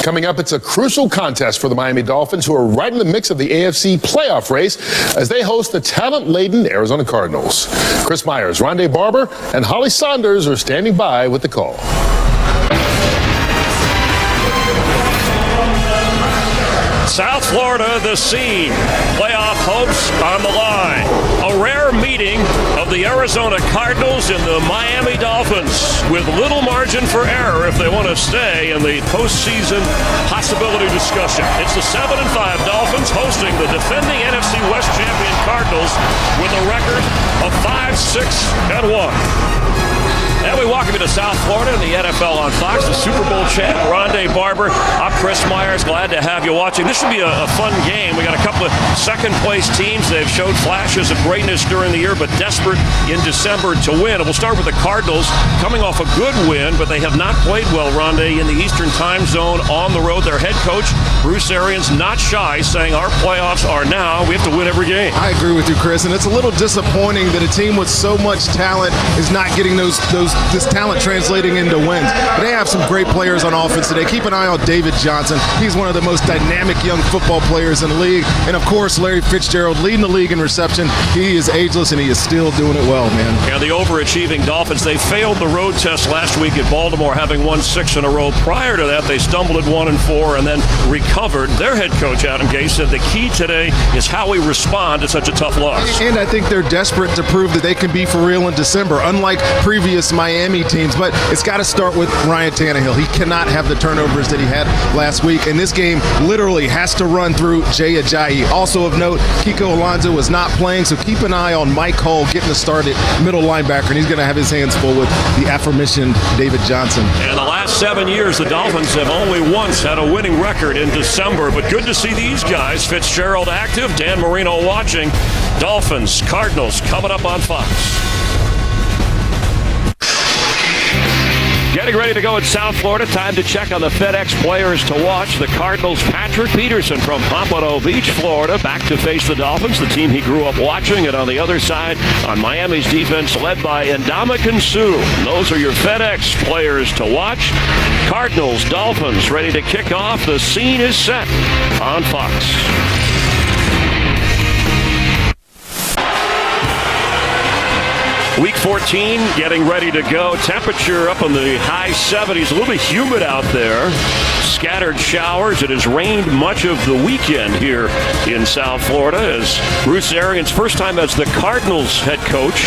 Coming up, it's a crucial contest for the Miami Dolphins, who are right in the mix of the AFC playoff race as they host the talent-laden Arizona Cardinals. Chris Myers, Rondé Barber, and Holly Saunders are standing by with the call. South Florida, the scene. Playoff hopes on the line. A rare meeting of the Arizona Cardinals and the Miami Dolphins, with little margin for error if they want to stay in the postseason possibility discussion. It's the 7-5 Dolphins hosting the defending NFC West champion Cardinals with a record of 5-6-1. And we welcome you to South Florida and the NFL on Fox, the Super Bowl champ, Rondé Barber. I'm Chris Myers. Glad to have you watching. This should be a fun game. We got a couple of second-place teams. They've showed flashes of greatness during the year, but desperate in December to win. And we'll start with the Cardinals, coming off a good win, but they have not played well, Rondé, in the Eastern time zone on the road. Their head coach, Bruce Arians, not shy, saying our playoffs are now. We have to win every game. I agree with you, Chris, and it's a little disappointing that a team with so much talent is not getting this talent translating into wins. But they have some great players on offense today. Keep an eye on David Johnson. He's one of the most dynamic young football players in the league. And, of course, Larry Fitzgerald leading the league in reception. He is ageless, and he is still doing it well, man. And the overachieving Dolphins, they failed the road test last week at Baltimore, having won 6 in a row. Prior to that, they stumbled at 1-4 and then recovered. Their head coach, Adam Gase, said the key today is how we respond to such a tough loss. And I think they're desperate to prove that they can be for real in December, unlike previous Miami teams. But it's got to start with Ryan Tannehill. He cannot have the turnovers that he had last week, and this game literally has to run through Jay Ajayi. Also of note, Kiko Alonso is not playing, so keep an eye on Mike Hull getting the start at middle linebacker, and he's going to have his hands full with the aforementioned David Johnson. And the last 7 years, the Dolphins have only once had a winning record in December, but good to see these guys. Fitzgerald active, Dan Marino watching. Dolphins, Cardinals coming up on Fox. Getting ready to go in South Florida. Time to check on the FedEx players to watch. The Cardinals' Patrick Peterson from Pompano Beach, Florida, back to face the Dolphins, the team he grew up watching. And on the other side, on Miami's defense, led by Ndamukong Suh. Those are your FedEx players to watch. Cardinals, Dolphins, ready to kick off. The scene is set on Fox. Week 14 getting ready to go. Temperature up in the high 70s. A little bit humid out there. Scattered showers. It has rained much of the weekend here in South Florida as Bruce Arians, first time as the Cardinals head coach,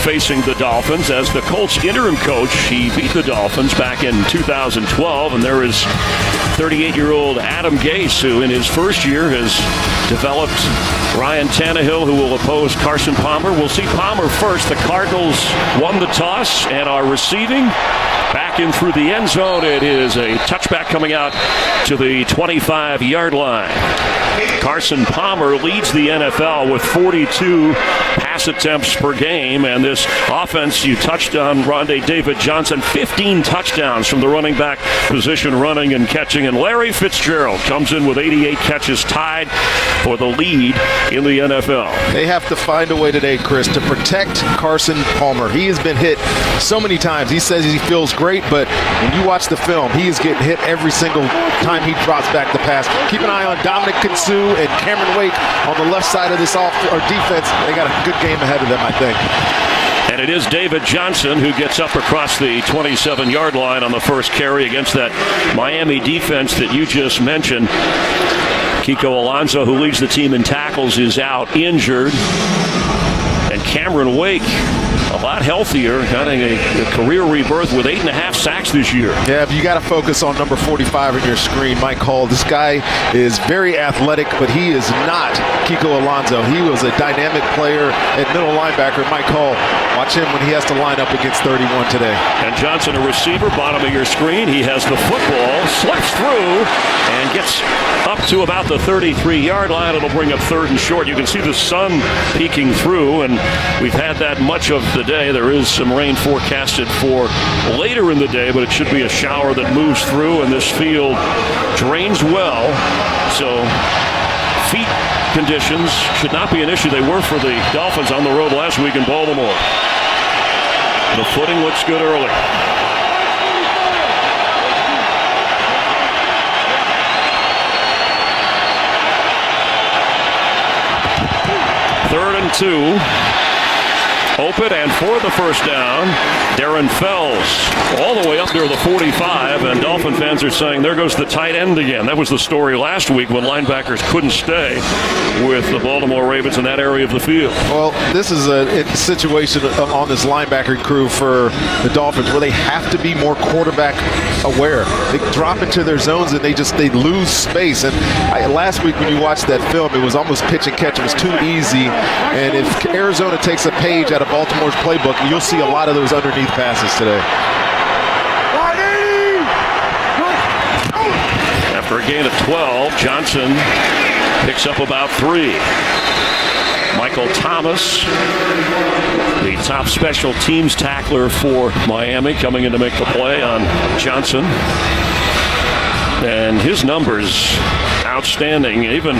facing the Dolphins. As the Colts interim coach, he beat the Dolphins back in 2012. And there is 38-year-old Adam Gase, who in his first year has developed Ryan Tannehill, who will oppose Carson Palmer. We'll see Palmer first. The Cardinals won the toss and are receiving. Back in through the end zone. It is a touchback coming out to the 25-yard line. Carson Palmer leads the NFL with 42 pass attempts per game. And this offense, you touched on Rondé David Johnson, 15 touchdowns from the running back position, running and catching. And Larry Fitzgerald comes in with 88 catches, tied for the lead in the NFL. They have to find a way today, Chris, to protect Carson Palmer. He has been hit so many times. He says he feels great, but when you watch the film, he is getting hit every single time he drops back the pass. Keep an eye on Ndamukong Suh and Cameron Wake on the left side of this defense. They got a good game ahead of them, I think. And it is David Johnson who gets up across the 27-yard line on the first carry against that Miami defense that you just mentioned. Kiko Alonso, who leads the team in tackles, is out injured. And Cameron Wake, a lot healthier, having a career rebirth with 8.5 sacks this year. Yeah, you got to focus on number 45 on your screen, Mike Hull. This guy is very athletic, but he is not Kiko Alonso. He was a dynamic player at middle linebacker. Mike Hull, watch him when he has to line up against 31 today. And Johnson, a receiver, bottom of your screen. He has the football, slips through, and gets up to about the 33-yard line. It'll bring up third and short. You can see the sun peeking through, and we've had that much of the day. There is some rain forecasted for later in the day, but it should be a shower that moves through, and this field drains well. So feet conditions should not be an issue. They were for the Dolphins on the road last week in Baltimore. The footing looks good early. 2. Open and for the first down, Darren Fells all the way up near the 45, and Dolphin fans are saying there goes the tight end again. That was the story last week when linebackers couldn't stay with the Baltimore Ravens in that area of the field. Well, this is a situation on this linebacker crew for the Dolphins where they have to be more quarterback aware. They drop into their zones and they lose space. And last week when you watched that film, it was almost pitch and catch. It was too easy. And if Arizona takes a page out of Baltimore's playbook, you'll see a lot of those underneath passes today. After a gain of 12, Johnson picks up about 3. Michael Thomas, the top special teams tackler for Miami, coming in to make the play on Johnson. And his numbers outstanding. Even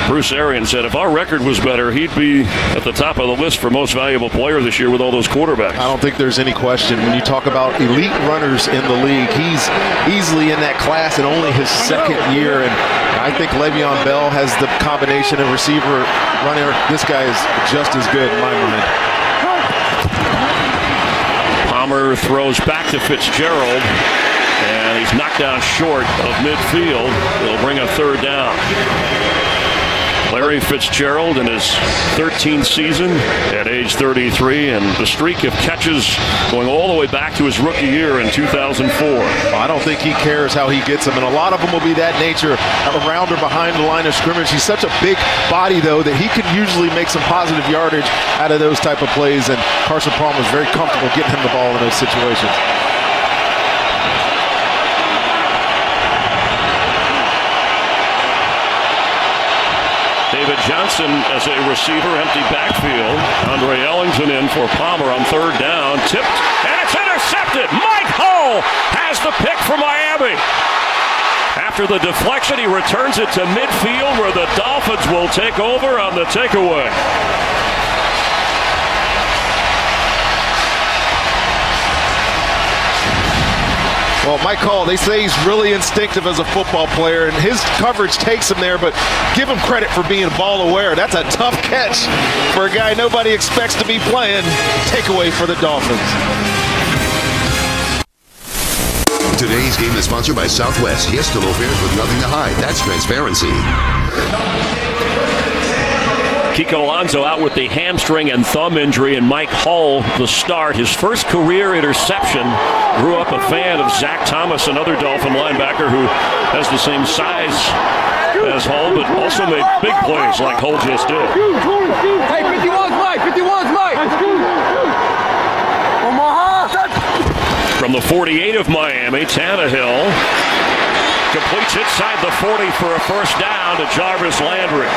Bruce Arians said if our record was better, he'd be at the top of the list for most valuable player this year with all those quarterbacks. I don't think there's any question. When you talk about elite runners in the league, he's easily in that class in only his second year. And I think Le'Veon Bell has the combination of receiver, runner. This guy is just as good in my mind. Palmer throws back to Fitzgerald. And he's knocked down short of midfield. It'll bring a third down. Larry Fitzgerald in his 13th season at age 33, and the streak of catches going all the way back to his rookie year in 2004. I don't think he cares how he gets them, and a lot of them will be that nature around or behind the line of scrimmage. He's such a big body, though, that he can usually make some positive yardage out of those type of plays, and Carson Palmer was very comfortable getting him the ball in those situations. David Johnson as a receiver, empty backfield. Andre Ellington in for Palmer on third down. Tipped, and it's intercepted. Mike Hull has the pick for Miami. After the deflection, he returns it to midfield where the Dolphins will take over on the takeaway. Well, Mike Hall, they say he's really instinctive as a football player, and his coverage takes him there, but give him credit for being ball aware. That's a tough catch for a guy nobody expects to be playing. Takeaway for the Dolphins. Today's game is sponsored by Southwest. Yes to low fares with nothing to hide. That's transparency. Kiko Alonso out with the hamstring and thumb injury, and Mike Hull the start. His first career interception. Grew up a fan of Zach Thomas, another Dolphin linebacker who has the same size as Hull, but also made big plays like Hull just did. Hey, 51's Mike! 51's Mike! From the 48 of Miami, Tannehill completes inside the 40 for a first down to Jarvis Landry.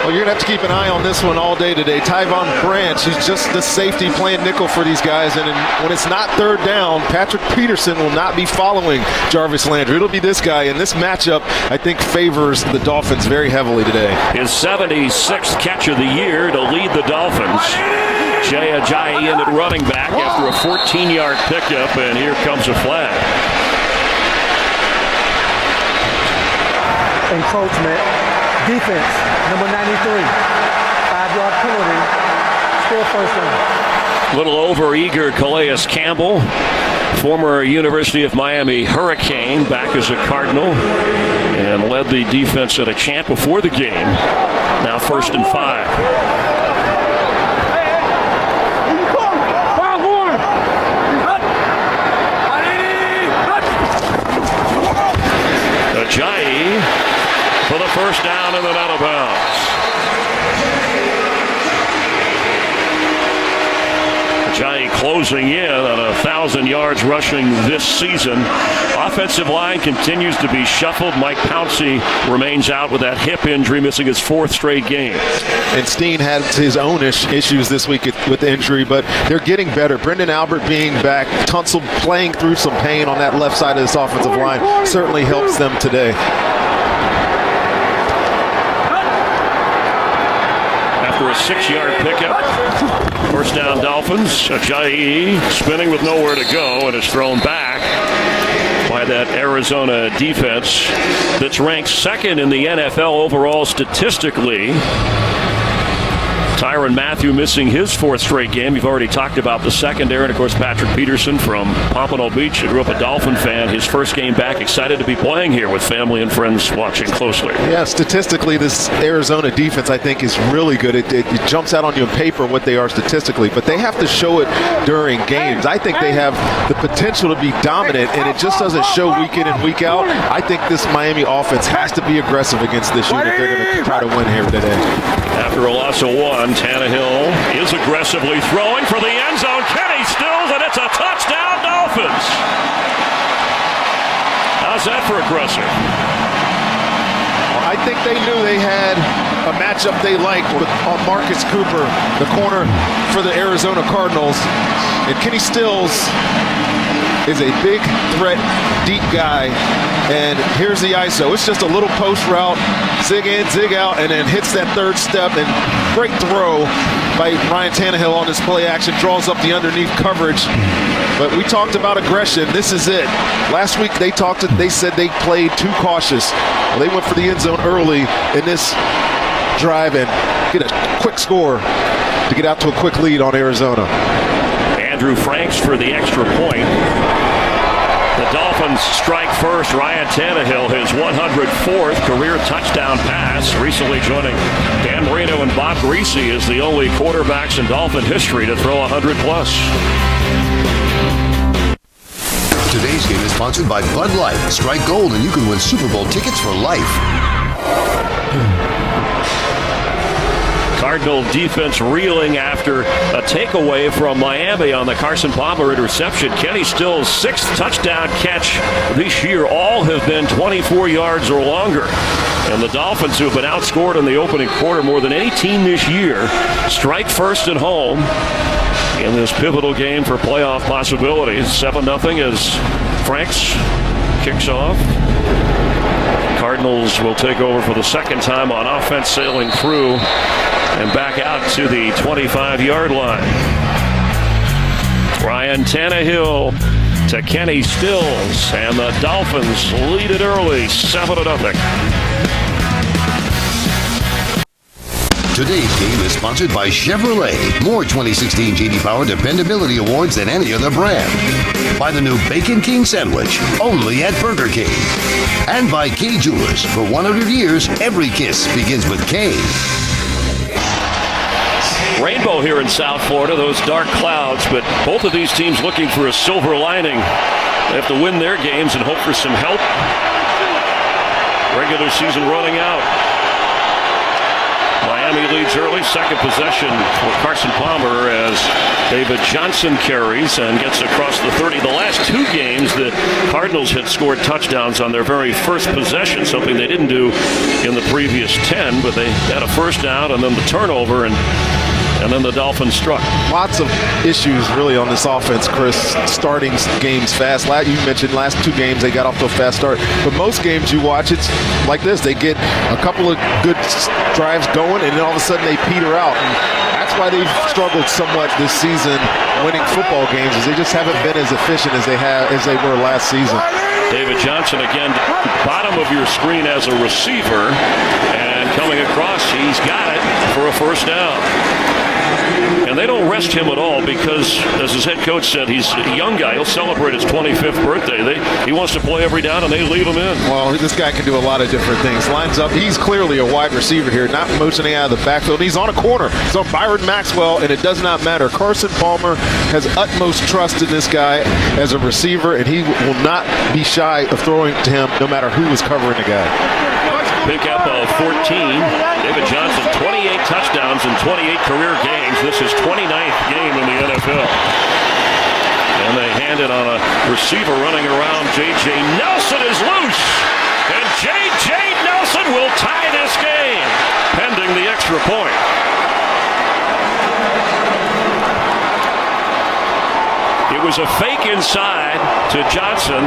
Well, you're going to have to keep an eye on this one all day today. Tyvon Branch, he's just the safety playing nickel for these guys. And when it's not third down, Patrick Peterson will not be following Jarvis Landry. It'll be this guy. And this matchup, I think, favors the Dolphins very heavily today. His 76th catch of the year to lead the Dolphins. Jay Ajayi in at running back after a 14-yard pickup. And here comes a flag. Encroachment. Defense, number 93. 5-yard penalty. Still first down. Little over-eager Calais Campbell, former University of Miami Hurricane, back as a Cardinal, and led the defense at a champ before the game. Now 1st and 5. Ajayi for the first down and then out of bounds. Ajayi closing in on 1,000 yards rushing this season. Offensive line continues to be shuffled. Mike Pouncey remains out with that hip injury, missing his 4th straight game. And Steen had his own issues this week with the injury, but they're getting better. Brendan Albert being back, Tunsil playing through some pain on that left side of this offensive line certainly helps them today. For a 6-yard pickup. First down Dolphins. Ajayi spinning with nowhere to go and is thrown back by that Arizona defense that's ranked second in the NFL overall statistically. Tyrann Mathieu missing his fourth straight game. You've already talked about the secondary. And, of course, Patrick Peterson from Pompano Beach, who grew up a Dolphin fan. His first game back, excited to be playing here with family and friends watching closely. Yeah, statistically, this Arizona defense, I think, is really good. It jumps out on you on paper what they are statistically, but they have to show it during games. I think they have the potential to be dominant, and it just doesn't show week in and week out. I think this Miami offense has to be aggressive against this unit. They're going to try to win here today. After a loss of 1, Tannehill is aggressively throwing for the end zone. Kenny Stills, and it's a touchdown, Dolphins. How's that for aggressive? I think they knew they had a matchup they liked with Marcus Cooper, the corner for the Arizona Cardinals. And Kenny Stills is a big threat, deep guy. And here's the ISO. It's just a little post route, zig in, zig out, and then hits that third step. And great throw by Ryan Tannehill on this play action, draws up the underneath coverage. But we talked about aggression. This is it. Last week they said they played too cautious. Well, they went for the end zone early in this drive and get a quick score to get out to a quick lead on Arizona. Andrew Franks for the extra point. The Dolphins strike first. Ryan Tannehill, his 104th career touchdown pass. Recently joining Dan Marino and Bob Greasy as the only quarterbacks in Dolphin history to throw 100-plus. Today's game is sponsored by Bud Light. Strike gold and you can win Super Bowl tickets for life. Cardinal defense reeling after a takeaway from Miami on the Carson Palmer interception. Kenny Stills' 6th touchdown catch this year. All have been 24 yards or longer. And the Dolphins, who have been outscored in the opening quarter more than any team this year, strike first at home in this pivotal game for playoff possibilities. 7-0 as Franks kicks off. Cardinals will take over for the second time on offense, sailing through and back out to the 25-yard line. Ryan Tannehill to Kenny Stills, and the Dolphins lead it early, 7-0. Today's game is sponsored by Chevrolet. More 2016 J.D. Power Dependability Awards than any other brand. By the new Bacon King Sandwich, only at Burger King. And by K Jewelers. For 100 years, every kiss begins with K. Rainbow here in South Florida, those dark clouds, but both of these teams looking for a silver lining. They have to win their games and hope for some help. Regular season running out. Miami leads early, second possession for Carson Palmer as David Johnson carries and gets across the 30. The last 2 games, the Cardinals had scored touchdowns on their very first possession, something they didn't do in the previous 10, but they had a first down and then the turnover, and then the Dolphins struck. Lots of issues really on this offense, Chris. Starting games fast. You mentioned last 2 games they got off to a fast start. But most games you watch, it's like this. They get a couple of good drives going, and then all of a sudden they peter out. And that's why they've struggled somewhat this season winning football games, is they just haven't been as efficient as they were last season. David Johnson again, bottom of your screen as a receiver, and coming across, he's got it for a first down. And they don't rest him at all because, as his head coach said, he's a young guy. He'll celebrate his 25th birthday. He wants to play every down, and they leave him in. Well, this guy can do a lot of different things. Lines up. He's clearly a wide receiver here, not motioning out of the backfield. He's on a corner. He's on Byron Maxwell, and it does not matter. Carson Palmer has utmost trust in this guy as a receiver, and he will not be shy of throwing to him no matter who is covering the guy. Pickup of 14. David Johnson, 28 touchdowns in 28 career games. This is 29th game in the NFL. And they hand it on a receiver running around. J.J. Nelson is loose. And J.J. Nelson will tie this game, pending the extra point. It was a fake inside to Johnson.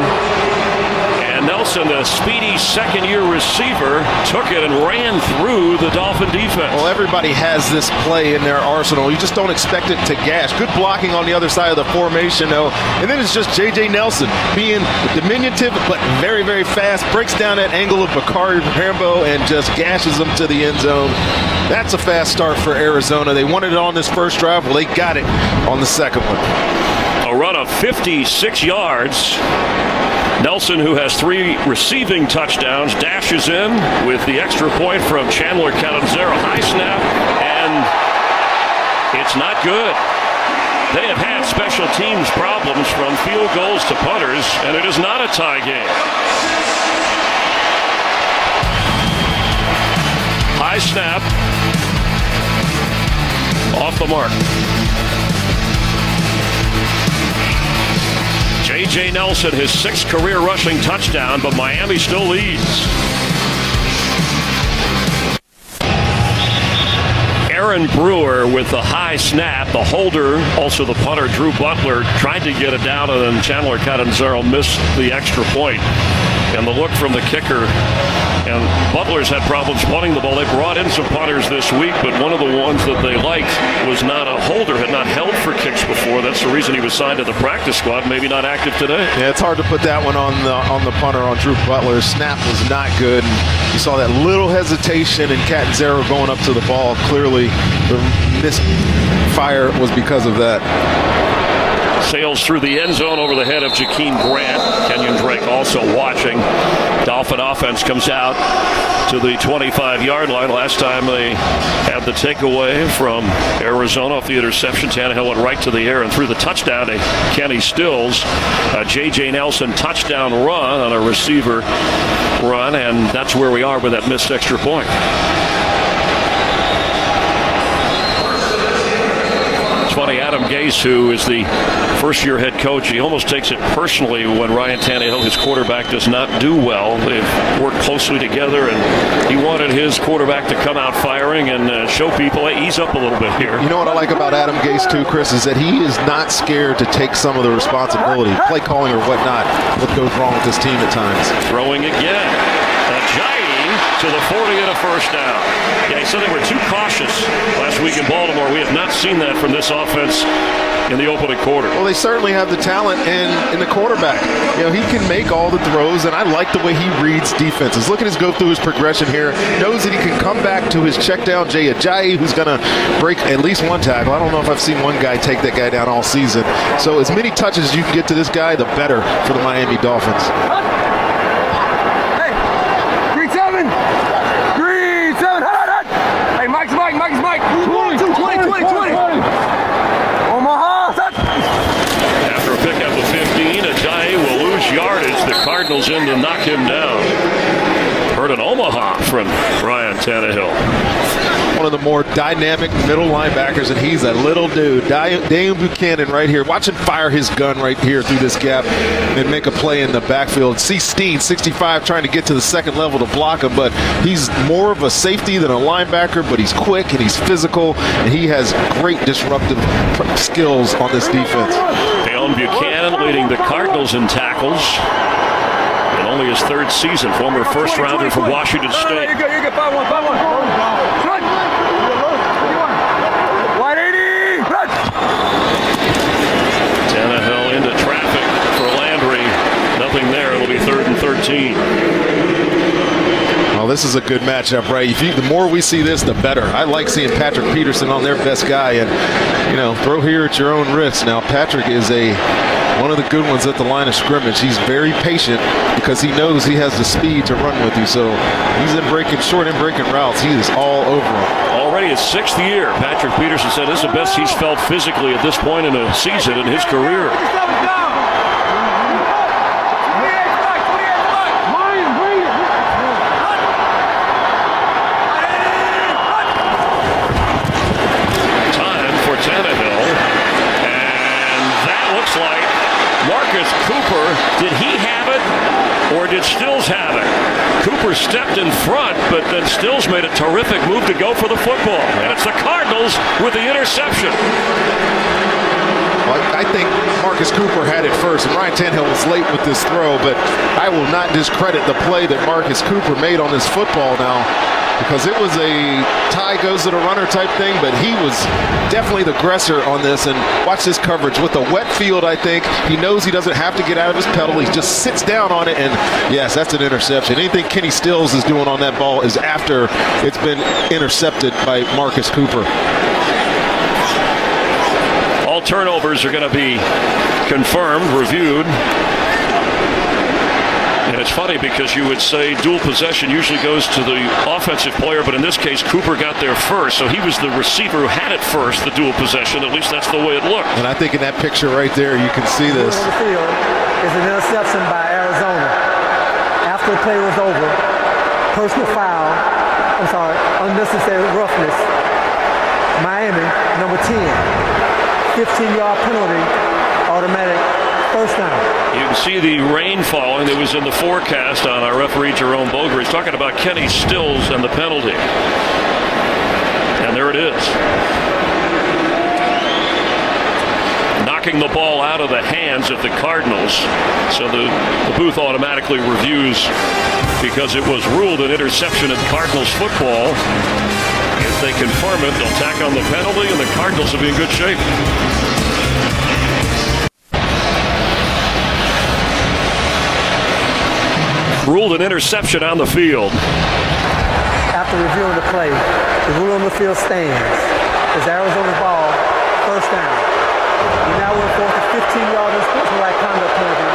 And And Nelson, the speedy second-year receiver, took it and ran through the Dolphin defense. Well, everybody has this play in their arsenal. You just don't expect it to gash. Good blocking on the other side of the formation, though. And then it's just J.J. Nelson being diminutive but very, very fast. Breaks down that angle of Bakari Rambo and just gashes them to the end zone. That's a fast start for Arizona. They wanted it on this first drive. Well, they got it on the second one. A run of 56 yards. Nelson, who has 3 receiving touchdowns, dashes in with the extra point from Chandler Catanzaro. High snap, and it's not good. They have had special teams problems from field goals to punters, and it is not a tie game. High snap. Off the mark. J.J. Nelson, his 6th career rushing touchdown, but Miami still leads. Aaron Brewer with the high snap. The holder, also the punter, Drew Butler, tried to get it down, and then Chandler Catanzaro missed the extra point. And the look from the kicker, and Butler's had problems punting the ball. They brought in some punters this week, but one of the ones that they liked was not a holder, had not held for kicks before. That's the reason he was signed to the practice squad, maybe not active today. Yeah, it's hard to put that one on the punter, on Drew Butler. Snap was not good. And you saw that little hesitation and Catanzaro going up to the ball. Clearly, the misfire was because of that. Sails through the end zone over the head of Jakeem Grant. Kenyon Drake also watching. Dolphin offense comes out to the 25-yard line. Last time they had the takeaway from Arizona off the interception. Tannehill went right to the air and threw the touchdown to Kenny Stills. J.J. Nelson touchdown run on a receiver run, and that's where we are with that missed extra point. It's funny, Adam Gase, who is the first-year head coach, he almost takes it personally when Ryan Tannehill, his quarterback, does not do well. They've worked closely together, and he wanted his quarterback to come out firing and show people, hey, ease up a little bit here. You know what I like about Adam Gase, too, Chris, is that he is not scared to take some of the responsibility, play calling or whatnot, what goes wrong with this team at times. Throwing again. Ajayi to the 40 and a first down. Yeah, he said they were too cautious last week in Baltimore. We have not seen that from this offense in the opening quarter. Well, they certainly have the talent in the quarterback. You know, he can make all the throws, and I like the way he reads defenses. Look at his go through his progression here. Knows that he can come back to his check down, Jay Ajayi, who's going to break at least one tackle. I don't know if I've seen one guy take that guy down all season. So as many touches as you can get to this guy, the better for the Miami Dolphins. Mike. 20. Omaha. After a pickup of 15, Ajayi will lose yardage. The Cardinals in to knock him down. Heard an Omaha from Ryan Tannehill. One of the more dynamic middle linebackers, and he's a little dude. Dane Buchanan right here. Watch him fire his gun right here through this gap and make a play in the backfield. See Steen, 65, trying to get to the second level to block him, but he's more of a safety than a linebacker, but he's quick and he's physical, and he has great disruptive skills on this defense. Dane Buchanan leading the Cardinals in tackles. In only his 3rd season, former first-rounder from Washington State. You're good. 5-1. Tannehill into traffic for Landry. Nothing there. It'll be 3rd and 13. Well, this is a good matchup, right? The more we see this, the better. I like seeing Patrick Peterson on their best guy, and throw here at your own risk. Now, Patrick is one of the good ones at the line of scrimmage. He's very patient because he knows he has the speed to run with you. So he's in short and breaking routes. He is all over him. Already his 6th year, Patrick Peterson said this is the best he's felt physically at this point in a season in his career. Time for Tannehill, and that looks like Marcus Cooper. Did he have it, or did Stills have it? Cooper stepped in front, but then Stills made a terrific move to go for the football. And it's the Cardinals with the interception. I think Marcus Cooper had it first, and Ryan Tannehill was late with this throw, but I will not discredit the play that Marcus Cooper made on this football now, because it was a tie goes to the runner type thing, but he was definitely the aggressor on this. And watch this coverage with the wet field. I think he knows he doesn't have to get out of his pedal. He just sits down on it, and yes, that's an interception. Anything Kenny Stills is doing on that ball is after it's been intercepted by Marcus Cooper. All turnovers are going to be confirmed, reviewed. And it's funny because you would say dual possession usually goes to the offensive player, but in this case, Cooper got there first, so he was the receiver who had it first, the dual possession. At least that's the way it looked. And I think in that picture right there, you can see this. On the field is an interception by Arizona. After the play was over, personal foul, unnecessary roughness. Miami, number 10, 15-yard penalty, automatic first down. You can see the rain falling that was in the forecast on our referee Jerome Boger. He's talking about Kenny Stills and the penalty. And there it is. Knocking the ball out of the hands of the Cardinals. So the booth automatically reviews because it was ruled an interception in Cardinals football. If they confirm it, they'll tack on the penalty and the Cardinals will be in good shape. Ruled an interception on the field. After reviewing the play, the rule on the field stands. It's Arizona's ball, first down. We now will force a 15-yard unsportsmanlike conduct penalty.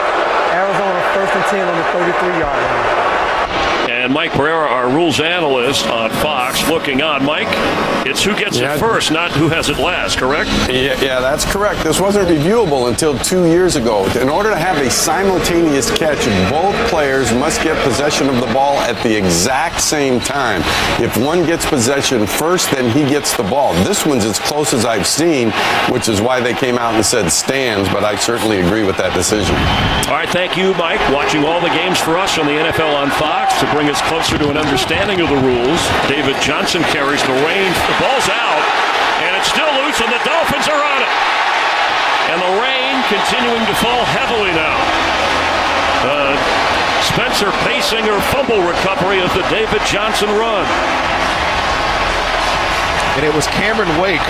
Arizona first and 10 on the 33-yard line. And Mike Pereira, our rules analyst on Fox, looking on. Mike, it's who gets it first, not who has it last, correct? Yeah, that's correct. This wasn't reviewable until 2 years ago. In order to have a simultaneous catch, both players must get possession of the ball at the exact same time. If one gets possession first, then he gets the ball. This one's as close as I've seen, which is why they came out and said stands, but I certainly agree with that decision. All right, thank you, Mike. Watching all the games for us on the NFL on Fox to bring us closer to an understanding of the rules. David Johnson carries the reins. The ball's out, and it's still loose, and the Dolphins are on it. And the rain continuing to fall heavily now. Spencer pacing her fumble recovery of the David Johnson run. And it was Cameron Wake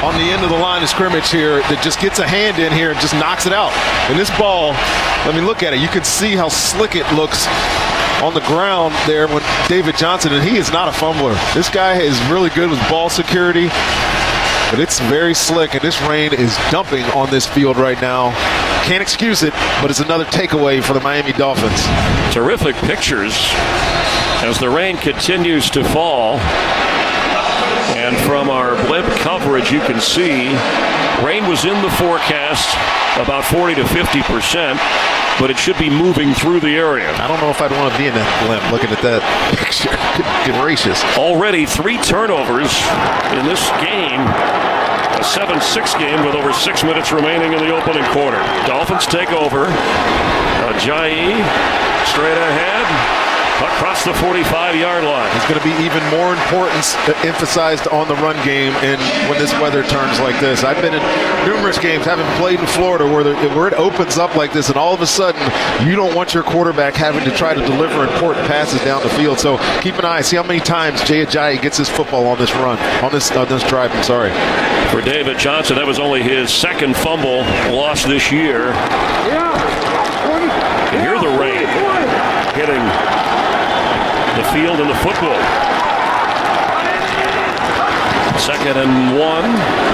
on the end of the line of scrimmage here that just gets a hand in here and just knocks it out. And this ball, I mean, look at it. You can see how slick it looks on the ground there when David Johnson, and he is not a fumbler. This guy is really good with ball security, but it's very slick, and this rain is dumping on this field right now. Can't excuse it, but it's another takeaway for the Miami Dolphins. Terrific pictures as the rain continues to fall. And from our blimp coverage, you can see rain was in the forecast about 40 to 50%, but it should be moving through the area. I don't know if I'd want to be in that blimp looking at that picture. Good gracious. Already 3 turnovers in this game. A 7-6 game with over 6 minutes remaining in the opening quarter. Dolphins take over. Ajayi straight ahead. Across the 45-yard line. It's going to be even more importance emphasized on the run game and when this weather turns like this. I've been in numerous games, having played in Florida, where it opens up like this, and all of a sudden you don't want your quarterback having to try to deliver important passes down the field. So keep an eye. See how many times Jay Ajayi gets his football on this run, on this drive. I'm sorry. For David Johnson, that was only his second fumble lost this year. You hear the rain hitting the field and the football. 2nd and 1.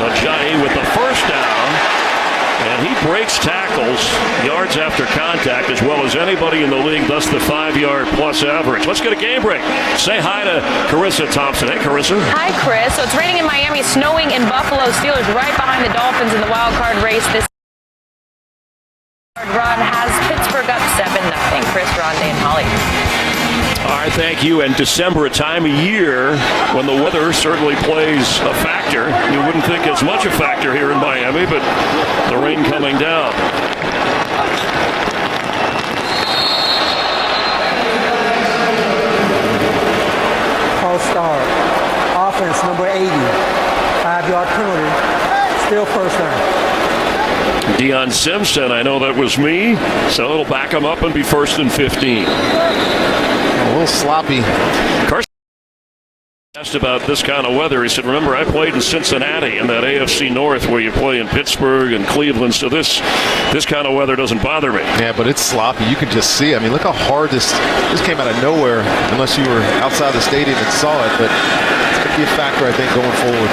Ajayi with the first down. And he breaks tackles, yards after contact, as well as anybody in the league, thus the 5-yard plus average. Let's get a game break. Say hi to Carissa Thompson. Hey, Carissa. Hi, Chris. So it's raining in Miami, snowing in Buffalo. Steelers right behind the Dolphins in the wild card race. This run has Pittsburgh up 7-0. Chris, Rondé, and Holly. All right, thank you. And December, a time of year when the weather certainly plays a factor. You wouldn't think it's much a factor here in Miami, but the rain coming down. False start. Offense, number 80. 5-yard penalty. Still first down. Deion Simpson, I know that was me, so it'll back him up and be 1st and 15. A little sloppy. Carson asked about this kind of weather. He said, remember, I played in Cincinnati in that AFC North where you play in Pittsburgh and Cleveland, so this kind of weather doesn't bother me. Yeah, but it's sloppy. You can just see. I mean, look how hard this came out of nowhere, unless you were outside the stadium and saw it, but it's going to be a factor, I think, going forward.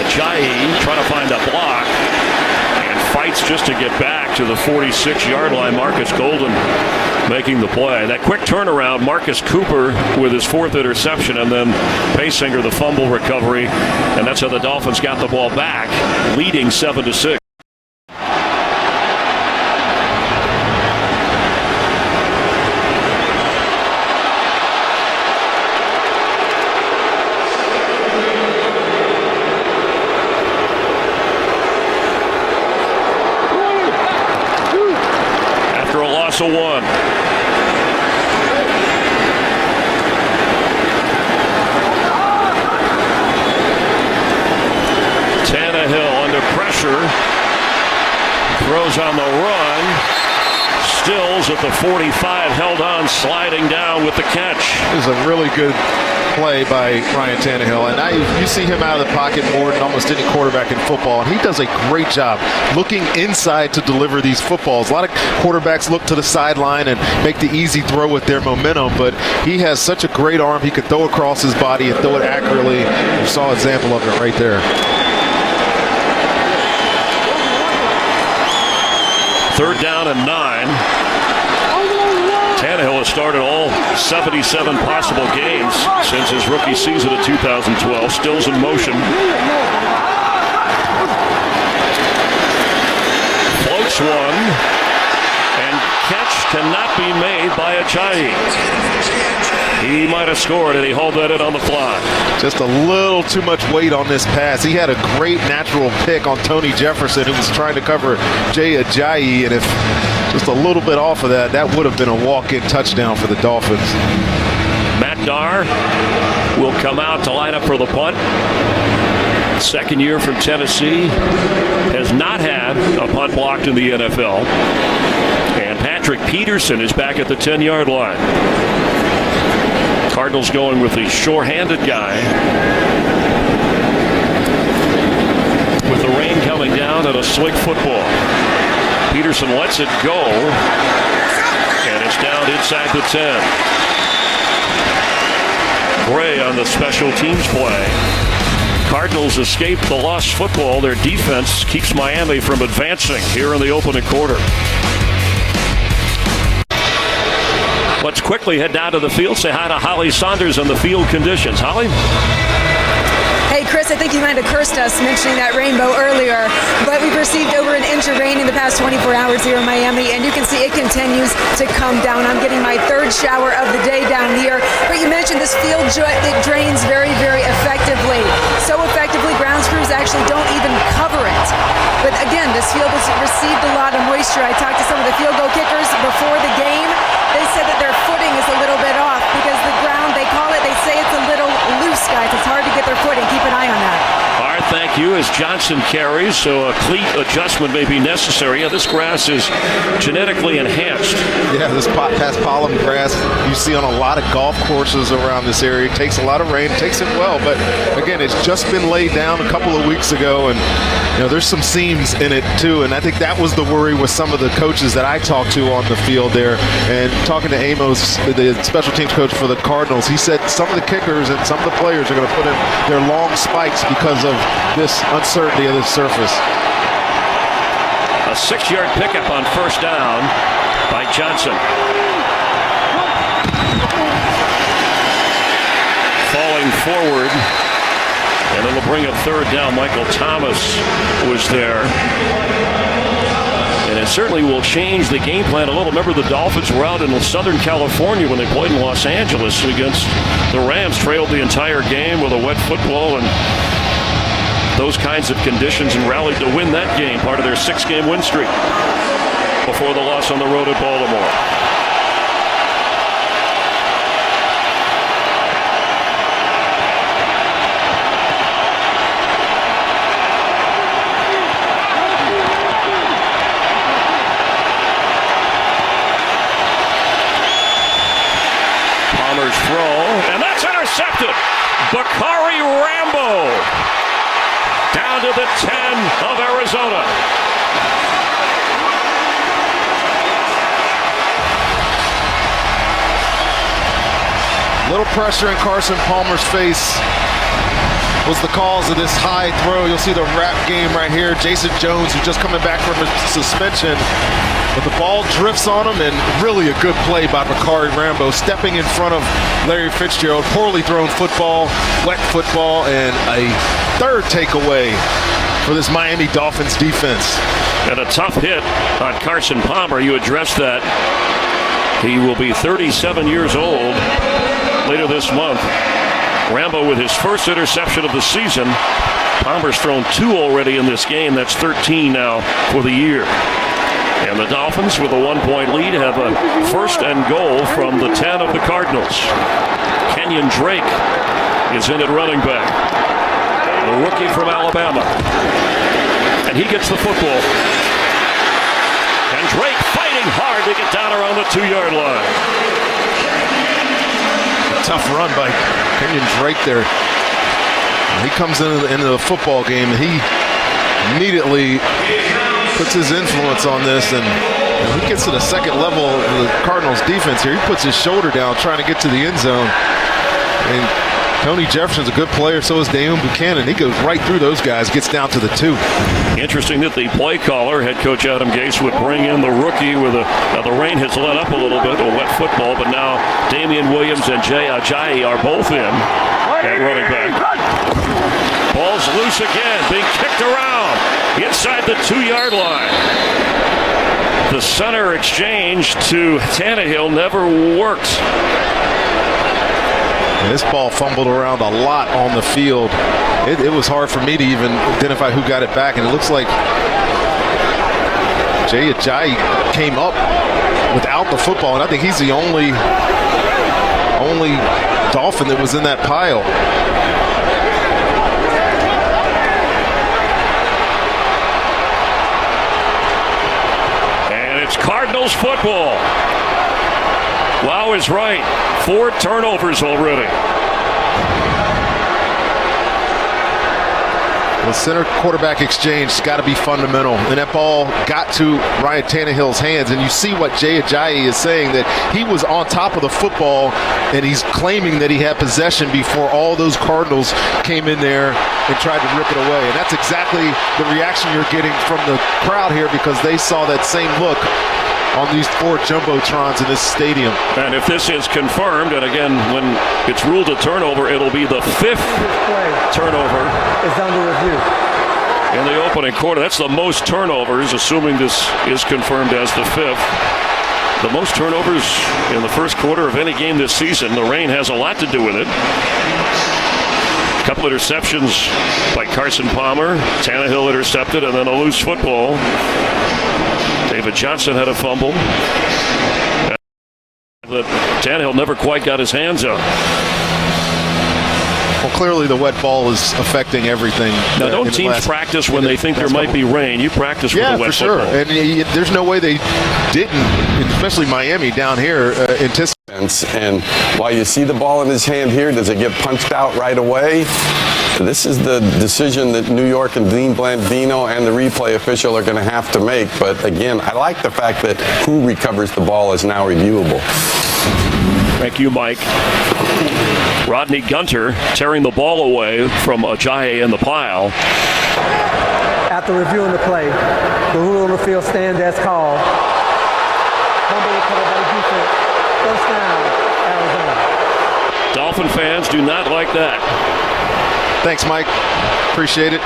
Ajayi trying to find a block and fights just to get back to the 46-yard line. Marcus Golden making the play. That quick turnaround, Marcus Cooper with his 4th interception, and then Paysinger the fumble recovery, and that's how the Dolphins got the ball back, leading 7-6. A 1. Tannehill under pressure, throws on the run, Stills at the 45, held on, sliding down with the catch. This is a really good play by Ryan Tannehill, and now you see him out of the pocket more than almost any quarterback in football, and he does a great job looking inside to deliver these footballs. A lot of quarterbacks look to the sideline and make the easy throw with their momentum, but he has such a great arm. He can throw across his body and throw it accurately. You saw an example of it right there. 3rd down and 9. Tannehill has started all 77 possible games since his rookie season of 2012. Stills in motion. Floats one. And catch cannot be made by Ajayi. He might have scored, and he hauled that in on the fly. Just a little too much weight on this pass. He had a great natural pick on Tony Jefferson, who was trying to cover Jay Ajayi, and if just a little bit off of that, that would have been a walk-in touchdown for the Dolphins. Matt Darr will come out to line up for the punt. 2nd year from Tennessee. Has not had a punt blocked in the NFL. And Patrick Peterson is back at the 10-yard line. Cardinals going with the sure-handed guy. With the rain coming down and a slick football. Peterson lets it go. And it's down inside the 10. Gray on the special teams play. Cardinals escape the lost football. Their defense keeps Miami from advancing here in the opening quarter. Let's quickly head down to the field. Say hi to Holly Saunders on the field conditions. Holly? Hey, Chris, I think you might have cursed us mentioning that rainbow earlier, but we've received over an inch of rain in the past 24 hours here in Miami, and you can see it continues to come down. I'm getting my 3rd shower of the day down here, but you mentioned this field it drains very, very effectively. So effectively, grounds crews actually don't even cover it. But again, this field has received a lot of moisture. I talked to some of the field goal kickers before the game. They said that their footing is a little bit off because the ground, they say it's a little loose, guys. It's hard to get their footing. Keep an eye on that. All right, thank you. As Johnson carries, so a cleat adjustment may be necessary. Yeah, this grass is genetically enhanced. Yeah, this past pollen grass you see on a lot of golf courses around this area. It takes a lot of rain, takes it well, but again, it's just been laid down a couple of weeks ago, and there's some seams in it too, and I think that was the worry with some of the coaches that I talked to on the field there. And talking to Amos, the special teams coach for the Cardinals, he said some of the kickers and some of the players are going to put in their long spikes because of this uncertainty of the surface. A 6-yard pickup on 1st down by Johnson. Falling forward, and it'll bring a 3rd down. Michael Thomas was there. And it certainly will change the game plan a little. Remember, the Dolphins were out in Southern California when they played in Los Angeles against the Rams, trailed the entire game with a wet football and those kinds of conditions, and rallied to win that game, part of their 6-game win streak before the loss on the road at Baltimore. to the 10 of Arizona. Little pressure in Carson Palmer's face was the cause of this high throw. You'll see the wrap game right here. Jason Jones, who's just coming back from a suspension, but the ball drifts on him, and really a good play by Bakari Rambo, stepping in front of Larry Fitzgerald. Poorly thrown football, wet football, and a third takeaway for this Miami Dolphins defense. And a tough hit on Carson Palmer. You addressed that. He will be 37 years old later this month. Rambo with his first interception of the season. Palmer's thrown 2 already in this game. That's 13 now for the year. And the Dolphins, with a 1-point lead, have a first and goal from the 10 of the Cardinals. Kenyon Drake is in at running back, the rookie from Alabama. And he gets the football. And Drake fighting hard to get down around the 2-yard line. Tough run by Kenyon Drake there. He comes into the football game, and he immediately puts his influence on this, and he gets to the second level of the Cardinals defense here. He puts his shoulder down trying to get to the end zone. And Tony Jefferson's a good player, so is Damian Buchanan. He goes right through those guys, gets down to the 2. Interesting that the play caller, head coach Adam Gase, would bring in the rookie with the rain has let up a little bit, a wet football, but now Damian Williams and Jay Ajayi are both in at running back. Ball's loose again, being kicked around inside the 2-yard line. The center exchange to Tannehill never worked. And this ball fumbled around a lot on the field. It was hard for me to even identify who got it back, and it looks like Jay Ajayi came up without the football, and I think he's the only Dolphin that was in that pile. And it's Cardinals football. Wow is right. 4 turnovers already. The center quarterback exchange has got to be fundamental, and that ball got to Ryan Tannehill's hands, and you see what Jay Ajayi is saying, that he was on top of the football, and he's claiming that he had possession before all those Cardinals came in there and tried to rip it away. And that's exactly the reaction you're getting from the crowd here, because they saw that same look on these 4 jumbotrons in this stadium. And if this is confirmed, and again, when it's ruled a turnover, it'll be the 5th turnover. It's under review. In the opening quarter, that's the most turnovers, assuming this is confirmed as the 5th. The most turnovers in the first quarter of any game this season. The rain has a lot to do with it. A couple interceptions by Carson Palmer. Tannehill intercepted, and then a loose football. David Johnson had a fumble that Tannehill never quite got his hands on. Well, clearly the wet ball is affecting everything. Now, don't teams practice when they think there might be rain? You practice with the wet football. Yeah, for sure. And there's no way they didn't, especially Miami down here, anticipate. And while you see the ball in his hand here, does it get punched out right away? This is the decision that New York and Dean Blandino and the replay official are going to have to make. But again, I like the fact that who recovers the ball is now reviewable. Thank you, Mike. Rodney Gunter tearing the ball away from Ajayi in the pile. After reviewing the play, the rule on the field stands as called. Fumble recovered by the defense. First down, Arizona. Dolphin fans do not like that. Thanks, Mike. Appreciate it.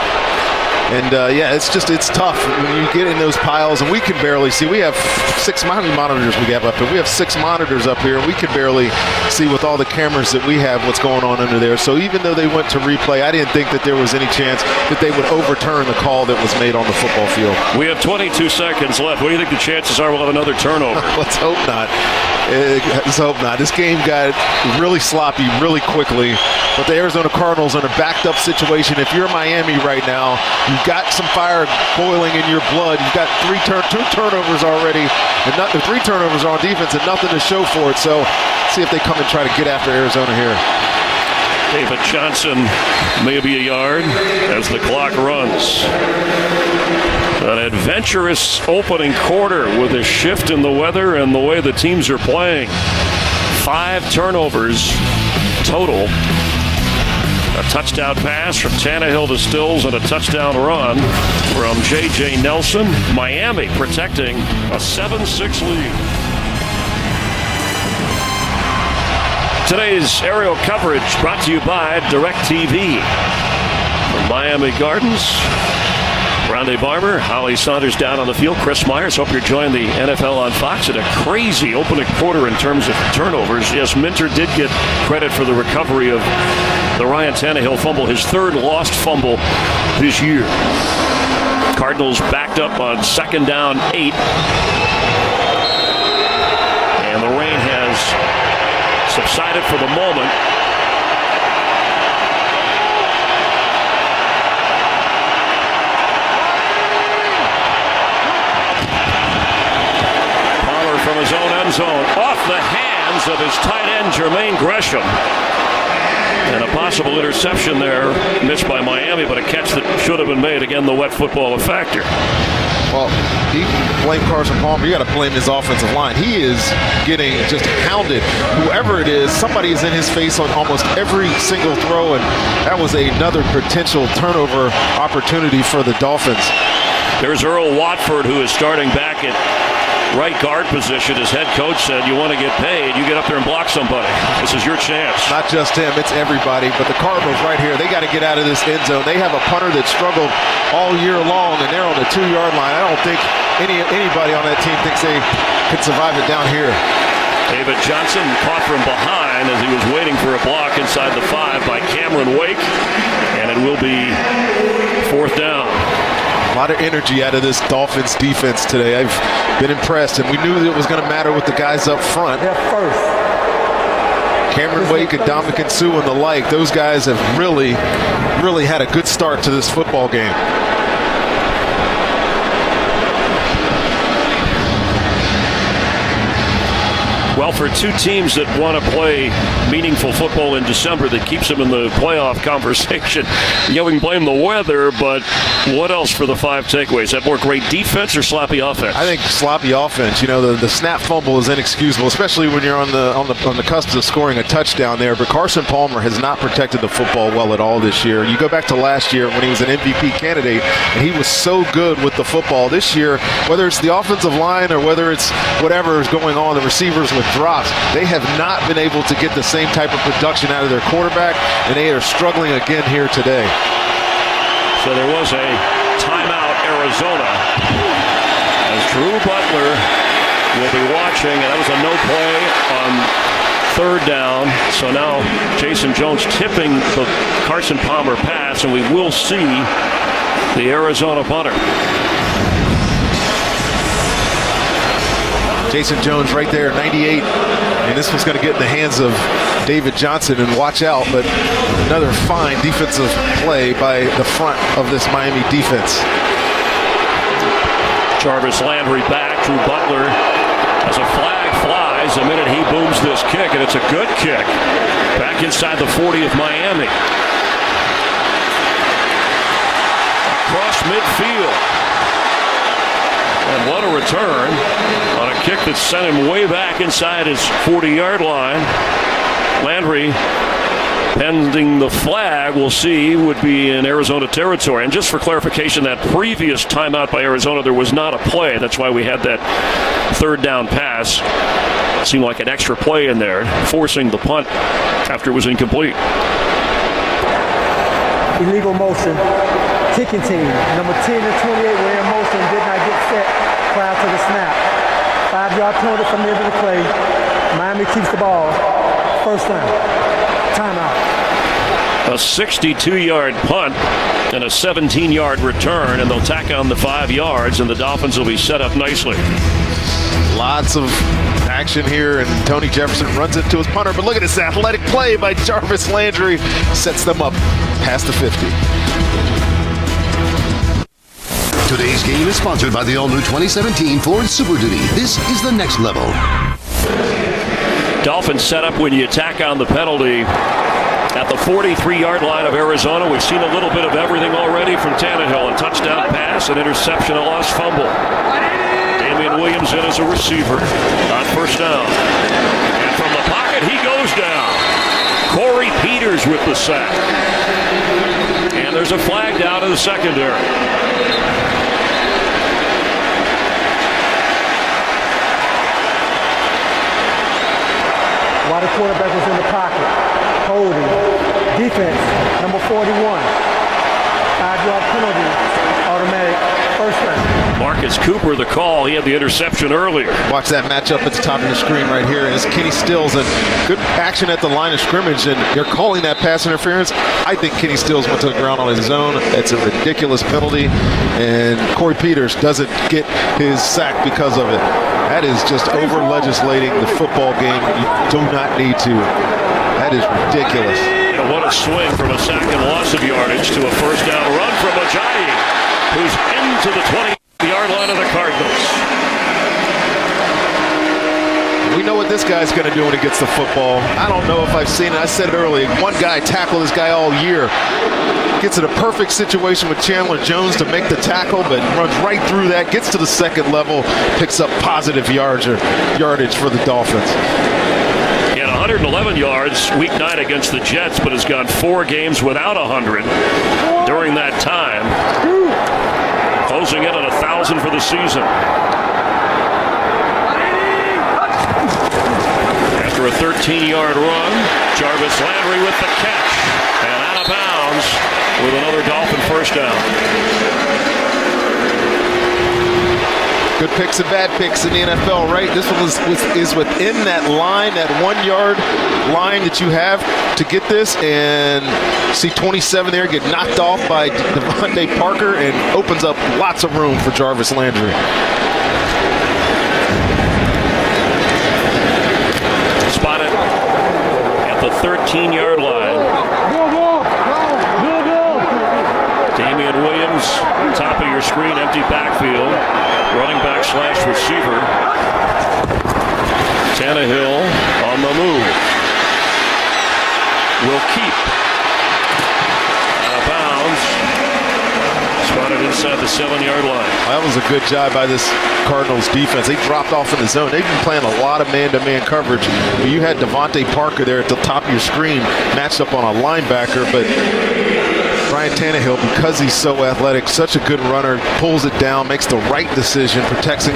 And yeah, it's tough when you get in those piles, and we can barely see. We have 6 monitors we have up here. We have 6 monitors up here, and we can barely see with all the cameras that we have what's going on under there. So even though they went to replay, I didn't think that there was any chance that they would overturn the call that was made on the football field. We have 22 seconds left. What do you think the chances are we'll have another turnover? Let's hope not. Let's hope not. This game got really sloppy really quickly, but the Arizona Cardinals are in a backed up situation. If you're Miami right now, you've got some fire boiling in your blood. You've got 2 turnovers already, and 3 turnovers on defense and nothing to show for it. So see if they come and try to get after Arizona here. David Johnson, maybe a yard as the clock runs. An adventurous opening quarter with a shift in the weather and the way the teams are playing. 5 turnovers total. A touchdown pass from Tannehill to Stills and a touchdown run from J.J. Nelson. Miami protecting a 7-6 lead. Today's aerial coverage brought to you by DirecTV. From Miami Gardens, Rondé Barber, Holly Saunders down on the field. Chris Myers, hope you're enjoying the NFL on Fox. And a crazy opening quarter in terms of turnovers. Yes, Minter did get credit for the recovery of the Ryan Tannehill fumble, his 3rd lost fumble this year. Cardinals backed up on 2nd down 8. And the rain has subsided for the moment. From his own end zone, off the hands of his tight end, Jermaine Gresham. And a possible interception there, missed by Miami, but a catch that should have been made. Again, the wet football a factor. Well, you blame Carson Palmer. You got to blame his offensive line. He is getting just hounded. Whoever it is, somebody is in his face on almost every single throw, and that was another potential turnover opportunity for the Dolphins. There's Earl Watford, who is starting back at right guard position. His head coach said, you want to get paid, you get up there and block somebody. This is your chance. Not just him, it's everybody. But the Cardinals right here, they got to get out of this end zone. They have a punter that struggled all year long, and they're on the 2-yard line. I don't think anybody on that team thinks they could survive it down here. David Johnson caught from behind as he was waiting for a block inside the 5 by Cameron Wake, and it will be 4th down. A lot of energy out of this Dolphins defense today. I've been impressed, and we knew that it was going to matter with the guys up front. They're first. Cameron Wake and Dominican Sue and the like, those guys have really had a good start to this football game. Well, for 2 teams that want to play meaningful football in December that keeps them in the playoff conversation, yeah, we can blame the weather, but what else for the 5 takeaways? Is that more great defense or sloppy offense? I think sloppy offense. You know, the snap fumble is inexcusable, especially when you're on the cusp of scoring a touchdown there. But Carson Palmer has not protected the football well at all this year. You go back to last year when he was an MVP candidate, and he was so good with the football. This year, whether it's the offensive line or whether it's whatever is going on, the receivers with drops, they have not been able to get the same type of production out of their quarterback, and they are struggling again here today. So there was a timeout, Arizona, as Drew Butler will be watching, and that was a no play on 3rd down. So now Jason Jones tipping the Carson Palmer pass, and we will see the Arizona punter. Jason Jones right there, 98, and this was going to get in the hands of David Johnson, and watch out, but another fine defensive play by the front of this Miami defense. Jarvis Landry back, Drew Butler, as a flag flies the minute he booms this kick, and it's a good kick. Back inside the 40 of Miami. Across midfield. And what a return on a kick that sent him way back inside his 40-yard line. Landry, pending the flag, we'll see, would be in Arizona territory. And just for clarification, that previous timeout by Arizona, there was not a play. That's why we had that 3rd down pass. It seemed like an extra play in there, forcing the punt after it was incomplete. Illegal motion. Kicking team. Number 10 and 28 were in motion, did not get set prior to the snap. 5-yard penalty from the end of the play. Miami keeps the ball. 1st down. Timeout. A 62-yard punt and a 17-yard return, and they'll tack on the 5 yards, and the Dolphins will be set up nicely. Lots of action here, and Tony Jefferson runs into his punter, but look at this athletic play by Jarvis Landry. Sets them up past the 50. Today's game is sponsored by the all-new 2017 Ford Super Duty. This is the next level. Dolphins set up when you tack on the penalty At the 43-yard line of Arizona, we've seen a little bit of everything already from Tannehill. A touchdown pass, an interception, a lost fumble. Damian Williams in as a receiver on first down. And from the pocket, he goes down. Corey Peters with the sack. And there's a flag down in the secondary. While the quarterback was in the pocket, holding, defense, number 41, 5-yard penalty, automatic first down. Marcus Cooper, the call. He had the interception earlier. Watch that matchup at the top of the screen right here. And it's Kenny Stills, and good action at the line of scrimmage, and you're calling that pass interference. I think Kenny Stills went to the ground on his own. It's a ridiculous penalty, and Corey Peters doesn't get his sack because of it. That is just over-legislating the football game. You do not need to. That is ridiculous. And what a swing from a sack and loss of yardage to a first down run from Ajayi, who's into the 20-yard line of the Cardinals. We know what this guy's going to do when he gets the football. I don't know if I've seen it. I said it earlier. One guy tackled this guy all year. Gets in a perfect situation with Chandler Jones to make the tackle, but runs right through that, gets to the second level, picks up positive yardage for the Dolphins. He had 111 yards week 9 against the Jets, but has gone 4 games without 100 during that time. Closing in at 1,000 for the season. After a 13-yard run, Jarvis Landry with the catch. And out of bounds with another Dolphin first down. Good picks and bad picks in the NFL, right? This one is within that line, that 1-yard line that you have to get this, and see 27 there get knocked off by Devontae Parker, and opens up lots of room for Jarvis Landry. Spotted at the 13-yard line. Damian Williams, top of your screen, empty backfield. Running back / receiver. Tannehill on the move. Will keep. Out of bounds. Spotted inside the 7-yard line. That was a good job by this Cardinals defense. They dropped off in the zone. They've been playing a lot of man-to-man coverage. You had Devontae Parker there at the top of your screen, matched up on a linebacker, but Ryan Tannehill, because he's so athletic, such a good runner, pulls it down, makes the right decision, protecting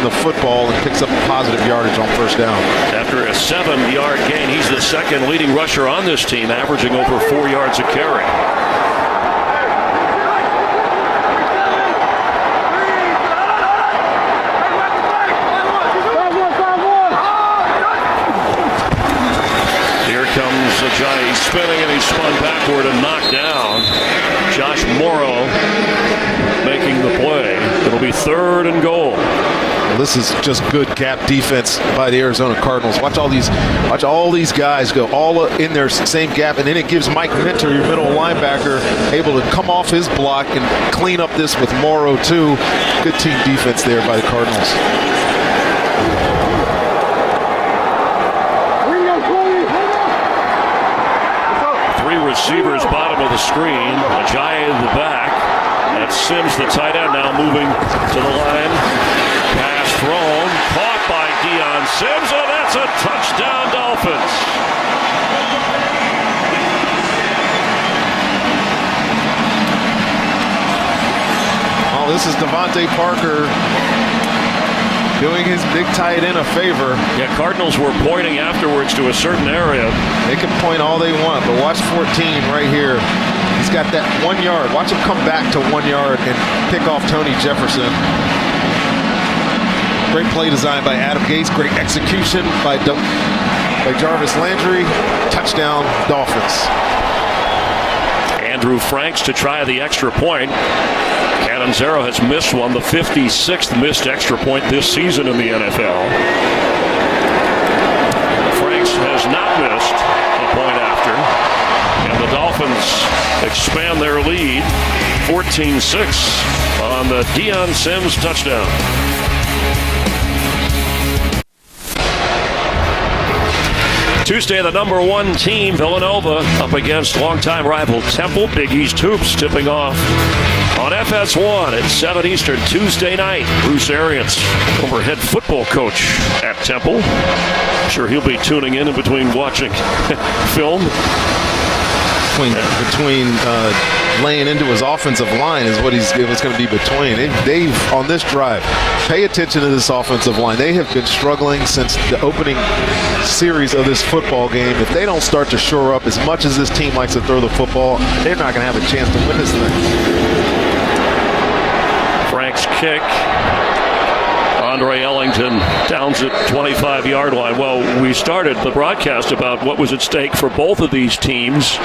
the football, and picks up positive yardage on first down. After a 7-yard gain, he's the second leading rusher on this team, averaging over 4 yards a carry. Ajayi spinning, and he's spun backward and knocked down. Josh Morrow making the play. It'll be 3rd and goal. Well, this is just good gap defense by the Arizona Cardinals. Watch all these guys go all in their same gap, and then it gives Mike Minter, your middle linebacker, able to come off his block and clean up this with Morrow too. Good team defense there by the Cardinals. Receivers bottom of the screen. Ajayi in the back. That's Sims, the tight end, now moving to the line. Pass thrown. Caught by Deion Sims. Oh, that's a touchdown, Dolphins. Oh, this is Devontae Parker doing his big tight end a favor. Yeah, Cardinals were pointing afterwards to a certain area. They can point all they want, but watch 14 right here. He's got that 1 yard. Watch him come back to 1 yard and pick off Tony Jefferson. Great play design by Adam Gase. Great execution by Jarvis Landry. Touchdown, Dolphins. Andrew Franks to try the extra point. Canonzero has missed one, the 56th missed extra point this season in the NFL. Franks has not missed a point after. And the Dolphins expand their lead 14-6 on the Deion Sims touchdown. Tuesday, the number 1 team, Villanova, up against longtime rival Temple. Big East Hoops tipping off on FS1 at 7 Eastern Tuesday night. Bruce Arians, former head football coach at Temple. Sure he'll be tuning in between watching film. Between laying into his offensive line is what it's going to be between. They've on this drive, pay attention to this offensive line. They have been struggling since the opening series of this football game. If they don't start to shore up, as much as this team likes to throw the football, they're not going to have a chance to win this thing. Frank's kick. Andre Ellington downs at 25-yard line. Well, we started the broadcast about what was at stake for both of these teams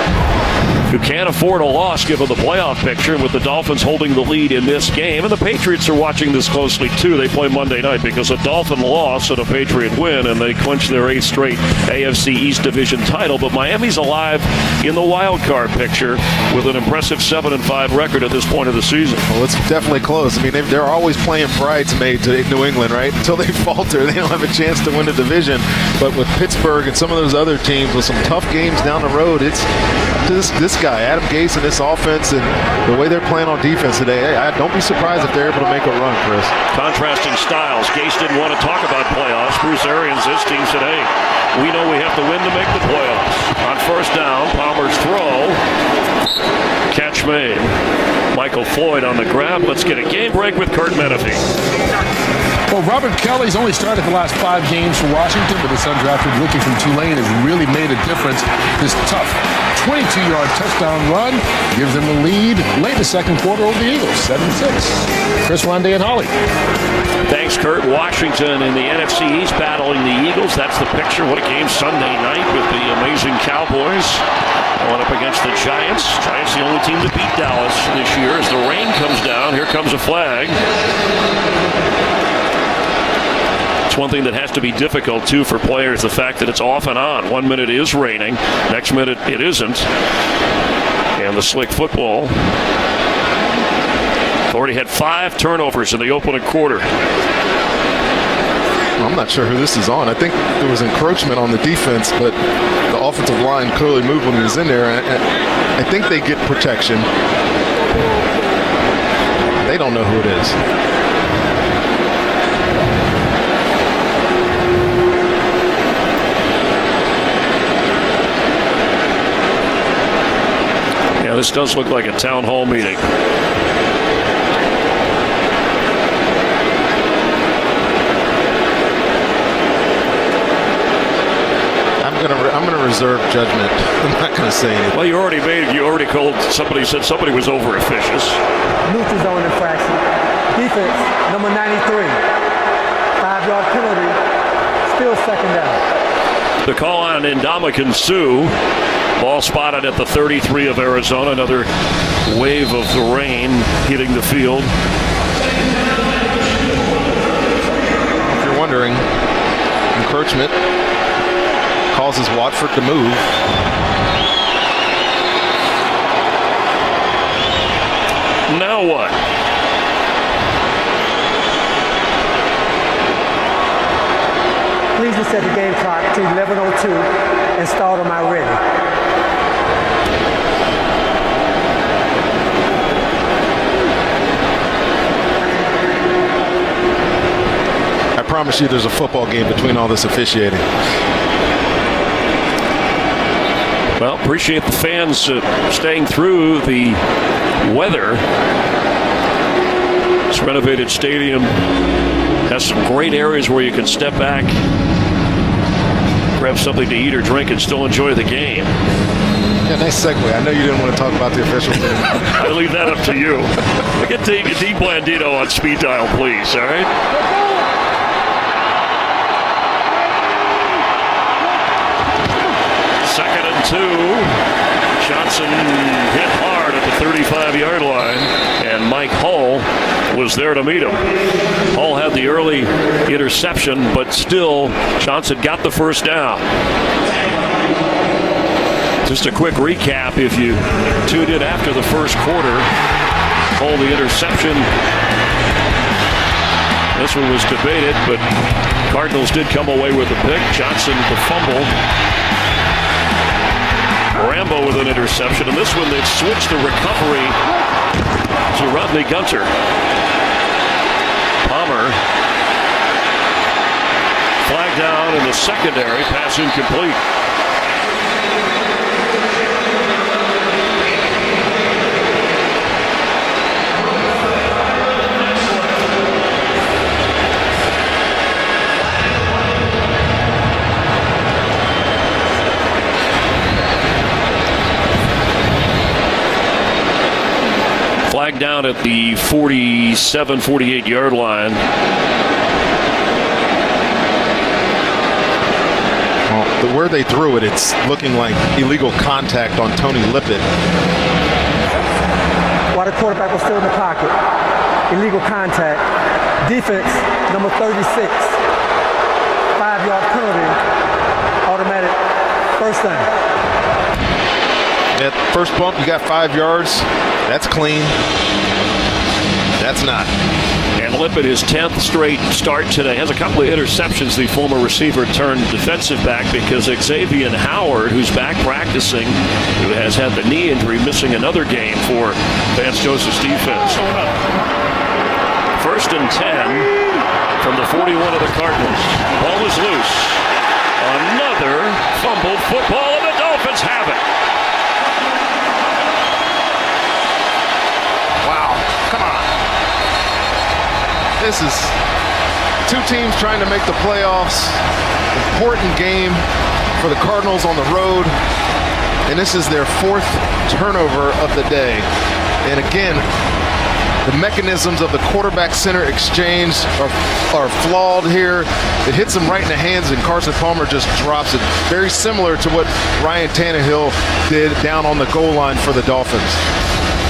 who can't afford a loss given the playoff picture, with the Dolphins holding the lead in this game. And the Patriots are watching this closely, too. They play Monday night because a Dolphin loss and a Patriot win, and they clinch their 8th straight AFC East Division title. But Miami's alive in the wild card picture with an impressive 7-5 record at this point of the season. Well, it's definitely close. I mean, they're always playing bridesmaid to New England, right? Until they falter, they don't have a chance to win the division. But with Pittsburgh and some of those other teams with some tough games down the road, it's this guy, Adam Gase, and this offense and the way they're playing on defense today. Don't be surprised if they're able to make a run, Chris. Contrasting styles. Gase didn't want to talk about playoffs. Bruce Arians, his team said, hey, we know we have to win to make the playoffs. On first down, Palmer's throw. Catch made. Michael Floyd on the grab. Let's get a game break with Kurt Menefee. Well, Robert Kelly's only started the last 5 games for Washington, but this undrafted rookie from Tulane has really made a difference. This tough 22-yard touchdown run gives them the lead late in the second quarter over the Eagles, 7-6. Chris, Rondé, and Holly. Thanks, Kurt. Washington in the NFC East battling the Eagles. That's the picture. What a game Sunday night with the amazing Cowboys going up against the Giants. Giants the only team to beat Dallas this year. As the rain comes down, here comes a flag. It's one thing that has to be difficult, too, for players, the fact that it's off and on. 1 minute it is raining, next minute it isn't. And the slick football already had 5 turnovers in the opening quarter. I'm not sure who this is on. I think there was encroachment on the defense, but the offensive line clearly moved when he was in there. I think they get protection. They don't know who it is. Yeah, this does look like a town hall meeting. I'm gonna reserve judgment. I'm not gonna say anything. Well, you already called somebody, said somebody was over officious. Neutral zone infraction. Defense, number 93. 5-yard penalty. Still second down. The call on Ndamukong Suh. Ball spotted at the 33 of Arizona. Another wave of the rain hitting the field. If you're wondering, encroachment causes Watford to move. Now what? Please reset the game clock to 11:02 and start on my ready. I promise you there's a football game between all this officiating. Well, appreciate the fans staying through the weather. This renovated stadium has some great areas where you can step back, grab something to eat or drink, and still enjoy the game. Yeah, nice segue. I know you didn't want to talk about the official team. I leave that up to you. Get Dean Blandino on speed dial, please, all right? Second and 2. Johnson hit hard at the 35-yard line, and Mike Hull was there to meet him. Hull had the early interception, but still Johnson got the first down. Just a quick recap if you tuned in after the first quarter. Hull the interception. This one was debated, but Cardinals did come away with a pick. Johnson the fumble. Rambo with an interception, and this one they've switched the recovery to Rodney Gunter. Palmer flag down in the secondary, pass incomplete. Flag down at the 47, 48-yard line. Well, where they threw it, it's looking like illegal contact on Tony Lippett. While the quarterback was still in the pocket, illegal contact. Defense, number 36, 5-yard penalty, automatic first down. That first bump, you got 5 yards. That's clean. That's not. And Lippett, his 10th straight start today, has a couple of interceptions. The former receiver turned defensive back because Xavier Howard, who's back practicing, who has had the knee injury, missing another game for Vance Joseph's defense. First and 10 from the 41 of the Cardinals. Ball is loose. Another fumbled football, and the Dolphins have it. This is two teams trying to make the playoffs. Important game for the Cardinals on the road. And this is their 4th turnover of the day. And again, the mechanisms of the quarterback-center exchange are flawed here. It hits him right in the hands, and Carson Palmer just drops it. Very similar to what Ryan Tannehill did down on the goal line for the Dolphins.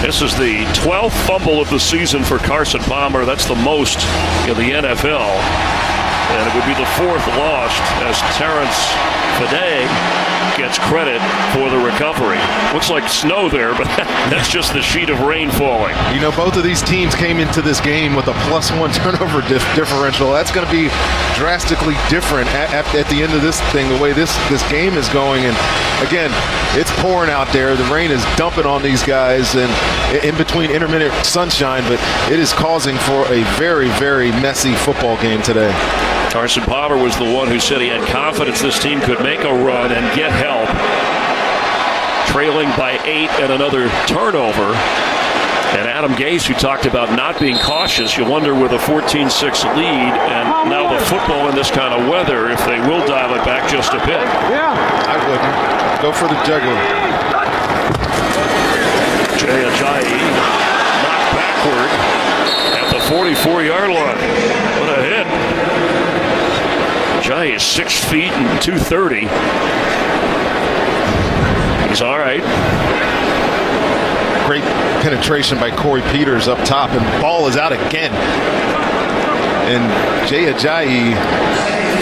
This is the 12th fumble of the season for Carson Palmer. That's the most in the NFL. And it would be the 4th lost as Terrence Fede gets credit for the recovery. Looks like snow there, but that's just the sheet of rain falling. You know, both of these teams came into this game with a +1 turnover differential. That's going to be drastically different at the end of this thing, the way this game is going. And again, it's pouring out there. The rain is dumping on these guys, and in between intermittent sunshine, but it is causing for a very, very messy football game today. Carson Palmer was the one who said he had confidence this team could make a run and get help. Trailing by 8 and another turnover. And Adam Gase, who talked about not being cautious, you wonder with a 14-6 lead and now the football in this kind of weather, if they will dial it back just a bit. Yeah, I wouldn't. Go for the jugular. Jay Ajayi knocked backward at the 44-yard line. What a hit. Ajayi is 6 feet and 230. He's all right. Great penetration by Corey Peters up top, and the ball is out again. And Jay Ajayi,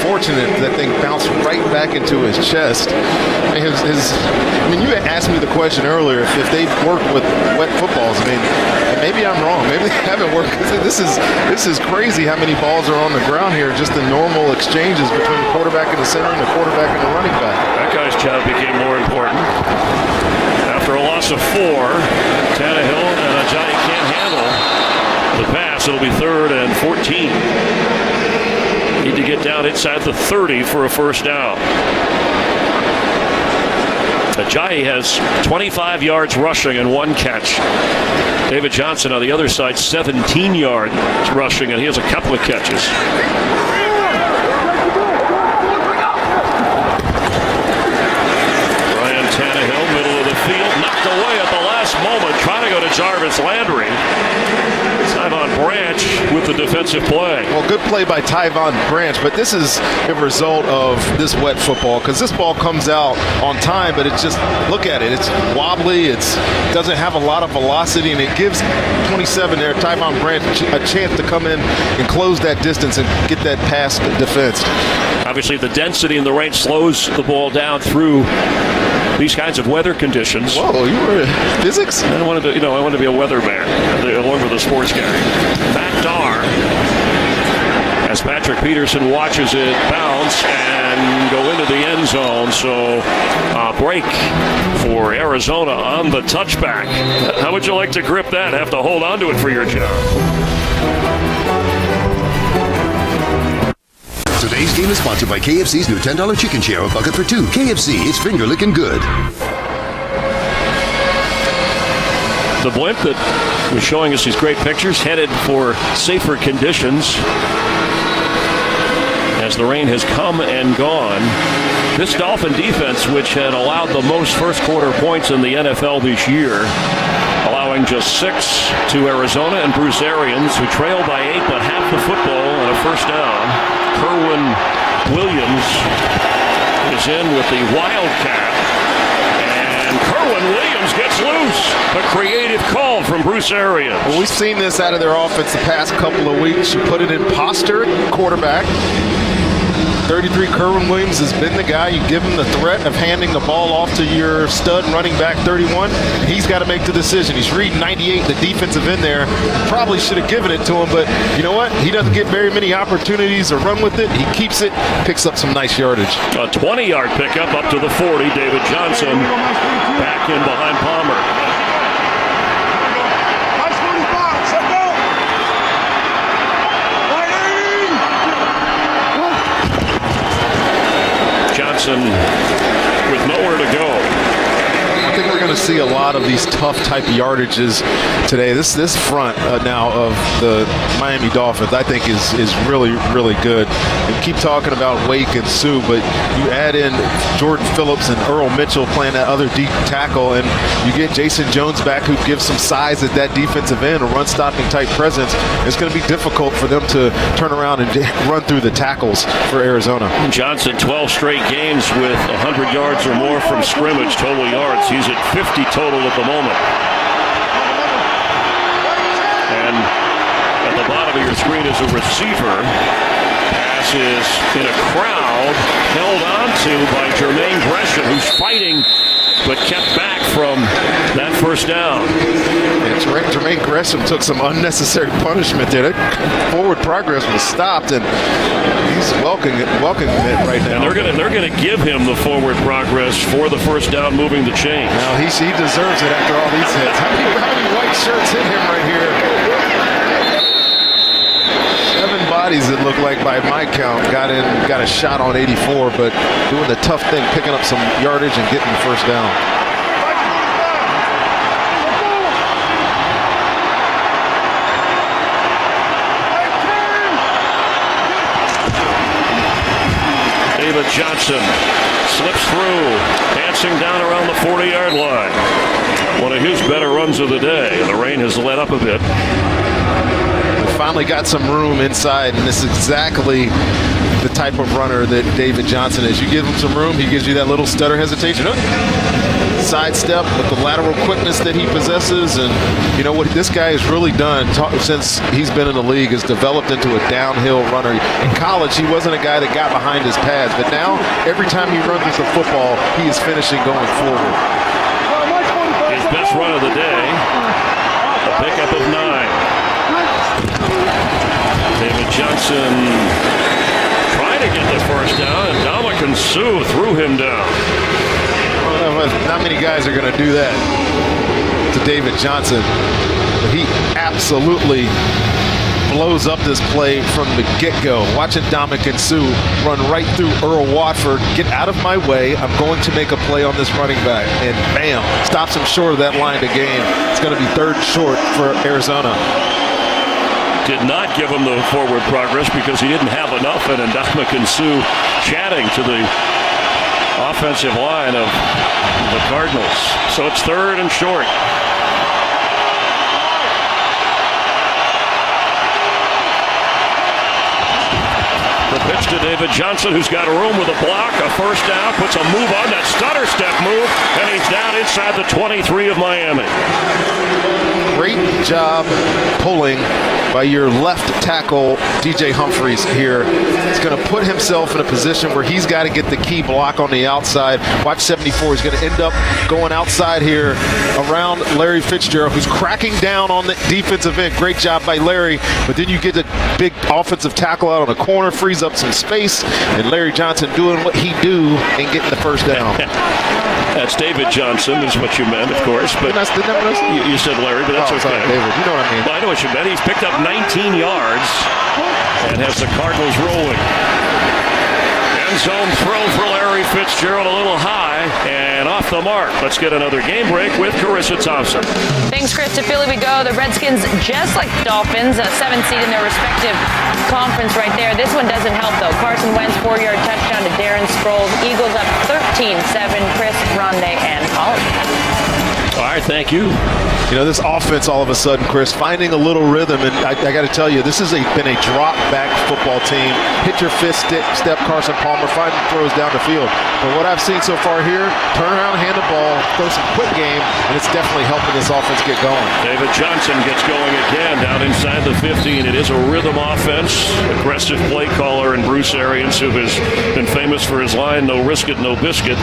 fortunate that thing bounced right back into his chest. I mean, you had asked me the question earlier if they've worked with wet footballs. I mean, maybe I'm wrong. Maybe they haven't worked. This is crazy how many balls are on the ground here. Just the normal exchanges between the quarterback and the center and the quarterback and the running back. That guy's job became more important. After a loss of 4, Tannehill and Ajayi can't handle the pass. It'll be 3rd and 14. Need to get down inside the 30 for a first down. Ajayi has 25 yards rushing and 1 catch. David Johnson on the other side, 17 yards rushing, and he has a couple of catches. Ryan Tannehill, middle of the field, knocked away at the last moment, trying to go to Jarvis Landry. Tyvon Branch with the defensive play. Well, good play by Tyvon Branch, but this is a result of this wet football because this ball comes out on time, but it's just, look at it, it's wobbly, it doesn't have a lot of velocity, and it gives 27 there, Tyvon Branch, a chance to come in and close that distance and get that pass defensed. Obviously, the density in the rain slows the ball down through these kinds of weather conditions. Whoa, you were physics? I wanted to, I wanted to be a weatherman along with a sports guy. Matt Darr, as Patrick Peterson watches it bounce and go into the end zone, so break for Arizona on the touchback. How would you like to grip that? Have to hold on to it for your job. Today's game is sponsored by KFC's new $10 chicken share, a bucket for two. KFC, it's finger licking good. The blimp that was showing us these great pictures headed for safer conditions as the rain has come and gone. This Dolphin defense, which had allowed the most first quarter points in the NFL this year, allowing just 6 to Arizona and Bruce Arians, who trailed by 8 but half the football and a first down. Kerwin Williams is in with the Wildcat. And Kerwin Williams gets loose. A creative call from Bruce Arians. Well, we've seen this out of their offense the past couple of weeks. You put it in posture, quarterback. 33, Kerwin Williams has been the guy. You give him the threat of handing the ball off to your stud running back 31. He's got to make the decision. He's reading 98, the defensive end there. Probably should have given it to him, but you know what? He doesn't get very many opportunities to run with it. He keeps it, picks up some nice yardage. A 20-yard pickup up to the 40. David Johnson back in behind Palmer. Johnson with nowhere to go. I think we're going to see a lot of these tough type yardages today. This front now of the Miami Dolphins, I think, is really, really good. And keep talking about Wake and Sue, but you add in Jordan Phillips and Earl Mitchell playing that other deep tackle, and you get Jason Jones back, who gives some size at that defensive end, a run-stopping type presence. It's going to be difficult for them to turn around and run through the tackles for Arizona. Johnson, 12 straight games with 100 yards or more from scrimmage total yards. He's at 50 total at the moment. And at the bottom of your screen is a receiver. Pass is in a crowd, held onto by Jermaine Gresham, who's fighting but kept back from that first down. Jermaine Gresham took some unnecessary punishment there. That forward progress was stopped, and he's welcoming it right now. And they're gonna give him the forward progress for the first down, moving the chains. Now he deserves it after all these hits. How many white shirts hit him right here? 7 bodies, it looked like by my count, got a shot on 84, but doing the tough thing, picking up some yardage and getting the first down. David Johnson slips through, dancing down around the 40-yard line. One of his better runs of the day. The rain has let up a bit. Finally got some room inside, and this is exactly the type of runner that David Johnson is. You give him some room, he gives you that little stutter hesitation. Sidestep with the lateral quickness that he possesses, and you know what this guy has really done since he's been in the league is developed into a downhill runner. In college, he wasn't a guy that got behind his pads, but now every time he runs with the football, he is finishing going forward. His best run of the day, a pickup of 9. David Johnson trying to get the first down, and Dominican Sue threw him down. Well, not many guys are going to do that to David Johnson, but he absolutely blows up this play from the get-go. Watching Dominican Sue run right through Earl Watford. Get out of my way. I'm going to make a play on this running back. And bam, stops him short of that line to gain. It's going to be 3rd and short for Arizona. Did not give him the forward progress because he didn't have enough, and Dominican Sue chatting to the offensive line of the Cardinals. So it's 3rd and short. The pitch to David Johnson, who's got a room with a block, a first down, puts a move on that stutter step move, and he's down inside the 23 of Miami. Great job pulling by your left tackle, DJ Humphries here. He's going to put himself in a position where he's got to get the key block on the outside. Watch 74. He's going to end up going outside here around Larry Fitzgerald, who's cracking down on the defensive end. Great job by Larry. But then you get a big offensive tackle out on the corner, frees up some space, and Larry Johnson doing what he do and getting the first down. That's David Johnson is what you meant, of course. But you said Larry, but that's okay. Sorry, David. You know what I mean. Well, I know what you meant. He's picked up 19 yards and has the Cardinals rolling. End zone throw for Larry Fitzgerald, a little high and off the mark. Let's get another game break with Carissa Thompson. Thanks, Chris. To Philly we go. The Redskins, just like the Dolphins, a 7th seed in their respective conference right there. This one doesn't help, though. Carson Wentz, 4-yard touchdown to Darren Sproles. Eagles up 13-7. Chris, Rondé, and Holly. All right, thank you. You know, this offense all of a sudden, Chris, finding a little rhythm. And I got to tell you, this has been a drop-back football team. Hit your fist step, Carson Palmer, find throws down the field. But what I've seen so far here, turn around, hand the ball, throw some quick game, and it's definitely helping this offense get going. David Johnson gets going again down inside the 50, and it is a rhythm offense. Aggressive play caller and Bruce Arians, who has been famous for his line, no risk it, no biscuit,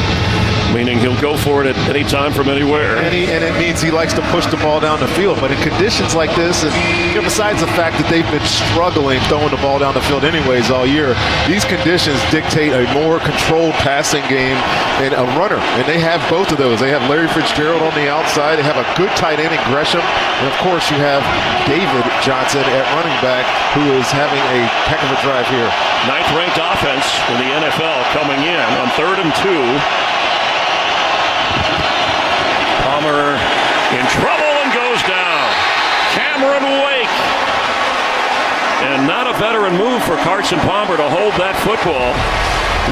meaning he'll go for it at any time from anywhere. And it means he likes to push the ball down the field. But in conditions like this, and besides the fact that they've been struggling throwing the ball down the field anyways all year, these conditions dictate a more controlled passing game and a runner. And they have both of those. They have Larry Fitzgerald on the outside. They have a good tight end in Gresham. And, of course, you have David Johnson at running back, who is having a heck of a drive here. 9th-ranked offense in the NFL coming in on 3rd and 2. Palmer in trouble and goes down. Cameron Wake. And not a veteran move for Carson Palmer to hold that football,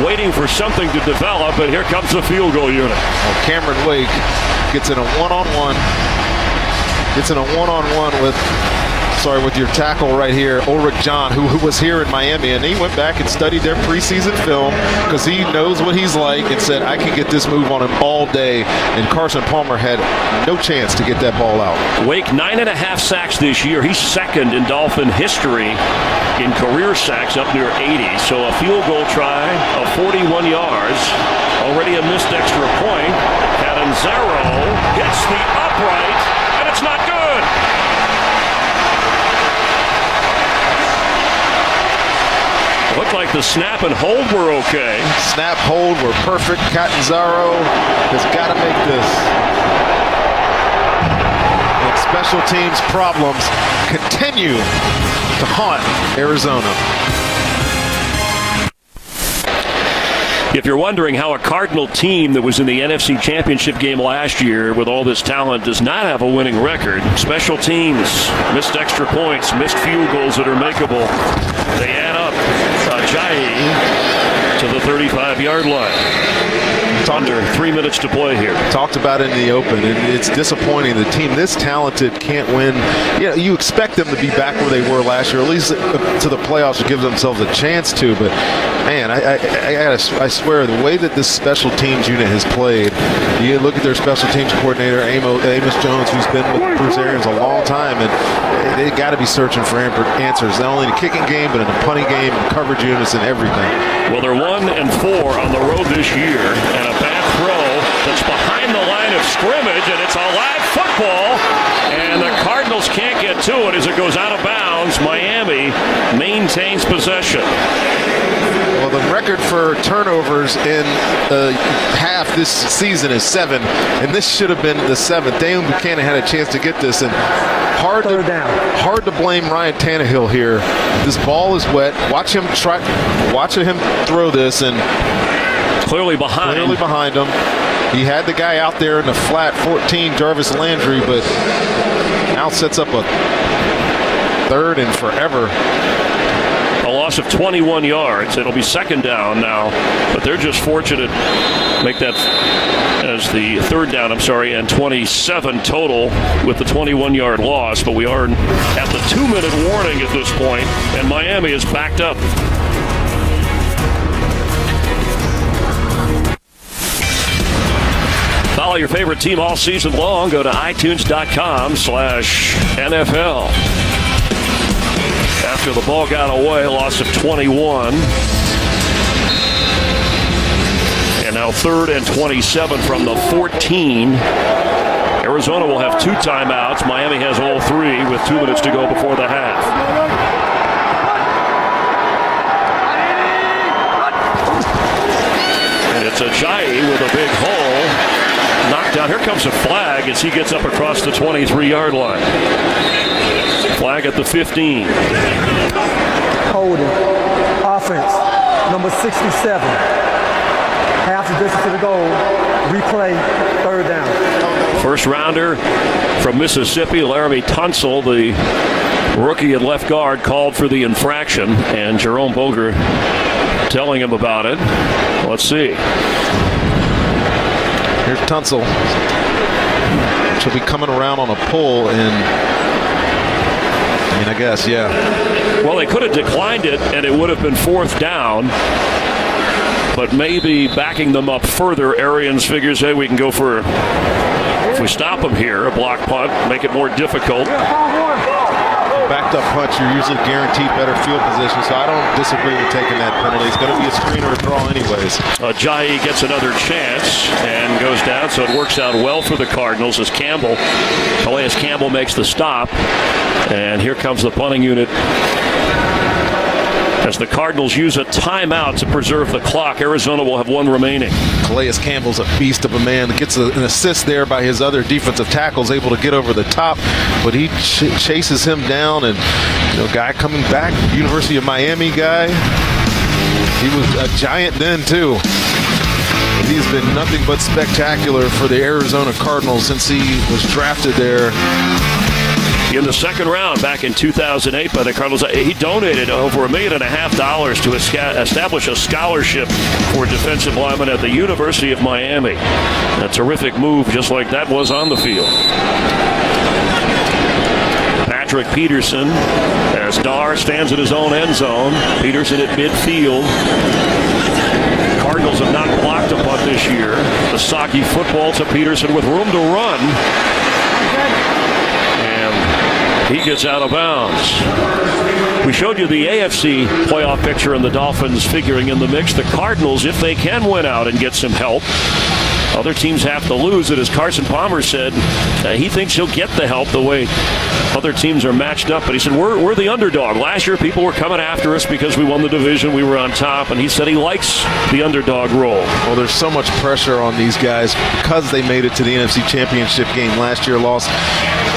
waiting for something to develop, and here comes the field goal unit. Well, Cameron Wake gets in a one-on-one. With your tackle right here, Ulrich John, who was here in Miami, and he went back and studied their preseason film because he knows what he's like and said, I can get this move on him all day, and Carson Palmer had no chance to get that ball out. Wake, 9.5 sacks this year. He's 2nd in Dolphin history in career sacks, up near 80. So a field goal try of 41 yards, already a missed extra point. Catanzaro hits the upright, and it's not good. Looked like the snap and hold were okay. Snap, hold were perfect. Catanzaro has got to make this. And special teams problems continue to haunt Arizona. If you're wondering how a Cardinal team that was in the NFC Championship game last year with all this talent does not have a winning record, special teams, missed extra points, missed field goals that are makeable, they add up. Ajayi to the 35-yard line. Under 3 minutes to play here. Talked about it in the open, and it's disappointing. The team this talented can't win. You expect them to be back where they were last year, at least to the playoffs, to give themselves a chance to. But man, I swear, the way that this special teams unit has played, you look at their special teams coordinator, Amos Jones, who's been with Bruce Arians a long time, and they got to be searching for answers, not only in the kicking game, but in the punting game, and coverage units, and everything. Well, they're 1-4 on the road this year, and a bad throw that's behind the line of scrimmage, and it's a live football, and the Cardinals can't get to it as it goes out of bounds. Miami maintains possession. Well, the record for turnovers in half this season is 7, and this should have been the 7th. Daniel Buchanan had a chance to get this, and hard to blame Ryan Tannehill here. This ball is wet. Watching him throw this, and clearly behind him. He had the guy out there in the flat 14, Jarvis Landry, but now sets up a 3rd and forever. A loss of 21 yards. It'll be 2nd down now, but they're just fortunate to make that as the 3rd down, and 27 total with the 21-yard loss, but we are at the 2-minute warning at this point, and Miami is backed up. Follow your favorite team all season long. Go to iTunes.com/NFL. After the ball got away, loss of 21. And now 3rd and 27 from the 14. Arizona will have 2 timeouts. Miami has all 3 with 2 minutes to go before the half. It's Ajayi with a big hole. Knocked down. Here comes a flag as he gets up across the 23-yard line. Flag at the 15. Holding. Offense. Number 67. Half the distance to the goal. Replay. Third down. First rounder from Mississippi, Laramie Tunsil, the rookie at left guard, called for the infraction, and Jerome Boger telling him about it. Let's see. Here's Tunsil. She'll be coming around on a pull, and I guess, yeah. Well, they could have declined it, and it would have been fourth down. But maybe backing them up further, Arians figures, hey, we can go for, if we stop them here, a block punt, make it more difficult. Backed up punch, you're usually guaranteed better field position, so I don't disagree with taking that penalty. It's going to be a screen or a draw anyways. Ajayi gets another chance and goes down, so it works out well for the Cardinals as Calais Campbell makes the stop. And here comes the punting unit as the Cardinals use a timeout to preserve the clock. Arizona will have one remaining. Calais Campbell's a beast of a man. Gets an assist there by his other defensive tackles, able to get over the top, but he chases him down. And guy coming back, University of Miami guy. He was a giant then too. He's been nothing but spectacular for the Arizona Cardinals since he was drafted there. In the second round back in 2008 by the Cardinals, he donated over $1.5 million to establish a scholarship for defensive linemen at the University of Miami. A terrific move, just like that was on the field. Patrick Peterson, as Dar stands in his own end zone. Peterson at midfield. Cardinals have not blocked a punt this year. The Saki football to Peterson with room to run. He gets out of bounds. We showed you the AFC playoff picture and the Dolphins figuring in the mix. The Cardinals, if they can win out and get some help, other teams have to lose it. As Carson Palmer said, he thinks he'll get the help the way other teams are matched up. But he said, we're the underdog. Last year, people were coming after us because we won the division. We were on top. And he said he likes the underdog role. Well, there's so much pressure on these guys because they made it to the NFC Championship game last year, lost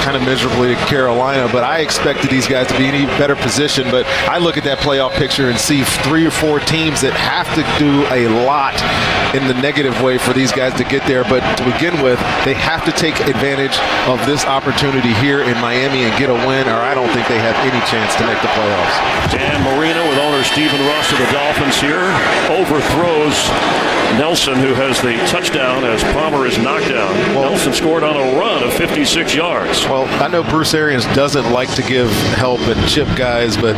kind of miserably to Carolina. But I expected these guys to be in an even better position. But I look at that playoff picture and see 3 or 4 teams that have to do a lot in the negative way for these guys to get there. But to begin with, they have to take advantage of this opportunity here in Miami and get a win, or I don't think they have any chance to make the playoffs. Dan Marino with owner Stephen Ross of the Dolphins here overthrows Nelson, who has the touchdown as Palmer is knocked down. Nelson scored on a run of 56 yards. Well, I know Bruce Arians doesn't like to give help and chip guys, but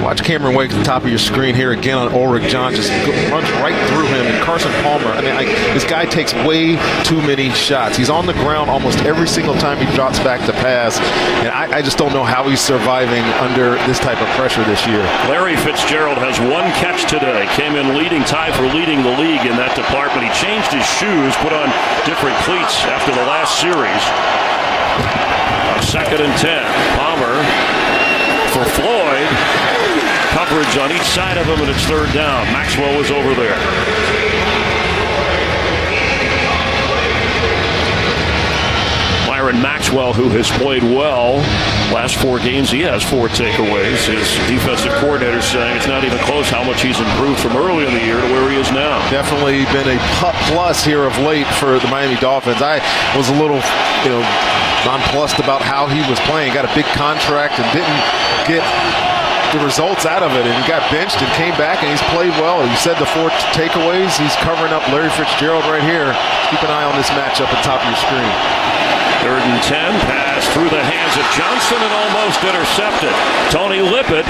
watch Cameron Wake at the top of your screen here again on Ulrich John. Just runs right through him. And Carson Palmer, this guy takes way too many shots. He's on the ground almost every single time he drops back to pass. And I just don't know how he's surviving under this type of pressure this year. Larry Fitzgerald has 1 catch today. Came in tied for leading the league in that department. He changed his shoes, put on different cleats after the last series. 2nd and 10. Palmer for Floyd. Coverage on each side of him, and it's 3rd down. Maxwell was over there. Myron Maxwell, who has played well last 4 games, he has 4 takeaways. His defensive coordinator saying it's not even close how much he's improved from early in the year to where he is now. Definitely been a plus here of late for the Miami Dolphins. I was a little, nonplussed about how he was playing. Got a big contract and didn't get the results out of it, and he got benched and came back, and he's played well. You said the 4 takeaways. He's covering up Larry Fitzgerald right here. Keep an eye on this matchup at the top of your screen. 3rd and 10, pass through the hands of Johnson and almost intercepted. Tony Lippett,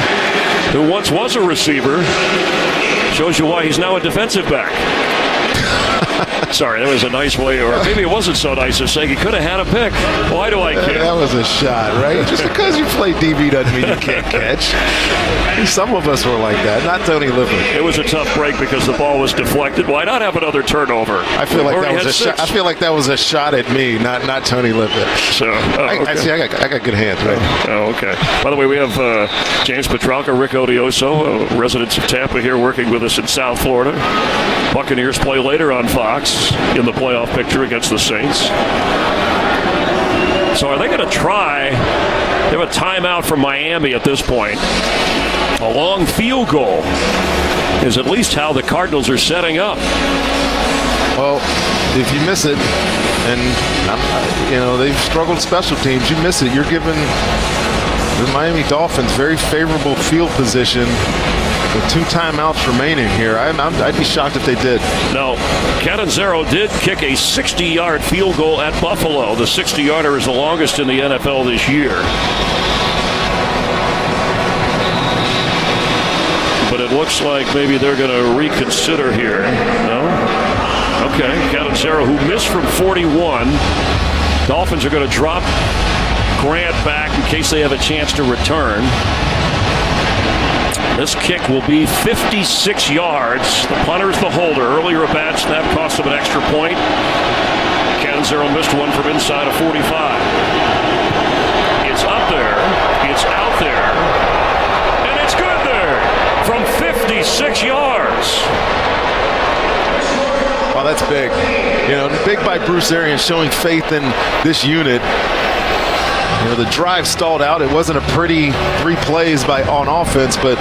who once was a receiver, shows you why he's now a defensive back. Sorry, that was a nice way, or maybe it wasn't so nice as saying he could have had a pick. Why do I care? That was a shot, right? Just because you play DB doesn't mean you can't catch. Some of us were like that, not Tony Lippett. It was a tough break because the ball was deflected. Why not have another turnover? I feel like that was a shot. I feel like that was a shot at me, not Tony Lippett. So, okay. I got good hands, right? Oh, okay. By the way, we have James Petralka, Rick Odioso, residents of Tampa here working with us in South Florida. Buccaneers play later on Fox in the playoff picture against the Saints. So are they going to try? They have a timeout from Miami at this point. A long field goal is at least how the Cardinals are setting up. Well, if you miss it, and they've struggled special teams, you miss it, you're giving the Miami Dolphins very favorable field position with 2 timeouts remaining here. I'd be shocked if they did. No, Catanzaro did kick a 60-yard field goal at Buffalo. The 60-yarder is the longest in the NFL this year. But it looks like maybe they're going to reconsider here. No? Okay, Catanzaro, who missed from 41. Dolphins are going to drop Grant back in case they have a chance to return. This kick will be 56 yards. The punter's the holder. Earlier, a bad snap cost him an extra point. Catanzaro missed one from inside of 45. It's up there. It's out there. And it's good there from 56 yards. Well, that's big. Big by Bruce Arians, showing faith in this unit. The drive stalled out. It wasn't a pretty 3 plays on offense, but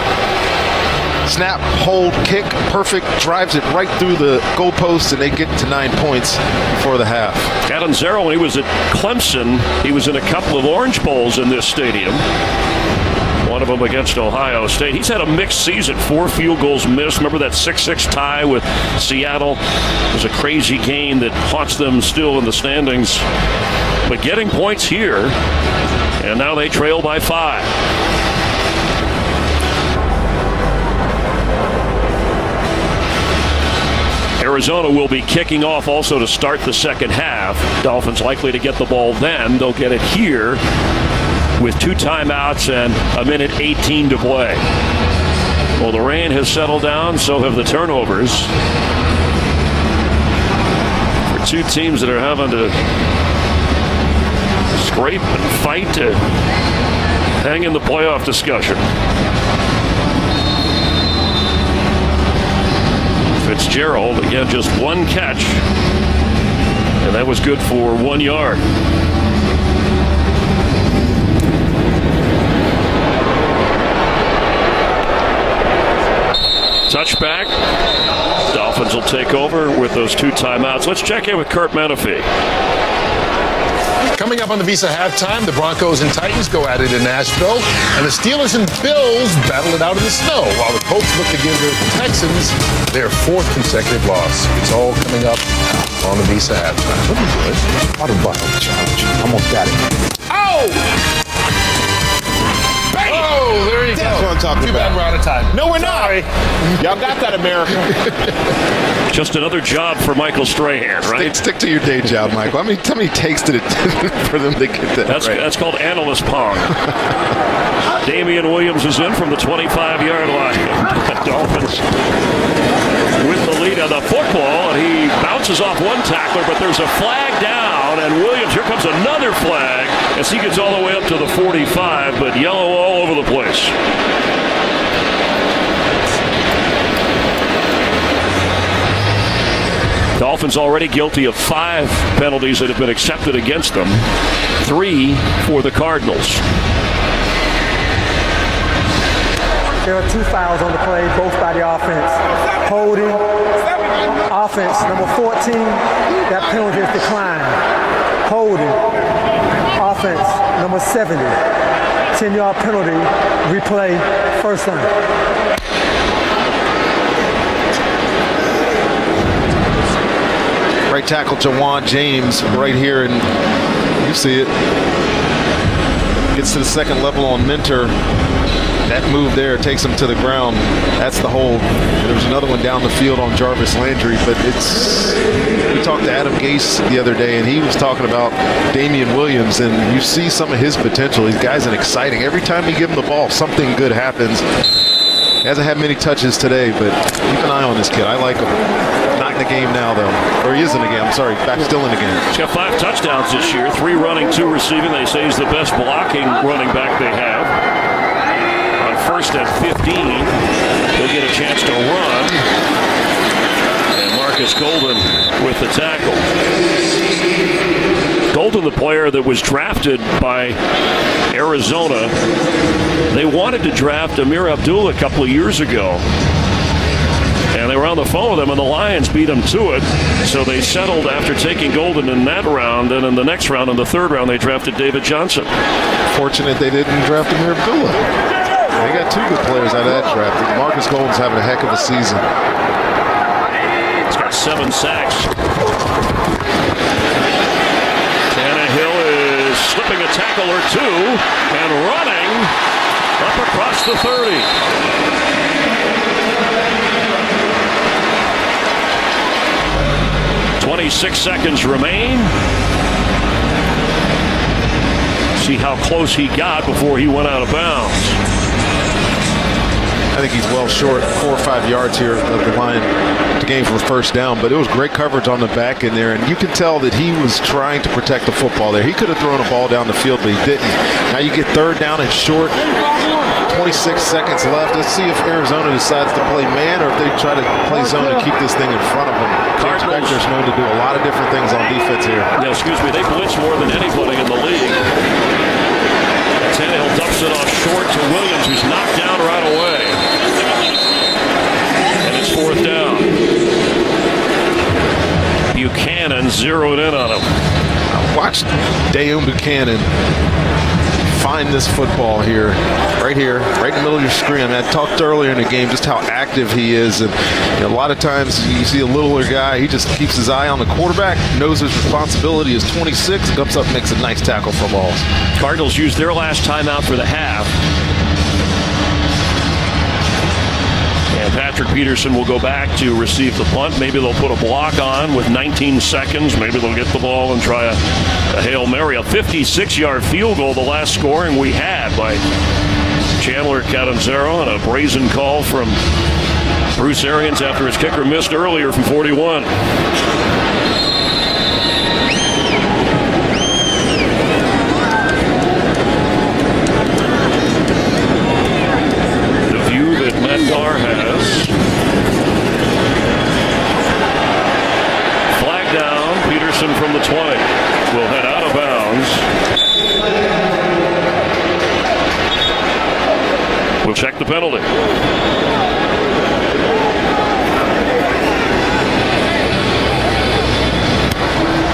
snap, hold, kick, perfect, drives it right through the goalpost, and they get to 9 points before the half. Catanzaro, when he was at Clemson, he was in a couple of Orange Bowls in this stadium. One of them against Ohio State. He's had a mixed season, 4 field goals missed. Remember that 6-6 tie with Seattle? It was a crazy game that haunts them still in the standings. But getting points here, and now they trail by 5. Arizona will be kicking off also to start the second half. Dolphins likely to get the ball then. They'll get it here with 2 timeouts and a minute 18 to play. Well, the rain has settled down, so have the turnovers. For 2 teams that are having to scrape and fight to hang in the playoff discussion. Fitzgerald, again, just 1 catch, and that was good for 1 yard. Touchback. Dolphins will take over with those 2 timeouts. Let's check in with Kurt Menefee. Coming up on the Visa halftime, the Broncos and Titans go at it in Nashville, and the Steelers and Bills battle it out in the snow, while the Colts look to give the Texans their 4th consecutive loss. It's all coming up on the Visa halftime. What are you doing? Bottom challenge. Almost got it. Oh! Oh, there you go. That's what I'm talking Too bad about. we're out of time. No, we're not. Y'all got that, America. Just another job for Michael Strahan, right? Stick to your day job, Michael. How many takes did it for them to get that right? That's called analyst pong. Damian Williams is in from the 25-yard line. Dolphins with the lead on the football, and he bounces off one tackler, but there's a flag down, and Williams, here comes another flag as he gets all the way up to the 45, but yellow all over the place. Dolphins already guilty of 5 penalties that have been accepted against them. 3 for the Cardinals. There are 2 fouls on the play, both by the offense. Holding, offense, number 14, that penalty is declined. Holding, offense, number 70, 10-yard penalty, replay, first down. Right tackle Jawan James right here, and you see it. Gets to the second level on Mentor. that move there takes him to the ground. That's the hold. There was another one down the field on Jarvis Landry, but we talked to Adam Gase the other day, and he was talking about Damian Williams, and you see some of his potential. These guys are exciting. Every time you give him the ball, something good happens. He hasn't had many touches today, but keep an eye on this kid. I like him. Not in the game now, though. Or he is in the game. I'm sorry. Still in the game. He's got 5 touchdowns this year, 3 running, 2 receiving. They say he's the best blocking running back they have. On first and 15, he'll get a chance to run. And Marcus Golden with the tackle. Golden, the player that was drafted by Arizona. They wanted to draft Amir Abdul a couple of years ago. And they were on the phone with him, and the Lions beat them to it. So they settled after taking Golden in that round. And in the next round, in the 3rd round, they drafted David Johnson. Fortunate they didn't draft Amir Abdullah. They got 2 good players out of that draft. Marcus Golden's having a heck of a season. He's got 7 sacks. Tannehill is slipping a tackle or 2 and running up across the 30. "26 seconds remain." See how close he got before he went out of bounds. I think he's well short, 4 or 5 yards here of the line to gain for a first down, but it was great coverage on the back in there, and you can tell that he was trying to protect the football there. He could have thrown a ball down the field, but he didn't. Now you get 3rd down and short, 26 seconds left. Let's see if Arizona decides to play man or if they try to play zone and keep this thing in front of them. Cardinals are known to do a lot of different things on defense here. Yeah, excuse me, they blitz more than anybody in the league. Tannehill dumps it off short to Williams, who's knocked down right away. And it's 4th down. Buchanan zeroed in on him. Watch Dayon Buchanan find this football here, right in the middle of your screen. I mean, I talked earlier in the game just how active he is, and a lot of times you see a littler guy, he just keeps his eye on the quarterback, knows his responsibility is 26, comes up, makes a nice tackle for balls. Cardinals used their last timeout for the half. And Patrick Peterson will go back to receive the punt. Maybe they'll put a block on with 19 seconds. Maybe they'll get the ball and try a Hail Mary. A 56-yard field goal, the last scoring we had by Chandler Catanzaro, and a brazen call from Bruce Arians after his kicker missed earlier from 41. The view that Matt Carr has. Flag down. Peterson from the 20 will head out of bounds. We'll check the penalty.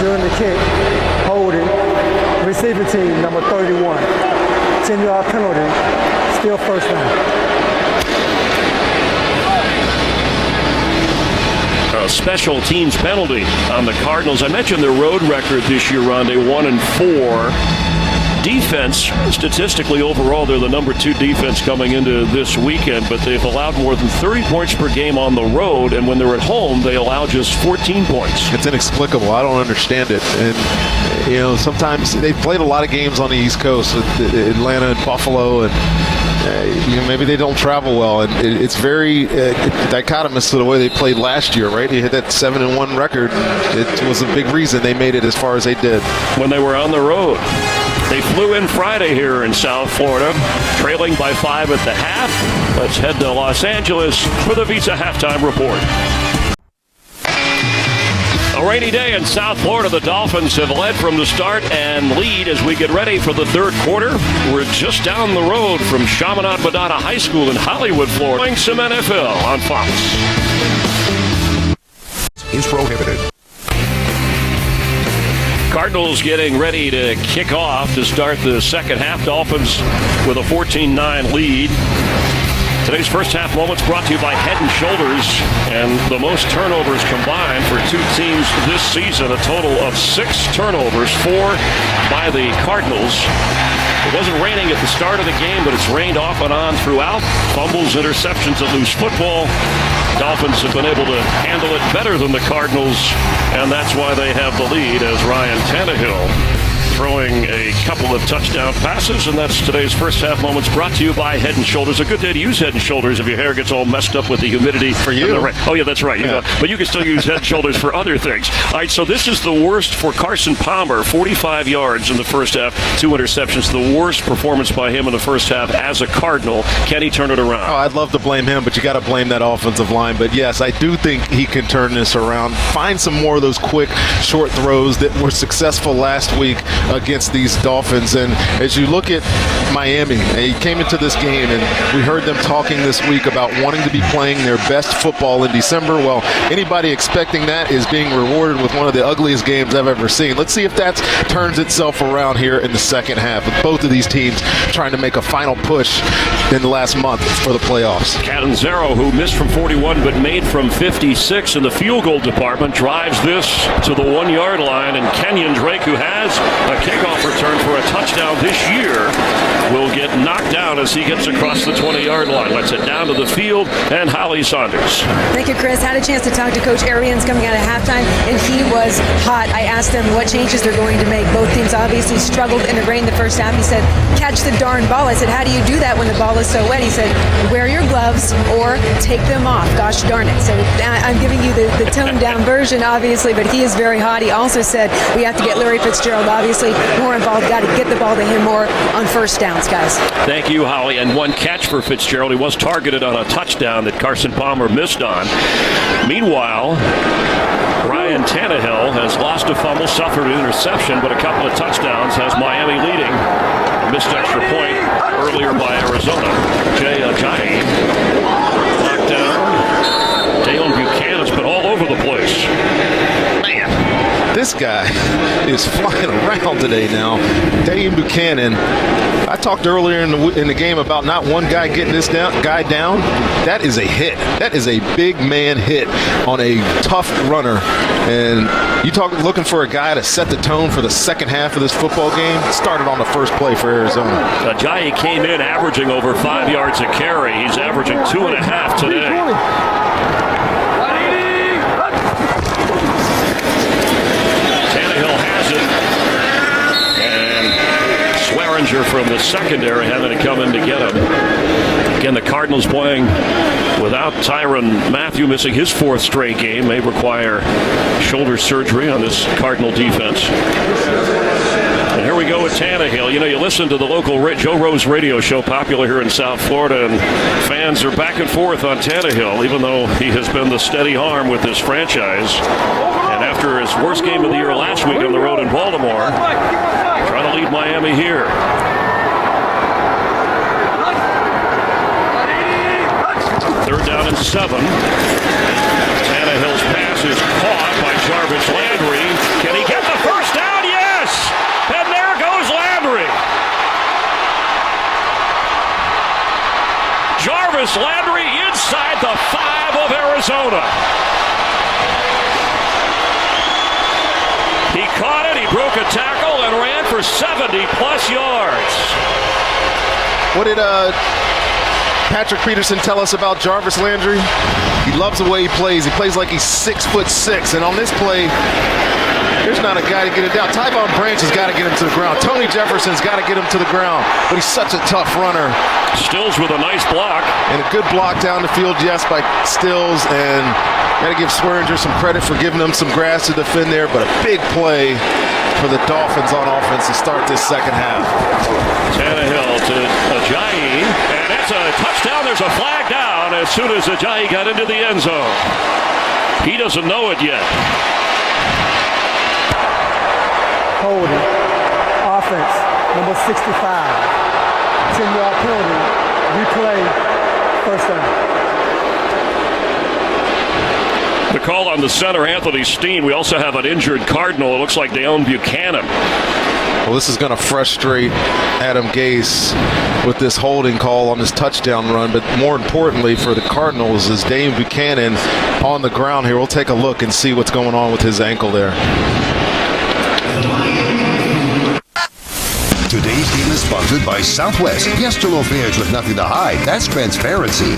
During the kick, holding, receiving team number 31. 10-yard penalty, still first down. A special teams penalty on the Cardinals. I mentioned their road record this year, Rondé, 1-4. Defense, statistically overall, they're the number 2 defense coming into this weekend, but they've allowed more than 30 points per game on the road, and when they're at home, they allow just 14 points. It's inexplicable. I don't understand it. And, sometimes they've played a lot of games on the East Coast with Atlanta and Buffalo, and maybe they don't travel well, and it's very dichotomous to the way they played last year, right? They had that 7-1 record. It was a big reason they made it as far as they did. When they were on the road. They flew in Friday here in South Florida, trailing by 5 at the half. Let's head to Los Angeles for the Visa Halftime Report. A rainy day in South Florida. The Dolphins have led from the start and lead as we get ready for the 3rd quarter. We're just down the road from Chaminade Madonna High School in Hollywood, Florida. Playing some NFL on Fox. Is prohibited. Cardinals getting ready to kick off to start the second half. Dolphins with a 14-9 lead. Today's first half moments brought to you by Head & Shoulders, and the most turnovers combined for two teams this season, a total of 6 turnovers, 4 by the Cardinals. It wasn't raining at the start of the game, but it's rained off and on throughout. Fumbles, interceptions, and loose football. Dolphins have been able to handle it better than the Cardinals, and that's why they have the lead as Ryan Tannehill throwing a couple of touchdown passes, and that's today's first half moments brought to you by Head & Shoulders. A good day to use Head & Shoulders if your hair gets all messed up with the humidity. For you. Oh, yeah, that's right. Yeah. But you can still use Head & Shoulders for other things. All right, so this is the worst for Carson Palmer, 45 yards in the first half, 2 interceptions. The worst performance by him in the first half as a Cardinal. Can he turn it around? Oh, I'd love to blame him, but you got to blame that offensive line. But yes, I do think he can turn this around. Find some more of those quick, short throws that were successful last week against these Dolphins. And as you look at Miami, he came into this game, and we heard them talking this week about wanting to be playing their best football in December. Well, anybody expecting that is being rewarded with one of the ugliest games I've ever seen. Let's see if that turns itself around here in the second half, with both of these teams trying to make a final push in the last month for the playoffs. Catanzaro, who missed from 41 but made from 56 in the field goal department, drives this to the 1-yard line, and Kenyon Drake, who has a kickoff return for a touchdown this year, will get knocked down as he gets across the 20-yard line. Lets it down to the field, and Holly Saunders. Thank you, Chris. Had a chance to talk to Coach Arians coming out of halftime, and he was hot. I asked him what changes they're going to make. Both teams obviously struggled in the rain the first half. He said, catch the darn ball. I said, how do you do that when the ball is so wet? He said, wear your gloves or take them off. Gosh darn it. So I'm giving you the toned down version, obviously, but he is very hot. He also said we have to get Larry Fitzgerald, obviously, more involved. Got to get the ball to him more on first downs, guys. Thank you, Holly. And one catch for Fitzgerald. He was targeted on a touchdown that Carson Palmer missed on. Meanwhile, Ryan Tannehill has lost a fumble, suffered an interception, but a couple of touchdowns, has Miami leading. A missed extra point earlier by Arizona. Jay Ajayi knocked down. Dalen Buchanan's been all over the place. This guy is flying around today now. Dane Buchanan. I talked earlier in the game about not one guy getting this guy down. That is a hit. That is a big man hit on a tough runner. And you talk looking for a guy to set the tone for the second half of this football game. Started on the first play for Arizona. Ajayi came in averaging over 5 yards a carry. He's averaging 2.5 today. From the secondary having to come in to get him. Again, the Cardinals playing without Tyrann Mathieu, missing his 4th straight game, may require shoulder surgery on this Cardinal defense. And here we go with Tannehill. You know, you listen to the local Joe Rose radio show, popular here in South Florida, and fans are back and forth on Tannehill, even though he has been the steady arm with this franchise. And after his worst game of the year last week on the road in Baltimore, trying to lead Miami here. Third down and 7. Tannehill's pass is caught by Jarvis Landry. Can he get the first down? Yes! And there goes Landry. Jarvis Landry inside the 5 of Arizona. He caught it, he broke a tackle, and ran for 70-plus yards. What did Patrick Peterson tell us about Jarvis Landry? He loves the way he plays. He plays like he's 6'6", and on this play, there's not a guy to get it down. Tyvon Branch has got to get him to the ground. Tony Jefferson's got to get him to the ground, but he's such a tough runner. Stills with a nice block. And a good block down the field, yes, by Stills, and got to give Swearinger some credit for giving him some grass to defend there, but a big play for the Dolphins on offense to start this second half. Tannehill to Ajayi, and it's a touchdown. There's a flag down as soon as Ajayi got into the end zone. He doesn't know it yet. Holding. Offense, number 65. 10-yard penalty. Replay. First down. The call on the center, Anthony Steen. We also have an injured Cardinal. It looks like Dalen Buchanan. Well, this is going to frustrate Adam Gase with this holding call on this touchdown run, but more importantly for the Cardinals is Dane Buchanan on the ground here. We'll take a look and see what's going on with his ankle there. Today's game is sponsored by Southwest. Yes to low fares with nothing to hide. That's transparency.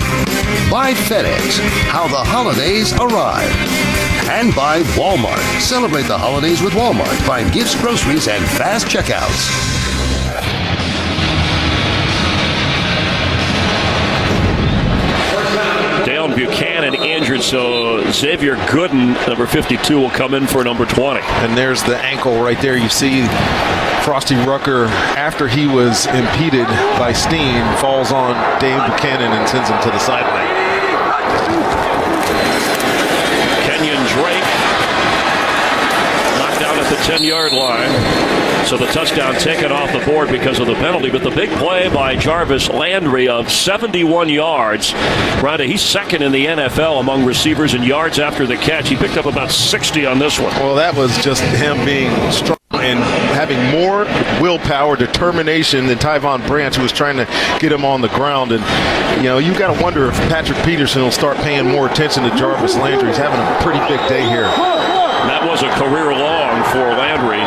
By FedEx. How the holidays arrive. And by Walmart. Celebrate the holidays with Walmart. Find gifts, groceries, and fast checkouts. Dale Buchanan injured, so Xavier Gooden, number 52, will come in for number 20. And there's the ankle right there. You see Frosty Rucker, after he was impeded by Steen, falls on Dane Buchanan and sends him to the sideline. Kenyon Drake knocked out at the 10-yard line. So the touchdown taken off the board because of the penalty. But the big play by Jarvis Landry of 71 yards. Rhonda, he's second in the NFL among receivers in yards after the catch. He picked up about 60 on this one. Well, that was just him being strong and having more willpower, determination than Tyvon Branch, who was trying to get him on the ground. And, you know, you got to wonder if Patrick Peterson will start paying more attention to Jarvis Landry. He's having a pretty big day here. And that was a career long for Landry.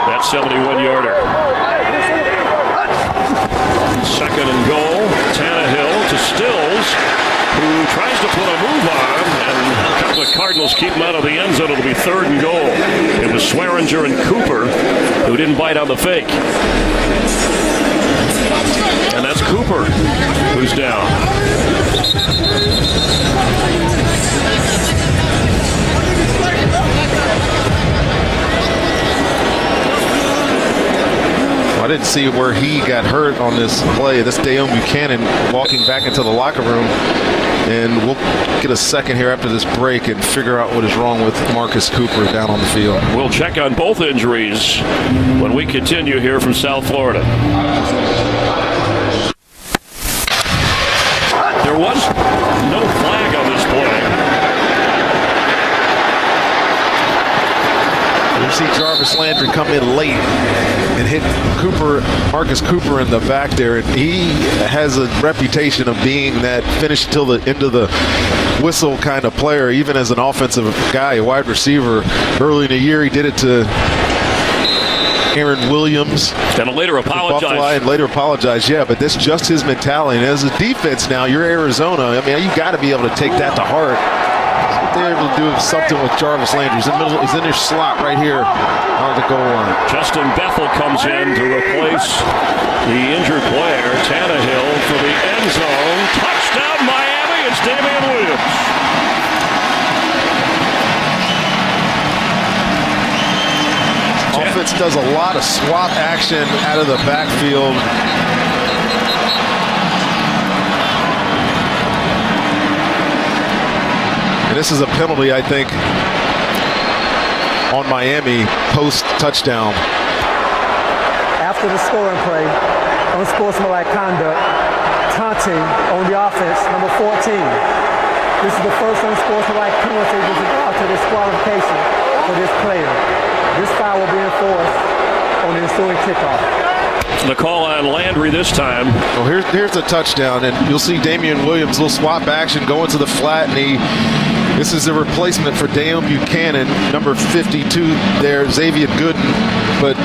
That 71-yarder. Second and goal. Tannehill to Stills, who tries to put a move on, and a couple of Cardinals keep him out of the end zone. It'll be third and goal. It was Swearinger and Cooper who didn't bite on the fake. And that's Cooper who's down. I didn't see where he got hurt on this play. This Dale Buchanan walking back into the locker room. And we'll get a second here after this break and figure out what is wrong with Marcus Cooper down on the field. We'll check on both injuries when we continue here from South Florida. There was no flag on this play. You see Jarvis Landry come in late and hit Marcus Cooper in the back there. And he has a reputation of being that finish till the end of the whistle kind of player, even as an offensive guy, a wide receiver. Early in the year, he did it to Aaron Williams. And later apologized. And later apologized, yeah, but that's just his mentality. And as a defense now, you're Arizona. I mean, you got to be able to take that to heart. They're able to do something with Jarvis Landry. He's in their slot right here on the goal line. Justin Bethel comes in to replace the injured player, Tannehill, for the end zone. Touchdown, Miami. It's Damian Williams. Offense does a lot of swap action out of the backfield. And this is a penalty, I think, on Miami post-touchdown. After the scoring play, unsportsmanlike conduct, taunting on the offense, number 14. This is the first unsportsmanlike penalty with regard to disqualification for this player. This foul will be enforced on the ensuing kickoff. The call on Landry this time. Well, here's a touchdown, and you'll see Damian Williams, little swap action, go into the flat, and this is a replacement for Dale Buchanan, number 52 there, Xavier Gooden. But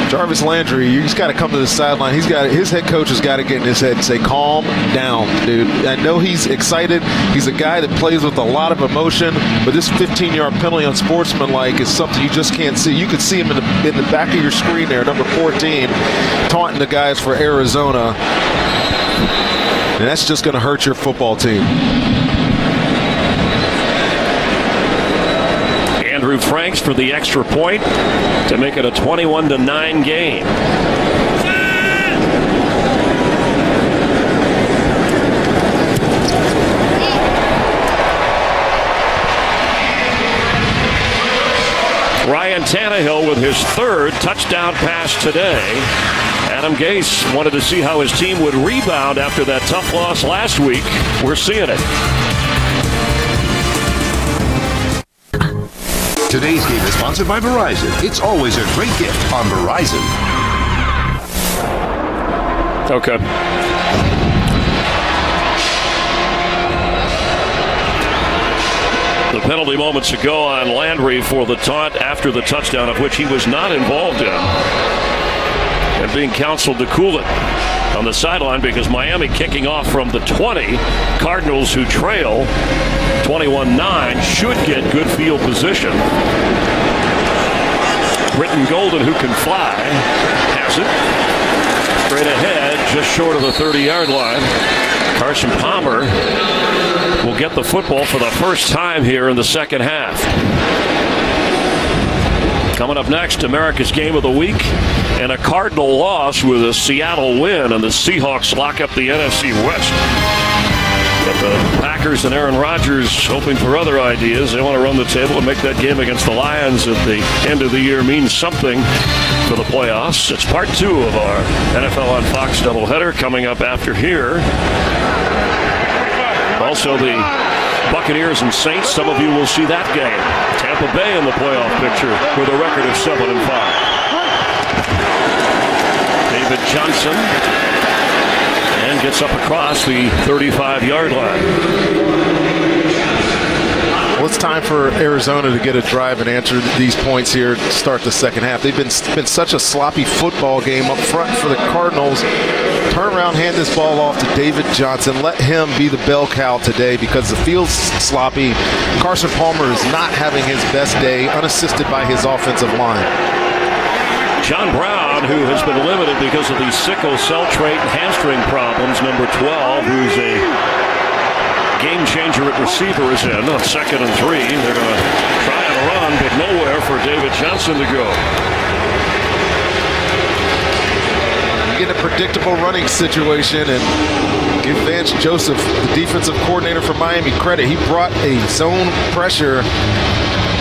Jarvis Landry, he's got to come to the sideline. His head coach has got to get in his head and say, calm down, dude. I know he's excited. He's a guy that plays with a lot of emotion, but this 15-yard penalty on sportsmanlike is something you just can't see. You can see him in the back of your screen there, number 14, taunting the guys for Arizona. And that's just going to hurt your football team. Andrew Franks for the extra point to make it a 21-9 game. Ryan Tannehill with his third touchdown pass today. Adam Gase wanted to see how his team would rebound after that tough loss last week. We're seeing it. Today's game is sponsored by Verizon. It's always a great gift on Verizon. Okay. The penalty moments ago on Landry for the taunt after the touchdown, of which he was not involved in, and being counseled to cool it on the sideline because Miami kicking off from the 20. Cardinals, who trail 21-9, should get good field position. Britton Golden, who can fly, has it. Straight ahead, just short of the 30-yard line. Carson Palmer will get the football for the first time here in the second half. Coming up next, America's Game of the Week and a Cardinal loss with a Seattle win, and the Seahawks lock up the NFC West. But the Packers and Aaron Rodgers hoping for other ideas. They want to run the table and make that game against the Lions at the end of the year mean something for the playoffs. It's part 2 of our NFL on Fox doubleheader coming up after here. Also the Buccaneers and Saints. Some of you will see that game. Tampa Bay in the playoff picture with a record of 7-5. David Johnson. And gets up across the 35-yard line. Well, it's time for Arizona to get a drive and answer these points here to start the second half. They've been such a sloppy football game up front for the Cardinals. Turn around, hand this ball off to David Johnson. Let him be the bell cow today because the field's sloppy. Carson Palmer is not having his best day, unassisted by his offensive line. John Brown, who has been limited because of the sickle cell trait and hamstring problems, number 12, who's a game changer at receiver, is in on 2nd and 3. They're going to try and run, but nowhere for David Johnson to go. You get a predictable running situation, and give Vance Joseph, the defensive coordinator for Miami, credit. He brought a zone pressure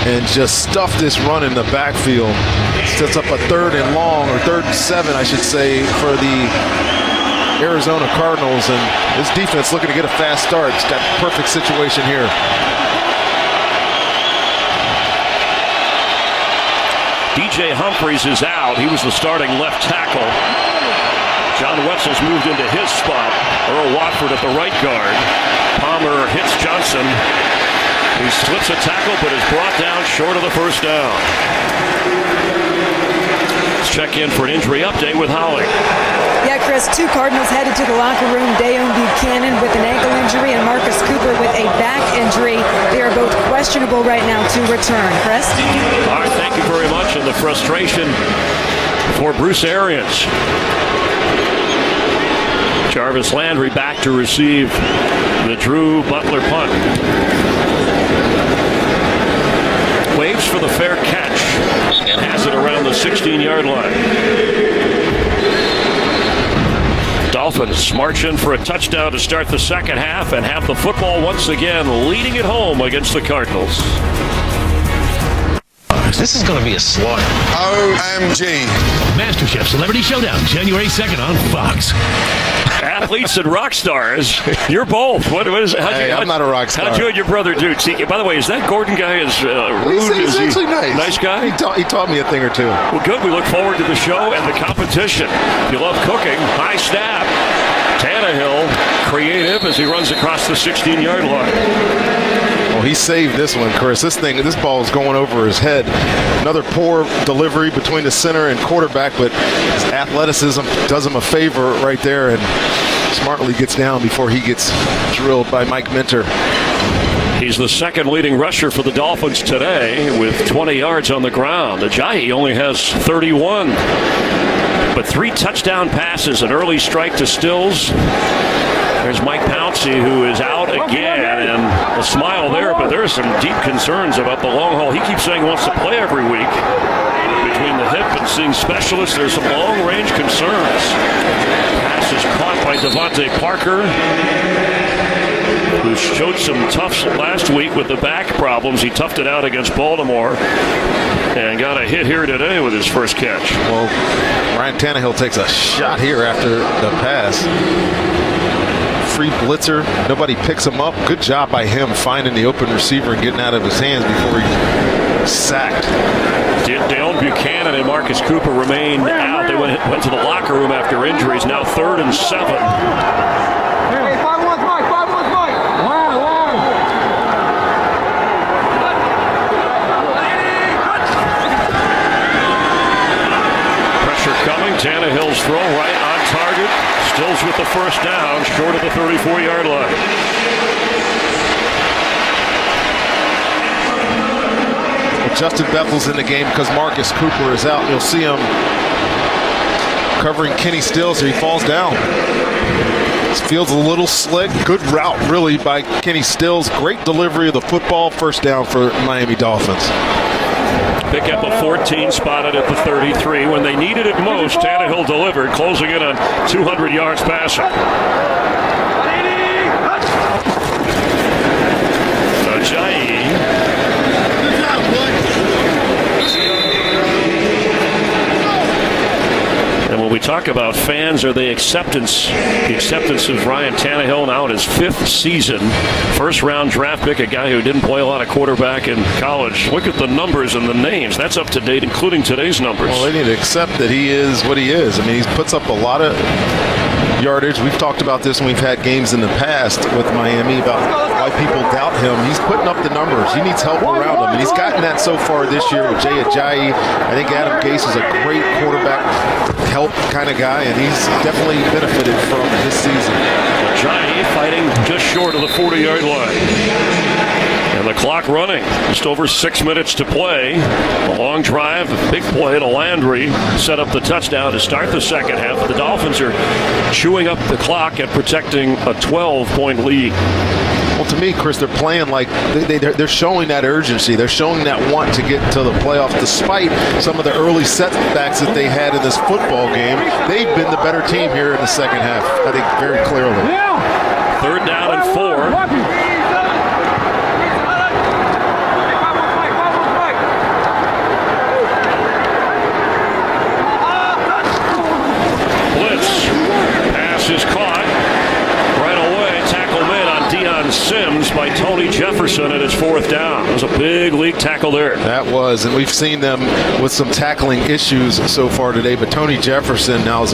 and just stuffed this run in the backfield. Sets up a 3rd and long, or 3rd and 7, I should say, for the Arizona Cardinals. And this defense looking to get a fast start. It's got a perfect situation here. DJ Humphries is out. He was the starting left tackle. John Wetzel's moved into his spot. Earl Watford at the right guard. Palmer hits Johnson. He splits a tackle, but is brought down short of the first down. Let's check in for an injury update with Holly. Yeah, Chris, 2 Cardinals headed to the locker room. Dayon Buchanan with an ankle injury and Marcus Cooper with a back injury. They are both questionable right now to return. Chris? All right, thank you very much. And the frustration for Bruce Arians. Jarvis Landry back to receive the Drew Butler punt. Waves for the fair catch and has it around the 16-yard line. Dolphins march in for a touchdown to start the second half and have the football once again, leading it home against the Cardinals. This is going to be a slaughter. OMG. MasterChef Celebrity Showdown, January 2nd on Fox. Athletes and rock stars. You're both. What is? I'm not a rock star. How'd you and your brother do? See, by the way, is that Gordon guy as rude? He's actually nice. Nice guy? He taught me a thing or two. Well, good. We look forward to the show and the competition. If you love cooking, high snap. Tannehill, creative as he runs across the 16-yard line. Well, he saved this one, Chris. This ball is going over his head. Another poor delivery between the center and quarterback, but his athleticism does him a favor right there, and smartly gets down before he gets drilled by Mike Minter. He's the second leading rusher for the Dolphins today with 20 yards on the ground. Ajayi only has 31. But 3 touchdown passes, an early strike to Stills. There's Mike Pouncey, who is out again, and a smile there, but there are some deep concerns about the long haul. He keeps saying he wants to play every week. Between the hip and seeing specialists, there's some long-range concerns. Pass is caught by Devontae Parker, who showed some toughs last week with the back problems. He toughed it out against Baltimore and got a hit here today with his first catch. Well, Ryan Tannehill takes a shot here after the pass. Free blitzer. Nobody picks him up. Good job by him finding the open receiver and getting out of his hands before he sacked. Dale Buchanan and Marcus Cooper remain out. They went to the locker room after injuries. Now 3rd and 7. Hey, 5-1's Mike. 5-1's Mike. Line. Pressure coming. Tannehill's throw right on target. Stills with the first down, short of the 34-yard line. Justin Bethel's in the game because Marcus Cooper is out. You'll see him covering Kenny Stills, so he falls down. This field's a little slick. Good route, really, by Kenny Stills. Great delivery of the football. First down for Miami Dolphins. Pick up a 14, spotted at the 33. When they needed it most, Tannehill delivered, closing in on 200 yards passing. Ajayi. And when we talk about fans or the acceptance of Ryan Tannehill now in his 5th season, first-round draft pick, a guy who didn't play a lot of quarterback in college. Look at the numbers and the names. That's up to date, including today's numbers. Well, they need to accept that he is what he is. I mean, he puts up a lot of yardage. We've talked about this when we've had games in the past with Miami about why people doubt him. He's putting up the numbers. He needs help around him, and he's gotten that so far this year with Jay Ajayi. I think Adam Gase is a great quarterback help kind of guy, and he's definitely benefited from this season. Ajayi fighting just short of the 40-yard line. And the clock running. Just over 6 minutes to play. A long drive, a big play to Landry. Set up the touchdown to start the second half. The Dolphins are chewing up the clock and protecting a 12-point lead. Well, to me, Chris, they're playing like they're showing that urgency. They're showing that want to get to the playoffs despite some of the early setbacks that they had in this football game. They've been the better team here in the second half, I think, very clearly. 3rd down and 4. Is caught right away. Tackle made on Deion Sims by Tony Jefferson at his 4th down. It was a big league tackle there. That was, and we've seen them with some tackling issues so far today, but Tony Jefferson now is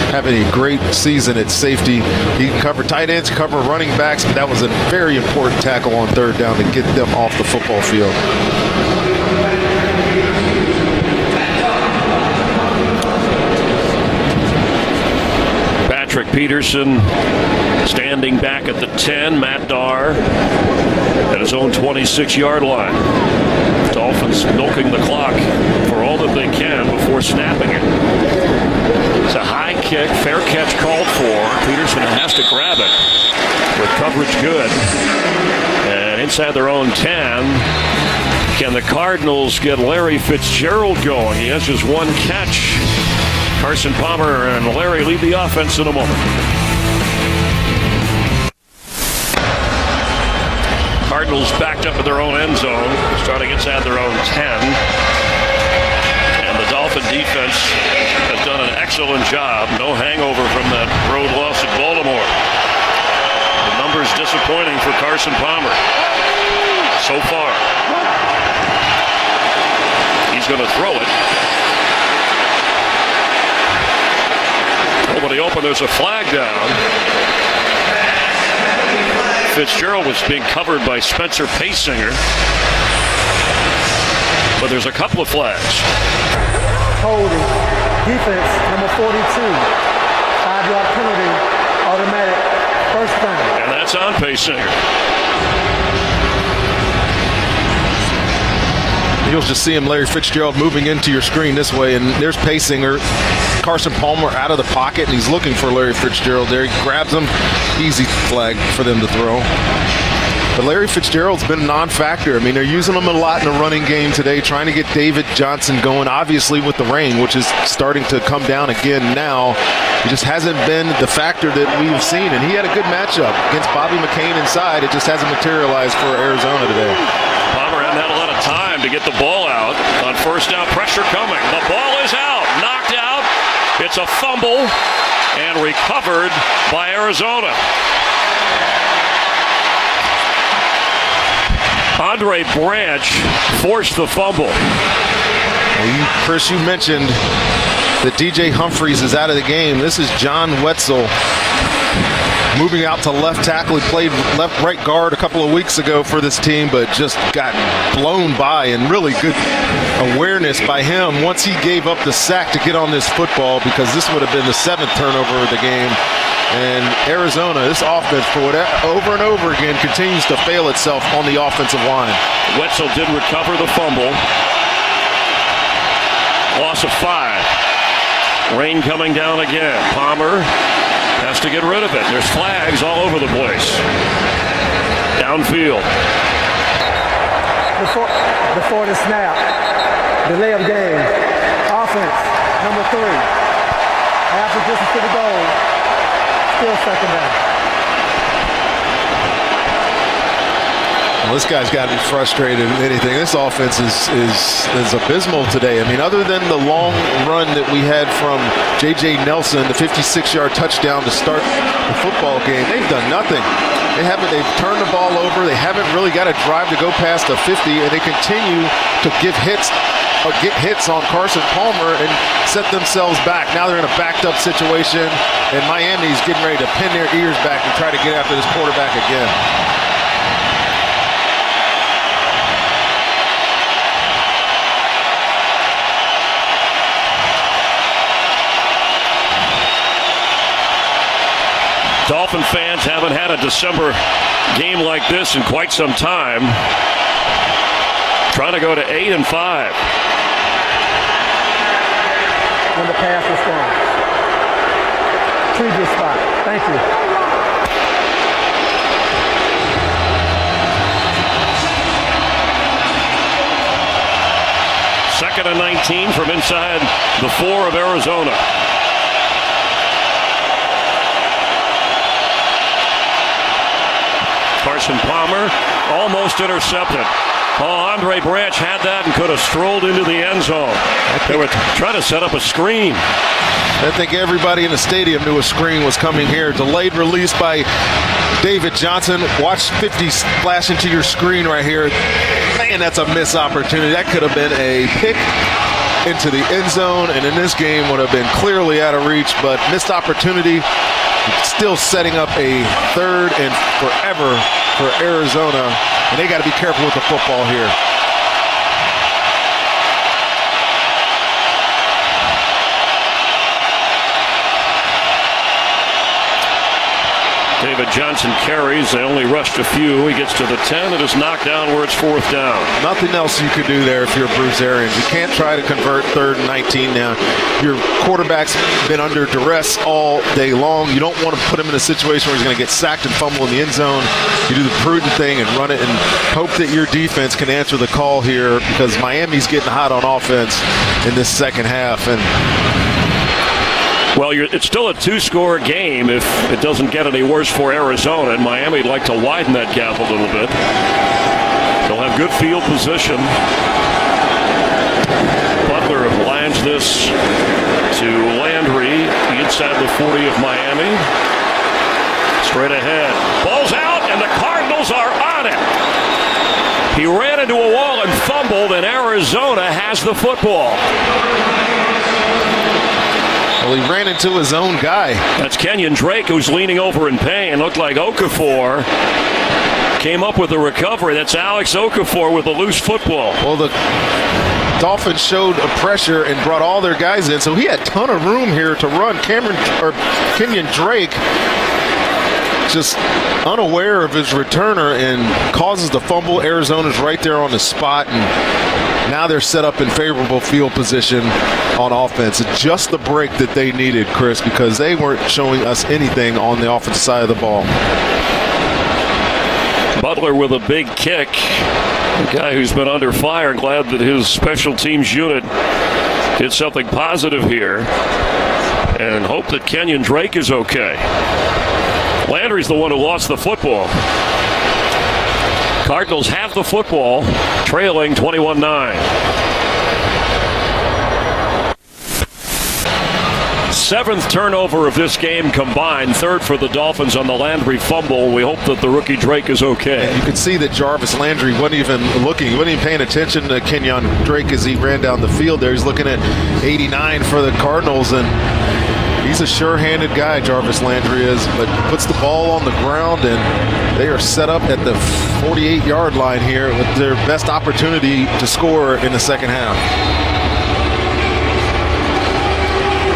having a great season at safety. He can cover tight ends, cover running backs, but that was a very important tackle on 3rd down to get them off the football field. Patrick Peterson standing back at the 10. Matt Darr at his own 26-yard line. Dolphins milking the clock for all that they can before snapping it. It's a high kick, fair catch called for. Peterson has to grab it with coverage good. And inside their own 10, can the Cardinals get Larry Fitzgerald going? He has just one catch. Carson Palmer and Larry lead the offense in a moment. Cardinals backed up in their own end zone, starting inside their own 10. And the Dolphin defense has done an excellent job. No hangover from that road loss at Baltimore. The numbers disappointing for Carson Palmer so far. He's going to throw it. Nobody open. There's a flag down. Fitzgerald was being covered by Spencer Paysinger. But there's a couple of flags. Holding. Defense, number 42. 5-yard penalty. Automatic. First down. And that's on Paysinger. You'll just see him, Larry Fitzgerald, moving into your screen this way, and there's Paysinger. Carson Palmer out of the pocket, and he's looking for Larry Fitzgerald there. He grabs him. Easy flag for them to throw. But Larry Fitzgerald's been a non-factor. I mean, they're using him a lot in the running game today, trying to get David Johnson going, obviously with the rain, which is starting to come down again now. He just hasn't been the factor that we've seen, and he had a good matchup against Bobby McCain inside. It just hasn't materialized for Arizona today. Palmer hadn't had a lot of time to get the ball out on first down. Pressure coming. The ball is out. Knocked out. It's a fumble and recovered by Arizona. Andre Branch forced the fumble. Chris, you mentioned that DJ Humphries is out of the game. This is John Wetzel moving out to left tackle. He played right guard a couple of weeks ago for this team, but just got blown by, and really good awareness by him once he gave up the sack to get on this football, because this would have been the 7th turnover of the game. And Arizona, this offense, for whatever, over and over again, continues to fail itself on the offensive line. Wetzel did recover the fumble. Loss of 5. Rain coming down again. Palmer has to get rid of it. There's flags all over the place. Downfield. Before the snap, delay of game, offense, number 3. Half the distance to the goal, still second down. Well, this guy's got to be frustrated with anything. This offense is abysmal today. I mean, other than the long run that we had from J.J. Nelson, the 56-yard touchdown to start the football game, they've done nothing. They've turned the ball over. They haven't really got a drive to go past the 50, and they continue to get hits on Carson Palmer and set themselves back. Now they're in a backed-up situation, and Miami's getting ready to pin their ears back and try to get after this quarterback again. Dolphin fans haven't had a December game like this in quite some time. Trying to go to 8-5. When the pass was gone. Previous spot. Thank you. Second and 19 from inside the 4 of Arizona. Carson Palmer almost intercepted. Oh, Andre Branch had that and could have strolled into the end zone. They were trying to set up a screen. I think everybody in the stadium knew a screen was coming here. Delayed release by David Johnson. Watch 50 flash into your screen right here. Man, that's a missed opportunity. That could have been a pick into the end zone, and in this game would have been clearly out of reach, but missed opportunity. Still setting up a 3rd and forever for Arizona, and they got to be careful with the football here. David Johnson carries. They only rushed a few. He gets to the 10 and is knocked down where it's 4th down. Nothing else you could do there if you're Bruce Arians. You can't try to convert 3rd and 19 now. Your quarterback's been under duress all day long. You don't want to put him in a situation where he's going to get sacked and fumble in the end zone. You do the prudent thing and run it and hope that your defense can answer the call here, because Miami's getting hot on offense in this second half. And well, it's still a 2-score game if it doesn't get any worse for Arizona, and Miami'd like to widen that gap a little bit. They'll have good field position. Butler lines this to Landry inside the 40 of Miami. Straight ahead. Ball's out, and the Cardinals are on it. He ran into a wall and fumbled, and Arizona has the football. Well, he ran into his own guy. That's Kenyon Drake, who's leaning over in pain. Looked like Okafor came up with a recovery. That's Alex Okafor with a loose football. Well, the Dolphins showed a pressure and brought all their guys in, so he had a ton of room here to run. Kenyon Drake just unaware of his returner and causes the fumble. Arizona's right there on the spot, and now they're set up in favorable field position on offense. It's just the break that they needed, Chris, because they weren't showing us anything on the offensive side of the ball. Butler with a big kick. A guy who's been under fire. Glad that his special teams unit did something positive here, and hope that Kenyon Drake is okay. Landry's the one who lost the football. Cardinals have the football, trailing 21-9. 7th turnover of this game combined, 3rd for the Dolphins on the Landry fumble. We hope that the rookie Drake is okay. You could see that Jarvis Landry wasn't even looking. He wasn't even paying attention to Kenyon Drake as he ran down the field there. He's looking at 89 for the Cardinals, and he's a sure-handed guy, Jarvis Landry is, but puts the ball on the ground, and they are set up at the 48-yard line here with their best opportunity to score in the second half.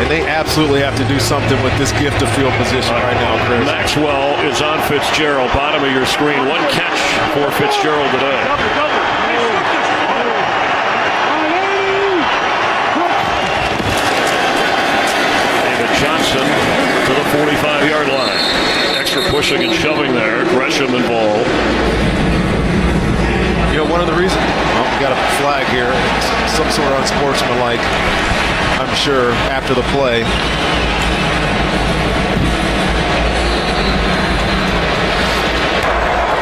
And they absolutely have to do something with this gift of field position right now, Chris. Maxwell is on Fitzgerald, bottom of your screen. 1 catch for Fitzgerald today. David Johnson to the 45-yard line. Extra pushing and shoving there. Gresham involved. You know, one of the reasons, well, we got a flag here, some sort of unsportsmanlike, I'm sure, after the play.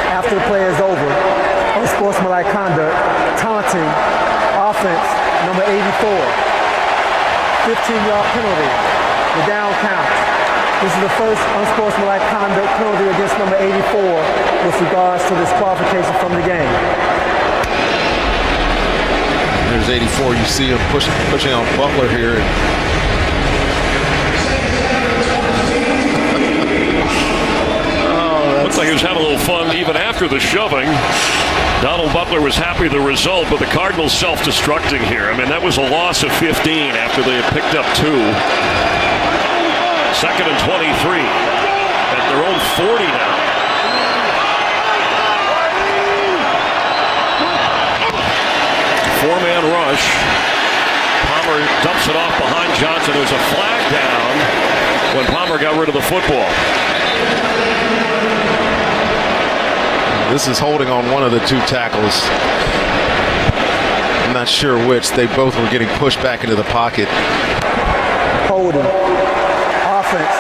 After the play is over, unsportsmanlike conduct, taunting, offense, number 84. 15-yard penalty, the down count. This is the first unsportsmanlike conduct penalty against number 84 with regards to disqualification from the game. There's 84. You see him pushing on Butler here. Looks like he was having a little fun even after the shoving. Donald Butler was happy with the result, but the Cardinals self-destructing here. I mean, that was a loss of 15 after they had picked up 2. 2nd and 23 at their own 40 now. Four-man rush. Palmer dumps it off behind Johnson. There's a flag down when Palmer got rid of the football. This is holding on one of the 2 tackles. I'm not sure which. They both were getting pushed back into the pocket. Holding. Offense,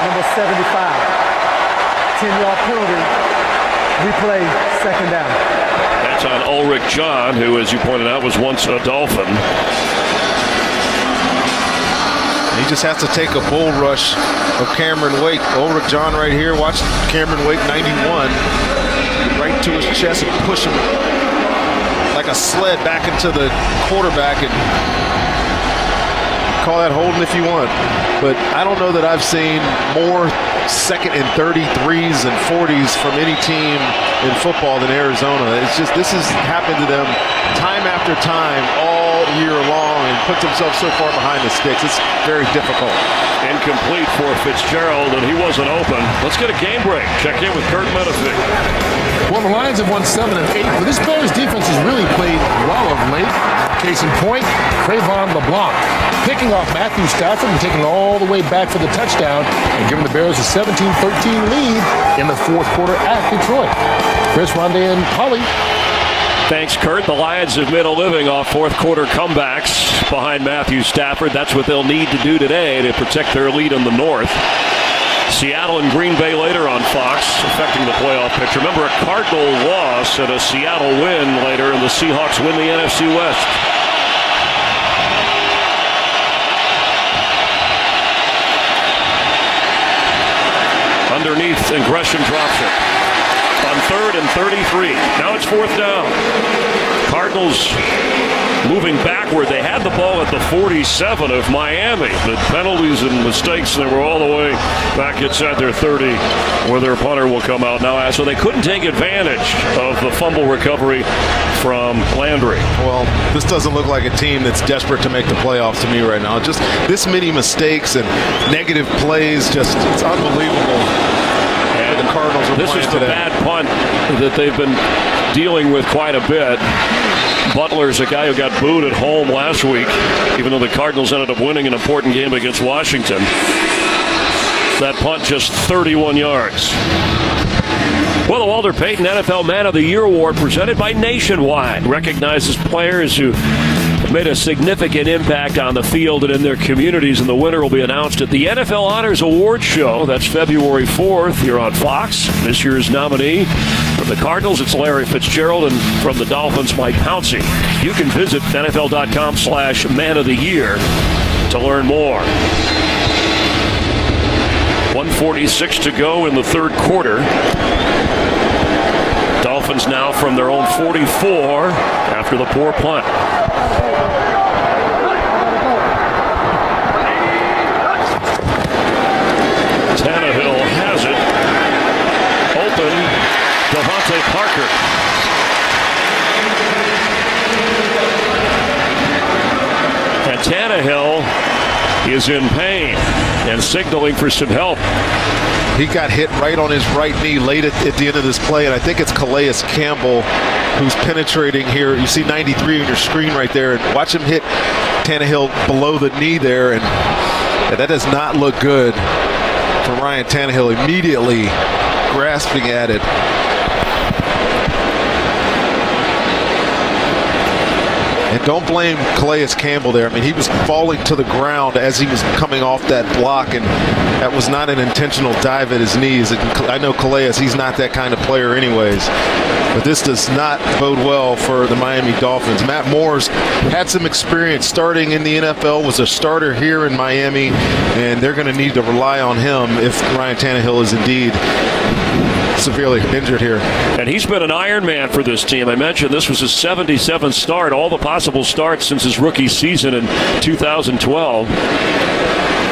number 75. 10-yard penalty. Replay, 2nd down. That's on Ulrich John, who, as you pointed out, was once a Dolphin. He just has to take a bull rush of Cameron Wake. Ulrich John right here. Watch Cameron Wake, 91. Right to his chest and push him like a sled back into the quarterback, and call that holding if you want. But I don't know that I've seen more 2nd and 33s and 40s from any team in football than Arizona. It's just, this has happened to them time after time all year long, and put themselves so far behind the sticks. It's very difficult. Incomplete for Fitzgerald, and he wasn't open. Let's get a game break. Check in with Kurt Menefee. Well, the Lions have won 7 of 8, but this Bears defense has really played well of late. Case in point, Trayvon LeBlanc picking off Matthew Stafford and taking it all the way back for the touchdown and giving the Bears a 17-13 lead in the 4th quarter at Detroit. Chris, Rondé, and Holly. Thanks, Kurt. The Lions have made a living off 4th quarter comebacks behind Matthew Stafford. That's what they'll need to do today to protect their lead in the North. Seattle and Green Bay later on Fox, affecting the playoff picture. Remember, a Cardinal loss and a Seattle win later, and the Seahawks win the NFC West. Underneath, and Gresham drops it. On 3rd and 33. Now it's 4th down. Cardinals moving backward. They had the ball at the 47 of Miami, but penalties and mistakes, and they were all the way back inside their 30, where their punter will come out now. So they couldn't take advantage of the fumble recovery from Landry. Well, this doesn't look like a team that's desperate to make the playoffs to me right now. Just this many mistakes and negative plays, just, it's unbelievable. And the Cardinals are this is the today. bad punt that they've been dealing with quite a bit. Butler's a guy who got booed at home last week, even though the Cardinals ended up winning an important game against Washington. That punt just 31 yards. Well, the Walter Payton NFL Man of the Year Award, presented by Nationwide, recognizes players who have made a significant impact on the field and in their communities, and the winner will be announced at the NFL Honors Awards Show. That's February 4th here on Fox. This year's nominee from the Cardinals, it's Larry Fitzgerald, and from the Dolphins, Mike Pouncey. You can visit NFL.com/Man of the Year to learn more. 1:46 to go in the third quarter. Dolphins now from their own 44 after the poor punt. Tannehill has it. Open. Devontae Parker. And Tannehill is in pain and signaling for some help. He got hit right on his right knee late at the end of this play, and I think it's Calais Campbell who's penetrating here. You see 93 on your screen right there, and watch him hit Tannehill below the knee there, and that does not look good for Ryan Tannehill. Immediately grasping at it. And don't blame Calais Campbell there. I mean, he was falling to the ground as he was coming off that block, and that was not an intentional dive at his knees. I know Calais, he's not that kind of player anyways. But this does not bode well for the Miami Dolphins. Matt Moore's had some experience starting in the NFL, was a starter here in Miami, and they're going to need to rely on him if Ryan Tannehill is indeed severely injured here. And he's been an Iron Man for this team. I mentioned this was his 77th start, all the possible starts since his rookie season in 2012.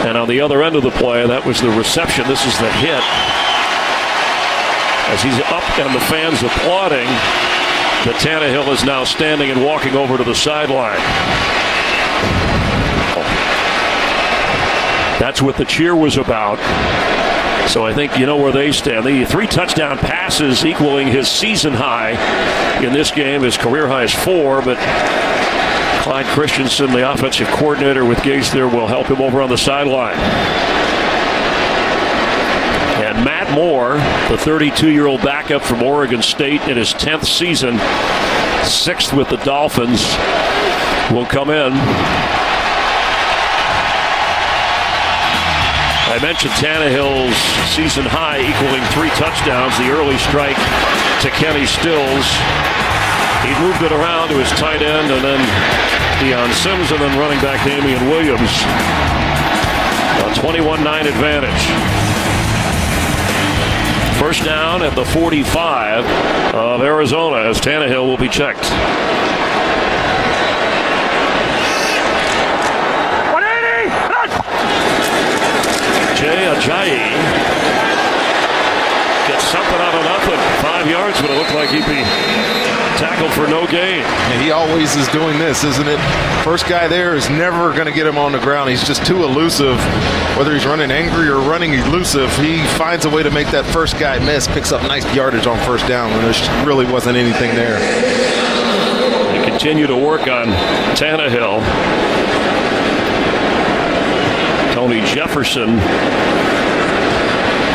And on the other end of the play, that was the reception. This is the hit. As he's up and the fans applauding, that Tannehill is now standing and walking over to the sideline. That's what the cheer was about. So I think you know where they stand. The 3 touchdown passes equaling his season high in this game. His career high is 4, but Clyde Christensen, the offensive coordinator with Gase there, will help him over on the sideline. And Matt Moore, the 32-year-old backup from Oregon State in his 10th season, 6th with the Dolphins, will come in. I mentioned Tannehill's season high equaling 3 touchdowns, the early strike to Kenny Stills. He moved it around to his tight end, and then Deion Sims, and then running back Damian Williams. A 21-9 advantage. First down at the 45 of Arizona as Tannehill will be checked. Jay Ajayi gets something out of nothing. 5 yards, but it looked like he'd be tackled for no gain. And he always is doing this, isn't it? First guy there is never going to get him on the ground. He's just too elusive. Whether he's running angry or running elusive, he finds a way to make that first guy miss, picks up nice yardage on first down when there really wasn't anything there. They continue to work on Tannehill. Tony Jefferson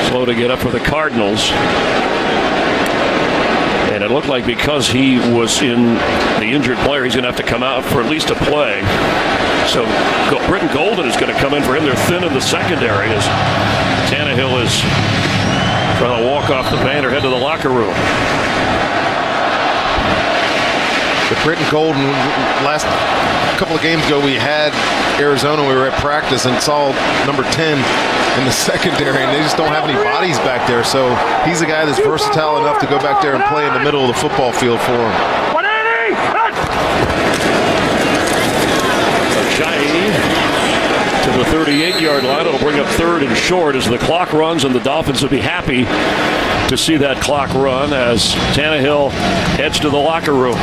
slow to get up for the Cardinals. And it looked like because he was in the injured player, he's going to have to come out for at least a play. So Britton Golden is going to come in for him. They're thin in the secondary as Tannehill is trying to walk off the van or head to the locker room. The Britton Golden, last couple of games ago, we had Arizona. We were at practice and saw number 10 in the secondary, and they just don't have any bodies back there. So he's a guy that's versatile enough to go back there and play in the middle of the football field for him. To the 38-yard line. It'll bring up 3rd and short as the clock runs, and the Dolphins will be happy to see that clock run as Tannehill heads to the locker room.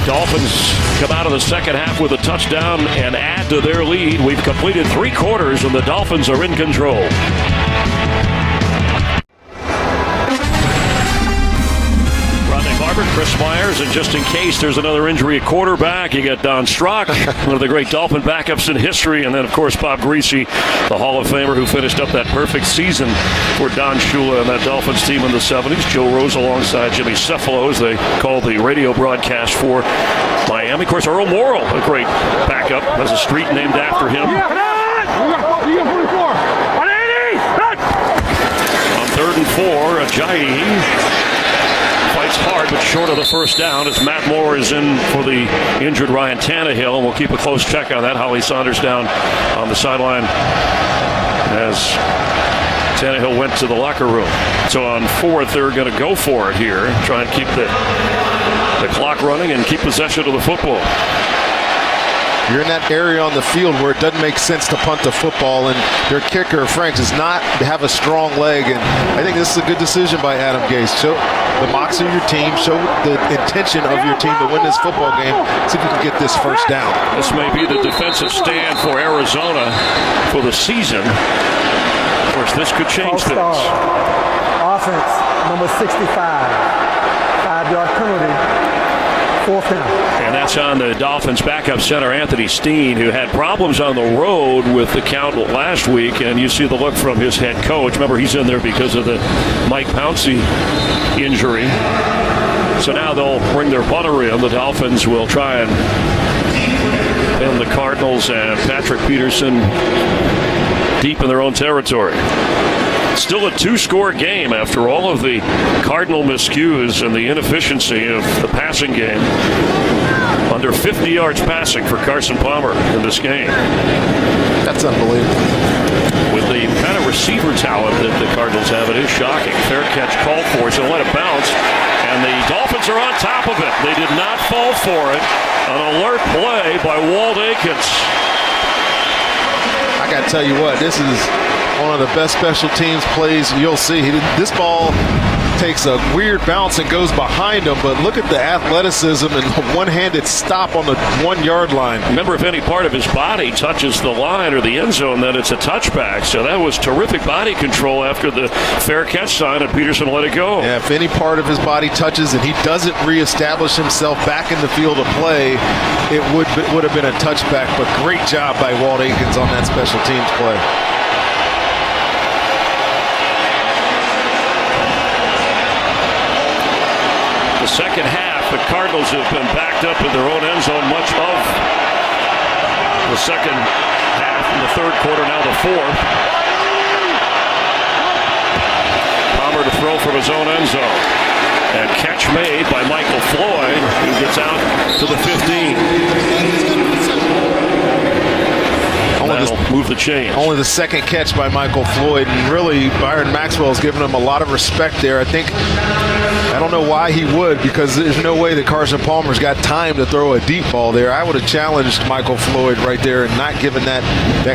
Dolphins come out of the second half with a touchdown and add to their lead. We've completed 3 quarters, and the Dolphins are in control. Chris Myers, and just in case there's another injury at quarterback, you got Don Strock, one of the great Dolphin backups in history, and then, of course, Bob Greasy, the Hall of Famer who finished up that perfect season for Don Shula and that Dolphins team in the 70s. Joe Rose alongside Jimmy Cephalo, as they called the radio broadcast for Miami. Of course, Earl Morrall, a great backup, has a street named after him. On 3rd and 4, Ajayi fights hard, but short of the first down as Matt Moore is in for the injured Ryan Tannehill, and we'll keep a close check on that. Holly Saunders down on the sideline as Tannehill went to the locker room. So on fourth, they're going to go for it here, try and keep the clock running and keep possession of the football. You're in that area on the field where it doesn't make sense to punt the football, and their kicker, Frank, does not have a strong leg, and I think this is a good decision by Adam Gase. Show the moxie of your team, show the intention of your team to win this football game, see if we can get this first down. This may be the defensive stand for Arizona for the season. Of course, this could change things. Offense, number 65, 5-yard penalty. Fourth down. And that's on the Dolphins backup center, Anthony Steen, who had problems on the road with the count last week. And you see the look from his head coach. Remember, he's in there because of the Mike Pouncey injury. So now they'll bring their punter in. The Dolphins will try and pin the Cardinals and Patrick Peterson deep in their own territory. Still a two-score game after all of the Cardinal miscues and the inefficiency of the passing game. Under 50 yards passing for Carson Palmer in this game. That's unbelievable. With the kind of receiver talent that the Cardinals have, it is shocking. Fair catch called for, so let it bounce. And the Dolphins are on top of it. They did not fall for it. An alert play by Walt Aikens. I got to tell you what, this is one of the best special teams plays you'll see. This ball takes a weird bounce and goes behind him, but look at the athleticism and the one-handed stop on the 1-yard line. Remember, if any part of his body touches the line or the end zone, then it's a touchback. So that was terrific body control after the fair catch sign, and Peterson let it go. Yeah, if any part of his body touches and he doesn't reestablish himself back in the field of play, it would have been a touchback, but great job by Walt Aikens on that special teams play. Second half, the Cardinals have been backed up in their own end zone much of the second half in the third quarter, now the fourth. Palmer to throw from his own end zone. And catch made by Michael Floyd, who gets out to the 15. Move the chains. Only the second catch by Michael Floyd, and really Byron Maxwell has given him a lot of respect there. I don't know why he would, because there's no way that Carson Palmer's got time to throw a deep ball there. I would have challenged Michael Floyd right there and not given that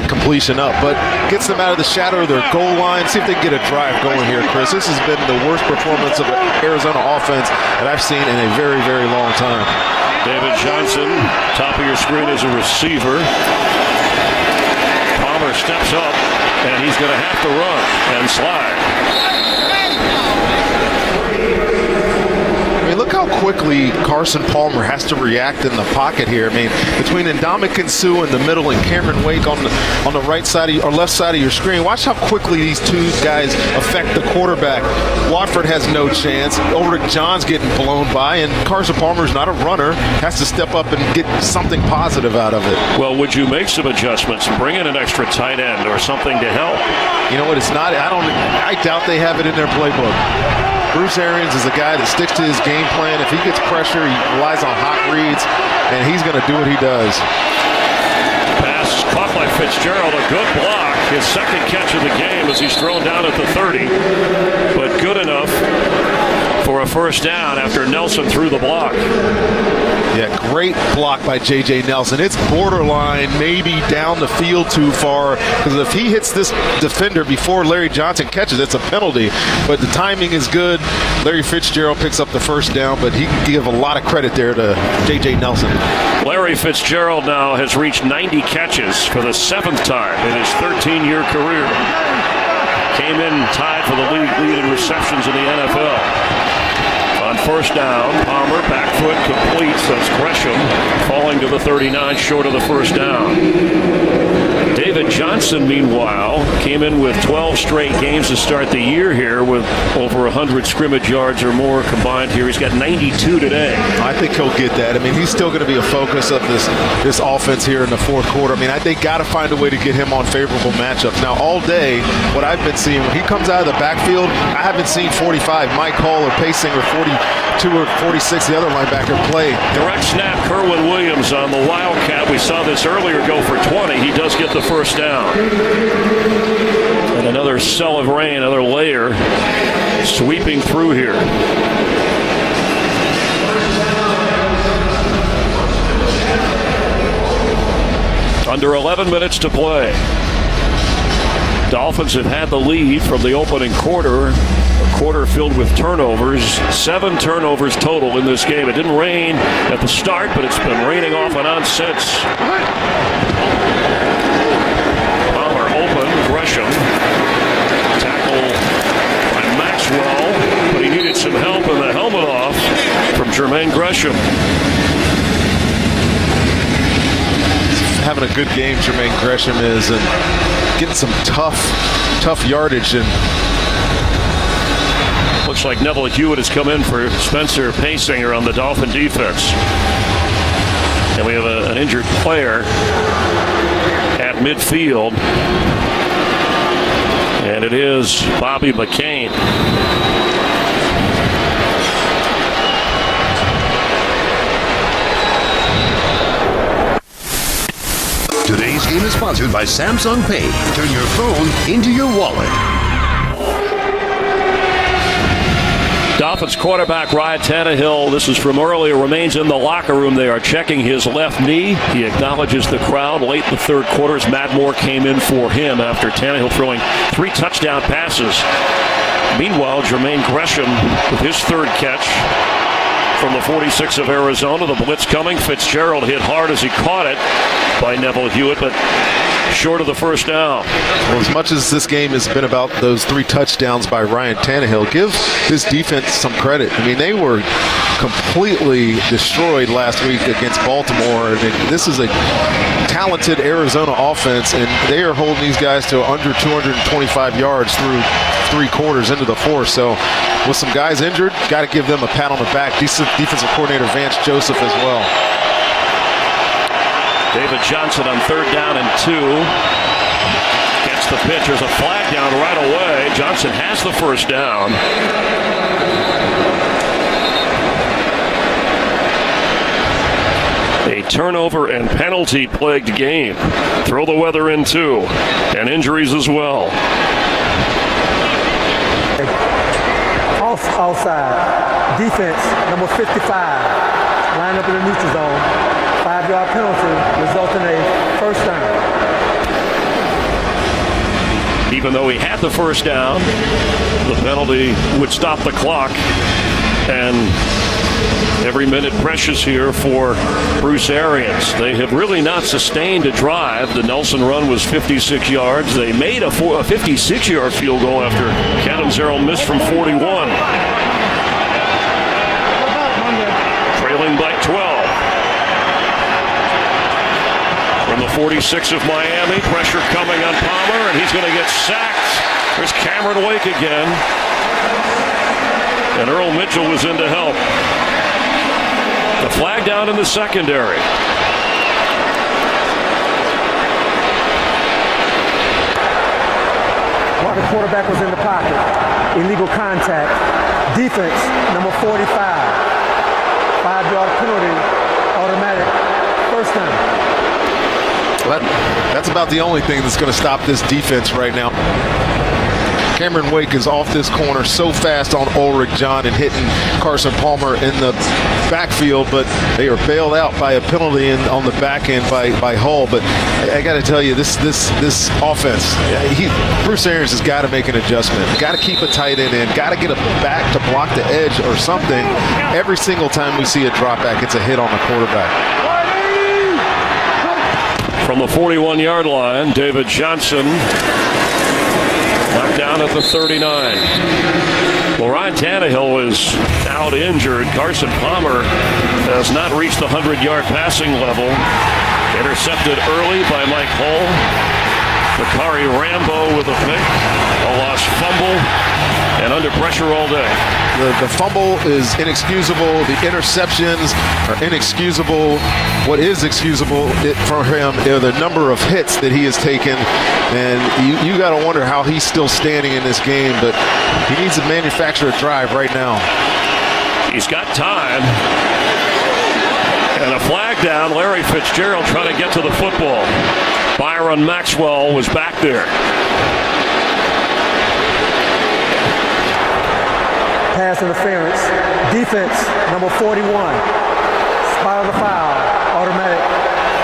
completion up, but gets them out of the shadow of their goal line. See if they can get a drive going here, Chris. This has been the worst performance of the Arizona offense that I've seen in a very, very long time. David Johnson, top of your screen as a receiver. Palmer steps up, and he's going to have to run and slide. Look how quickly Carson Palmer has to react in the pocket here. Between Ndamukong Suh in the middle and Cameron Wake on the right side or left side of your screen, watch how quickly these two guys affect the quarterback. Watford has no chance. Ulrich John's getting blown by, and Carson Palmer's not a runner, has to step up and get something positive out of it. Well, would you make some adjustments and bring in an extra tight end or something to help? You know what? It's not. I doubt they have it in their playbook. Bruce Arians is a guy that sticks to his game plan. If he gets pressure, he relies on hot reads, and he's going to do what he does. Pass caught by Fitzgerald, a good block. His second catch of the game as he's thrown down at the 30, but good enough for a first down after Nelson threw the block. Yeah, great block by J.J. Nelson. It's borderline, maybe down the field too far, because if he hits this defender before Larry Johnson catches, it's a penalty. But the timing is good. Larry Fitzgerald picks up the first down, but he can give a lot of credit there to J.J. Nelson. Larry Fitzgerald now has reached 90 catches for the 7th time in his 13-year career. Came in tied for the lead in receptions in the NFL. On first down, Palmer, back foot, completes. That's Gresham falling to the 39, short of the first down. David Johnson, meanwhile, came in with 12 straight games to start the year here with over 100 scrimmage yards or more combined here. He's got 92 today. I think he'll get that. He's still going to be a focus of this offense here in the fourth quarter. They got to find a way to get him on favorable matchups. Now, all day, what I've been seeing, when he comes out of the backfield, I haven't seen 45, Mike Hall or Pace Singer 246, the other linebacker, play. Direct snap, Kerwin Williams on the Wildcat. We saw this earlier go for 20. He does get the first down. And another cell of rain, another layer sweeping through here. Under 11 minutes to play. Dolphins have had the lead from the opening quarter. A quarter filled with turnovers. 7 turnovers total in this game. It didn't rain at the start, but it's been raining off and on since. Palmer open. Gresham. Tackle by Maxwell, but he needed some help, and the helmet off from Jermaine Gresham. Having a good game, Jermaine Gresham is, and getting some tough yardage. And looks like Neville Hewitt has come in for Spencer Paysinger on the Dolphin defense. And we have an injured player at midfield. And it is Bobby McCain. Today's game is sponsored by Samsung Pay. Turn your phone into your wallet. Dolphins quarterback Ryan Tannehill, this is from earlier, remains in the locker room. They are checking his left knee. He acknowledges the crowd late in the third quarter as Matt Moore came in for him after Tannehill throwing 3 touchdown passes. Meanwhile, Jermaine Gresham with his third catch from the 46 of Arizona. The blitz coming. Fitzgerald hit hard as he caught it by Neville Hewitt, but short of the first down. Well, as much as this game has been about those 3 touchdowns by Ryan Tannehill, give this defense some credit. I mean, they were completely destroyed last week against Baltimore. I mean, this is a talented Arizona offense, and they are holding these guys to under 225 yards through 3 quarters into the 4th. So with some guys injured, got to give them a pat on the back. Defensive coordinator Vance Joseph as well. David Johnson on 3rd down and 2. Gets the pitch. There's a flag down right away. Johnson has the first down. A turnover and penalty plagued game. Throw the weather in too. And injuries as well. Offside. Defense, number 55. Line up in the neutral zone. 5-yard penalty, resulting in a first down. Even though he had the first down, the penalty would stop the clock. And every minute precious here for Bruce Arians. They have really not sustained a drive. The Nelson run was 56 yards. They made a 56-yard field goal after Catanzaro missed from 41. Trailing by 12. From the 46 of Miami, pressure coming on Palmer, and he's going to get sacked. There's Cameron Wake again. And Earl Mitchell was in to help. The flag down in the secondary. While the quarterback was in the pocket, illegal contact. Defense, number 45. 5-yard penalty, automatic first down. Well, that's about the only thing that's going to stop this defense right now. Cameron Wake is off this corner so fast on Ulrich John and hitting Carson Palmer in the backfield, but they are bailed out by a penalty on the back end by Hull. But I got to tell you, this offense, Bruce Arians has got to make an adjustment. Got to keep a tight end in. Got to get a back to block the edge or something. Every single time we see a drop back, it's a hit on the quarterback. From the 41-yard line, David Johnson knocked down at the 39. Well, Ryan Tannehill is out injured. Carson Palmer has not reached the 100-yard passing level. Intercepted early by Mike Hull. Bakari Rambo with a pick. A lost fumble. And under pressure all day. The fumble is inexcusable. The interceptions are inexcusable. What is excusable for him are the number of hits that he has taken. And you got to wonder how he's still standing in this game. But he needs to manufacture a drive right now. He's got time. And a flag down. Larry Fitzgerald trying to get to the football. Byron Maxwell was back there. Pass interference. Defense, number 41. Spot of the foul. Automatic.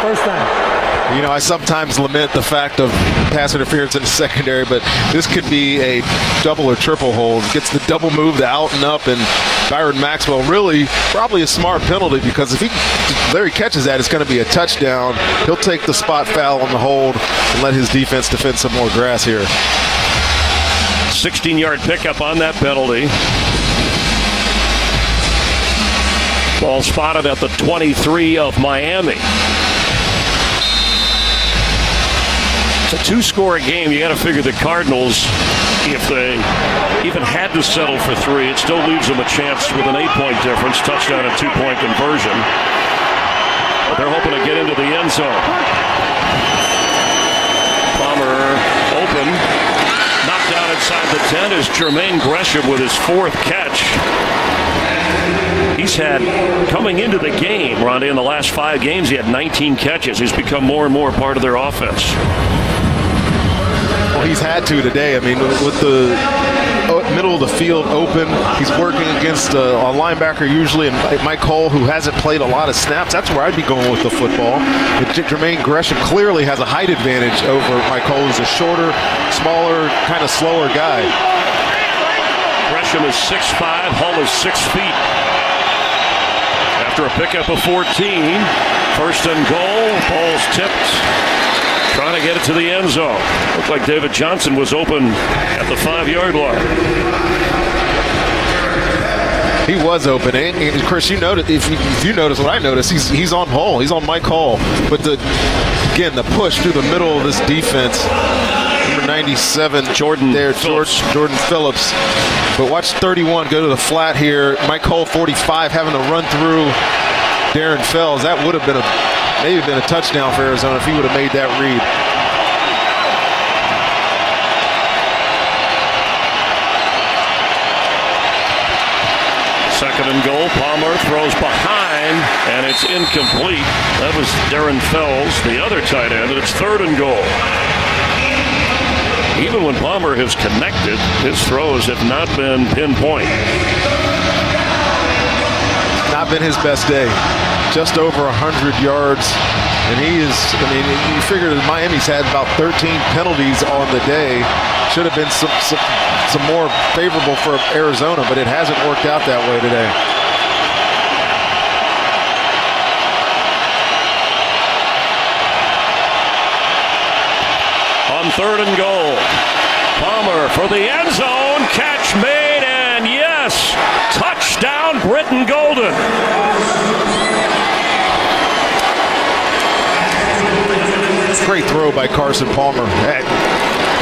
First down. You know, I sometimes lament the fact of pass interference in the secondary, but this could be a double or triple hold. Gets the double move, the out and up, and Byron Maxwell really probably a smart penalty, because if Larry catches that, it's going to be a touchdown. He'll take the spot foul on the hold and let his defense defend some more grass here. 16-yard pickup on that penalty. Ball spotted at the 23 of Miami. It's a two-score game. You got to figure the Cardinals, if they even had to settle for three, it still leaves them a chance with an 8-point difference, touchdown and 2-point conversion. But they're hoping to get into the end zone. Palmer open. Knocked down inside the 10 is Jermaine Gresham with his 4th catch. He's had, coming into the game, Rondé, in the last 5 games, he had 19 catches. He's become more and more part of their offense. Well, he's had to today. I mean, with the middle of the field open, he's working against a linebacker usually, and Mike Cole, who hasn't played a lot of snaps. That's where I'd be going with the football. Jermaine Gresham clearly has a height advantage over Mike Cole, who's a shorter, smaller, kind of slower guy. Gresham is 6'5", Hull is 6 feet. After a pickup of 14, first and goal, ball's tipped. Trying to get it to the end zone. Looked like David Johnson was open at the 5-yard line. He was open, and Chris, you noticed, if you notice what I noticed, he's on Hull. He's on Mike Hull. But the push through the middle of this defense. Number 97, Jordan Phillips. But watch 31 go to the flat here. Mike Hull, 45, having to run through Darren Fells. That would have been maybe been a touchdown for Arizona if he would have made that read. Second and goal. Palmer throws behind, and it's incomplete. That was Darren Fells, the other tight end, and it's third and goal. Even when Palmer has connected, his throws have not been pinpoint. Not been his best day. Just over 100 yards. And he is, I mean, you figure that Miami's had about 13 penalties on the day. Should have been some more favorable for Arizona, but it hasn't worked out that way today. On third and goal, Palmer for the end zone, catch made, and yes, touchdown Britton Golden. Great throw by Carson Palmer.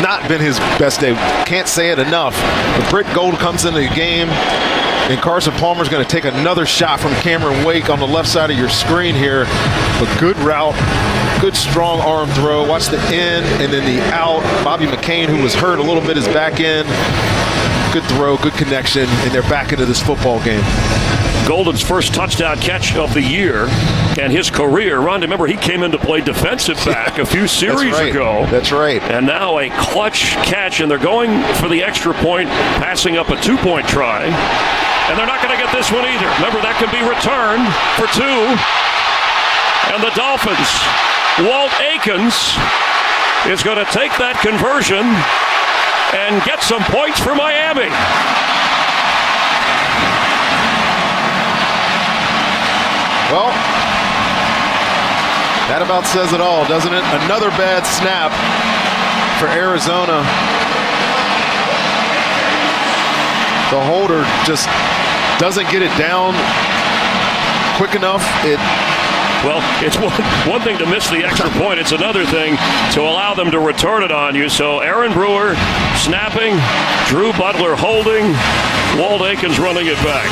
Not been his best day. Can't say it enough. But Britt Gold comes into the game, and Carson Palmer's going to take another shot from Cameron Wake on the left side of your screen here. A good route, good strong arm throw. Watch the in and then the out. Bobby McCain, who was hurt a little bit, is back in. Good throw, good connection, and they're back into this football game. Golden's first touchdown catch of the year and his career. Ron, remember, he came in to play defensive back a few series ago. That's right. And now a clutch catch, and they're going for the extra point, passing up a 2-point try. And they're not going to get this one either. Remember, that can be returned for 2. And the Dolphins, Walt Aikens is going to take that conversion and get some points for Miami. Well, that about says it all, doesn't it? Another bad snap for Arizona. The holder just doesn't get it down quick enough. Well, it's one thing to miss the extra point. It's another thing to allow them to return it on you. So Aaron Brewer snapping, Drew Butler holding, Walt Aikens running it back.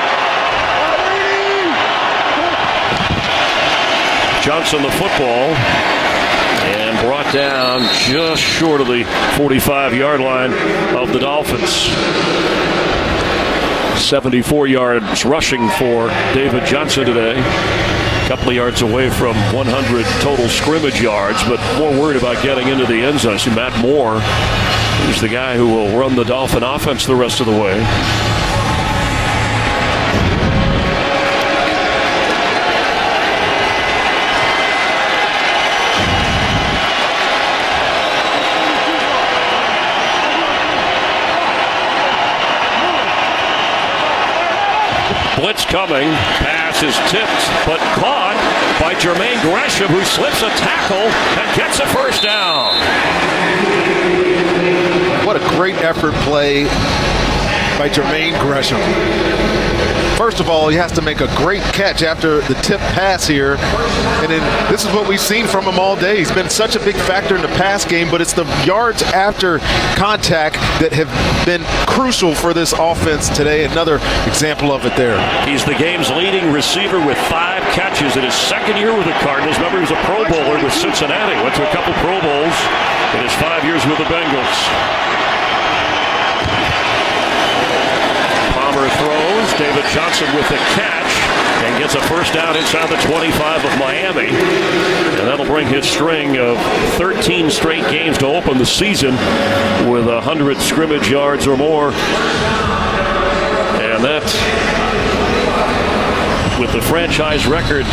Johnson the football and brought down just short of the 45-yard line of the Dolphins. 74 yards rushing for David Johnson today. A couple of yards away from 100 total scrimmage yards, but more worried about getting into the end zone. See, Matt Moore is the guy who will run the Dolphin offense the rest of the way. Blitz coming. Pass is tipped, but caught by Jermaine Gresham, who slips a tackle and gets a first down. What a great effort play by Jermaine Gresham. First of all, he has to make a great catch after the tip pass here. And then this is what we've seen from him all day. He's been such a big factor in the pass game, but it's the yards after contact that have been crucial for this offense today. Another example of it there. He's the game's leading receiver with 5 catches in his second year with the Cardinals. Remember, he was a Pro Bowler with Cincinnati. Went to a couple Pro Bowls in his 5 years with the Bengals. Throws. David Johnson with the catch and gets a first down inside the 25 of Miami. And that'll bring his string of 13 straight games to open the season with 100 scrimmage yards or more. And that, with the franchise record,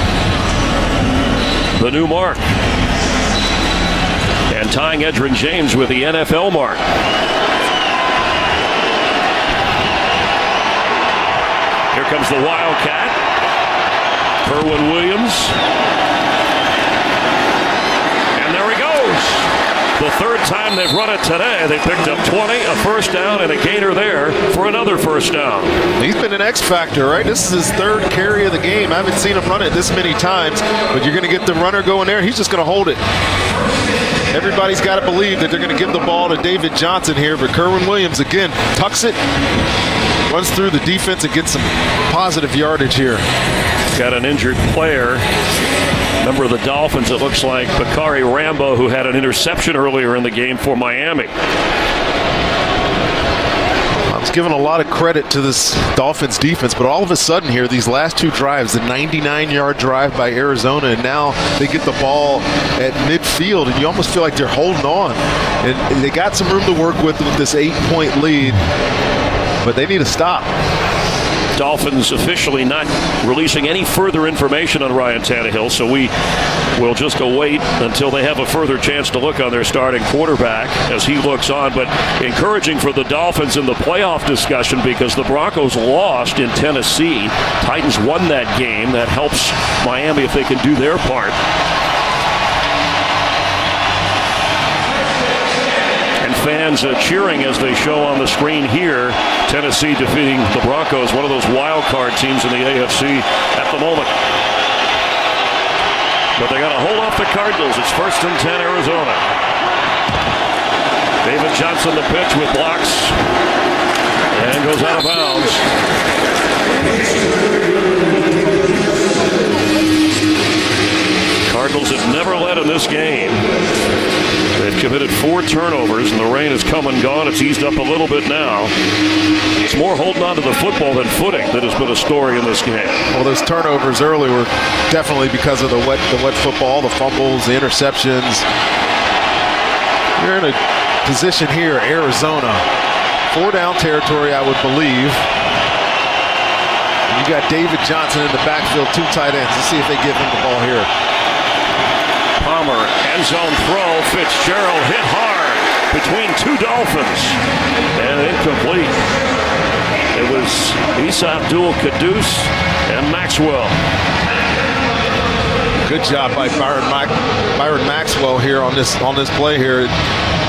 the new mark. And tying Edgerrin James with the NFL mark. Here comes the Wildcat. Kerwin Williams. And there he goes. The third time they've run it today. They picked up 20, a first down, and a gainer there for another first down. He's been an X factor, right? This is his third carry of the game. I haven't seen him run it this many times, but you're going to get the runner going there. He's just going to hold it. Everybody's got to believe that they're going to give the ball to David Johnson here, but Kerwin Williams, again, tucks it, runs through the defense and gets some positive yardage here. Got an injured player. Member of the Dolphins, it looks like Bakari Rambo, who had an interception earlier in the game for Miami. I was giving a lot of credit to this Dolphins defense, but all of a sudden here, these last 2 drives, the 99-yard drive by Arizona, and now they get the ball at midfield, and you almost feel like they're holding on. And they got some room to work with this 8-point lead, but they need to stop. Dolphins officially not releasing any further information on Ryan Tannehill, so we will just await until they have a further chance to look on their starting quarterback as he looks on. But encouraging for the Dolphins in the playoff discussion because the Broncos lost in Tennessee. Titans won that game. That helps Miami if they can do their part. Fans cheering as they show on the screen here. Tennessee defeating the Broncos, one of those wild card teams in the AFC at the moment. But they got to hold off the Cardinals. It's 1st and 10 Arizona. David Johnson the pitch with blocks and goes out of bounds. Cardinals have never led in this game. They've committed 4 turnovers, and the rain has come and gone. It's eased up a little bit now. It's more holding on to the football than footing that has been a story in this game. Well, those turnovers early were definitely because of the wet football, the fumbles, the interceptions. You're in a position here, Arizona. 4-down territory, I would believe. And you got David Johnson in the backfield, 2 tight ends. Let's see if they give him the ball here. Palmer, end zone throw. Fitzgerald hit hard between 2 Dolphins. And incomplete. It was Isa Abdul-Quddus and Maxwell. Good job by Byron Maxwell here on this play here.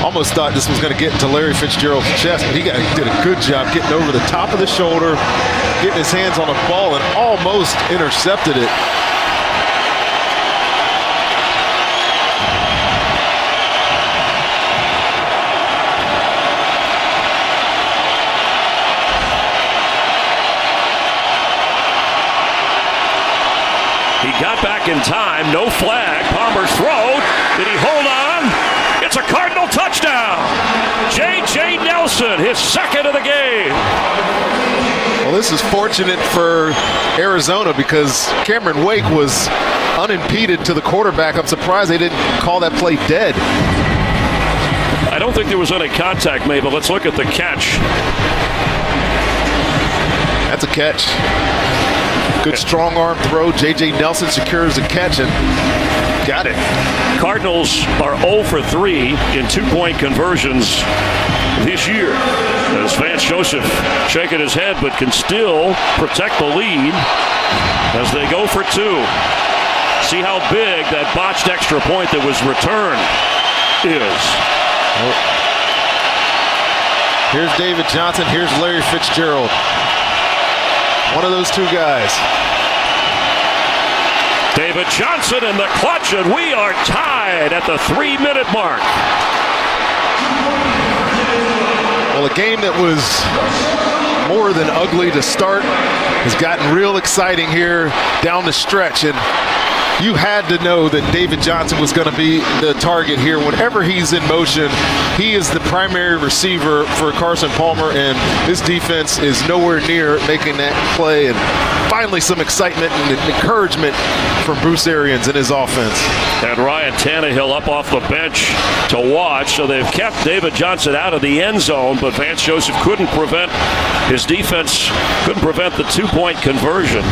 Almost thought this was going to get into Larry Fitzgerald's chest, but he did a good job getting over the top of the shoulder, getting his hands on the ball, and almost intercepted it. He got back in time. No flag. Palmer's throw. Did he hold on? It's a Cardinal touchdown. J.J. Nelson, his second of the game. Well, this is fortunate for Arizona because Cameron Wake was unimpeded to the quarterback. I'm surprised they didn't call that play dead. I don't think there was any contact made, but let's look at the catch. That's a catch. Good strong arm throw. J.J. Nelson secures the catch and got it. Cardinals are 0 for 3 in two-point conversions this year. As Vance Joseph shaking his head, but can still protect the lead as they go for 2. See how big that botched extra point that was returned is. Here's David Johnson. Here's Larry Fitzgerald. One of those two guys. David Johnson in the clutch, and we are tied at the 3-minute mark. Well, a game that was more than ugly to start has gotten real exciting here down the stretch, and you had to know that David Johnson was going to be the target here. Whenever he's in motion, he is the primary receiver for Carson Palmer, and this defense is nowhere near making that play. And finally some excitement and encouragement from Bruce Arians in his offense. And Ryan Tannehill up off the bench to watch, so they've kept David Johnson out of the end zone, but Vance Joseph couldn't prevent his defense, couldn't prevent the two-point conversion.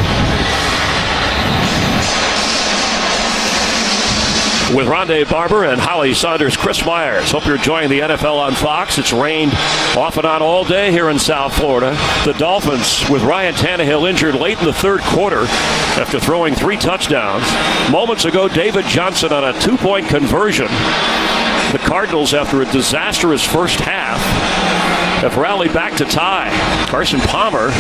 With Rondé Barber and Holly Saunders, Chris Myers. Hope you're enjoying the NFL on Fox. It's rained off and on all day here in South Florida. The Dolphins, with Ryan Tannehill injured late in the third quarter after throwing 3 touchdowns. Moments ago, David Johnson on a two-point conversion. The Cardinals, after a disastrous first half, have rallied back to tie. Carson Palmer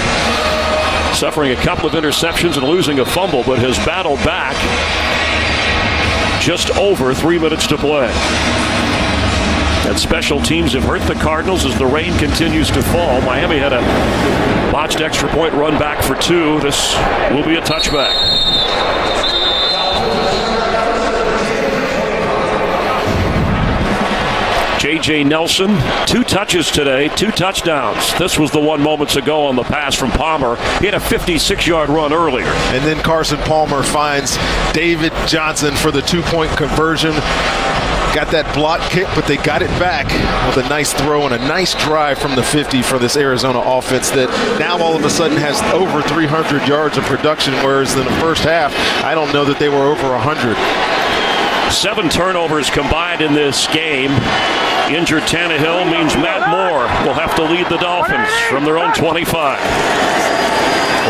suffering a couple of interceptions and losing a fumble, but has battled back. Just over 3 minutes to play. And special teams have hurt the Cardinals as the rain continues to fall. Miami had a botched extra point run back for 2. This will be a touchback. J.J. Nelson, 2 touches today, 2 touchdowns. This was the one moments ago on the pass from Palmer. He had a 56-yard run earlier. And then Carson Palmer finds David Johnson for the 2-point conversion. Got that block kick, but they got it back with a nice throw and a nice drive from the 50 for this Arizona offense that now all of a sudden has over 300 yards of production, whereas in the first half, I don't know that they were over 100. 7 turnovers combined in this game. Injured Tannehill means Matt Moore will have to lead the Dolphins from their own 25.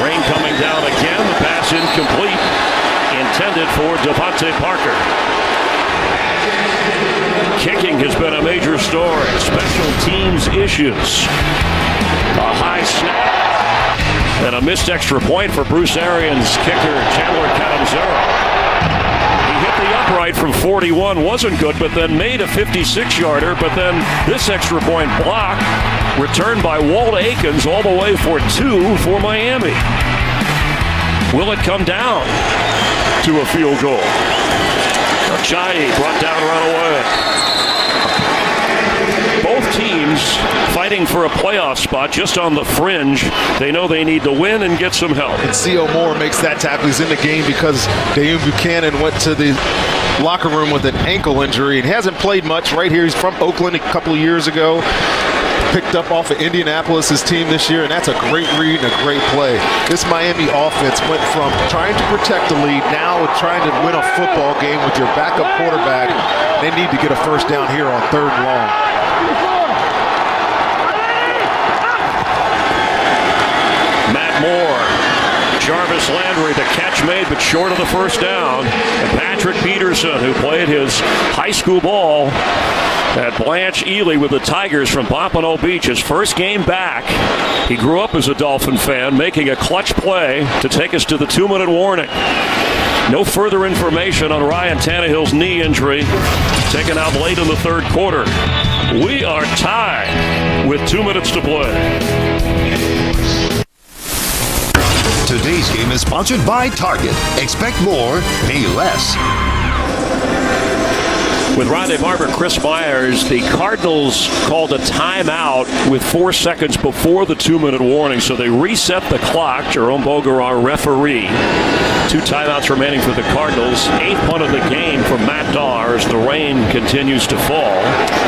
Rain coming down again. The pass incomplete. Intended for Devontae Parker. Kicking has been a major story. Special teams issues. A high snap. And a missed extra point for Bruce Arians' kicker, Chandler Catanzaro. Hit the upright from 41, wasn't good, but then made a 56-yarder. But then this extra point block returned by Walt Aikens all the way for 2 for Miami. Will it come down to a field goal? Ajayi brought down, run away. Both teams fighting for a playoff spot just on the fringe. They know they need to win and get some help. And C.O. Moore makes that tackle. He's in the game because Dayon Buchanan went to the locker room with an ankle injury and hasn't played much. Right here, he's from Oakland a couple of years ago. Picked up off of Indianapolis' team this year, and that's a great read and a great play. This Miami offense went from trying to protect the lead, now trying to win a football game with your backup quarterback. They need to get a first down here on 3rd and long. Matt Moore, Jarvis Landry, the catch made but short of the first down. And Patrick Peterson, who played his high school ball at Blanche Ely with the Tigers from Pompano Beach, his first game back. He grew up as a Dolphin fan, making a clutch play to take us to the 2-minute warning. No further information on Ryan Tannehill's knee injury, taken out late in the 3rd quarter. We are tied with 2 minutes to play. Today Today's game is sponsored by Target. Expect more, pay less. With Rondé Barber, Chris Myers, the Cardinals called a timeout with 4 seconds before the 2-minute warning, so they reset the clock. Jerome Boger, our referee. 2 timeouts remaining for the Cardinals. 8th punt of the game from Matt Dahr as the rain continues to fall.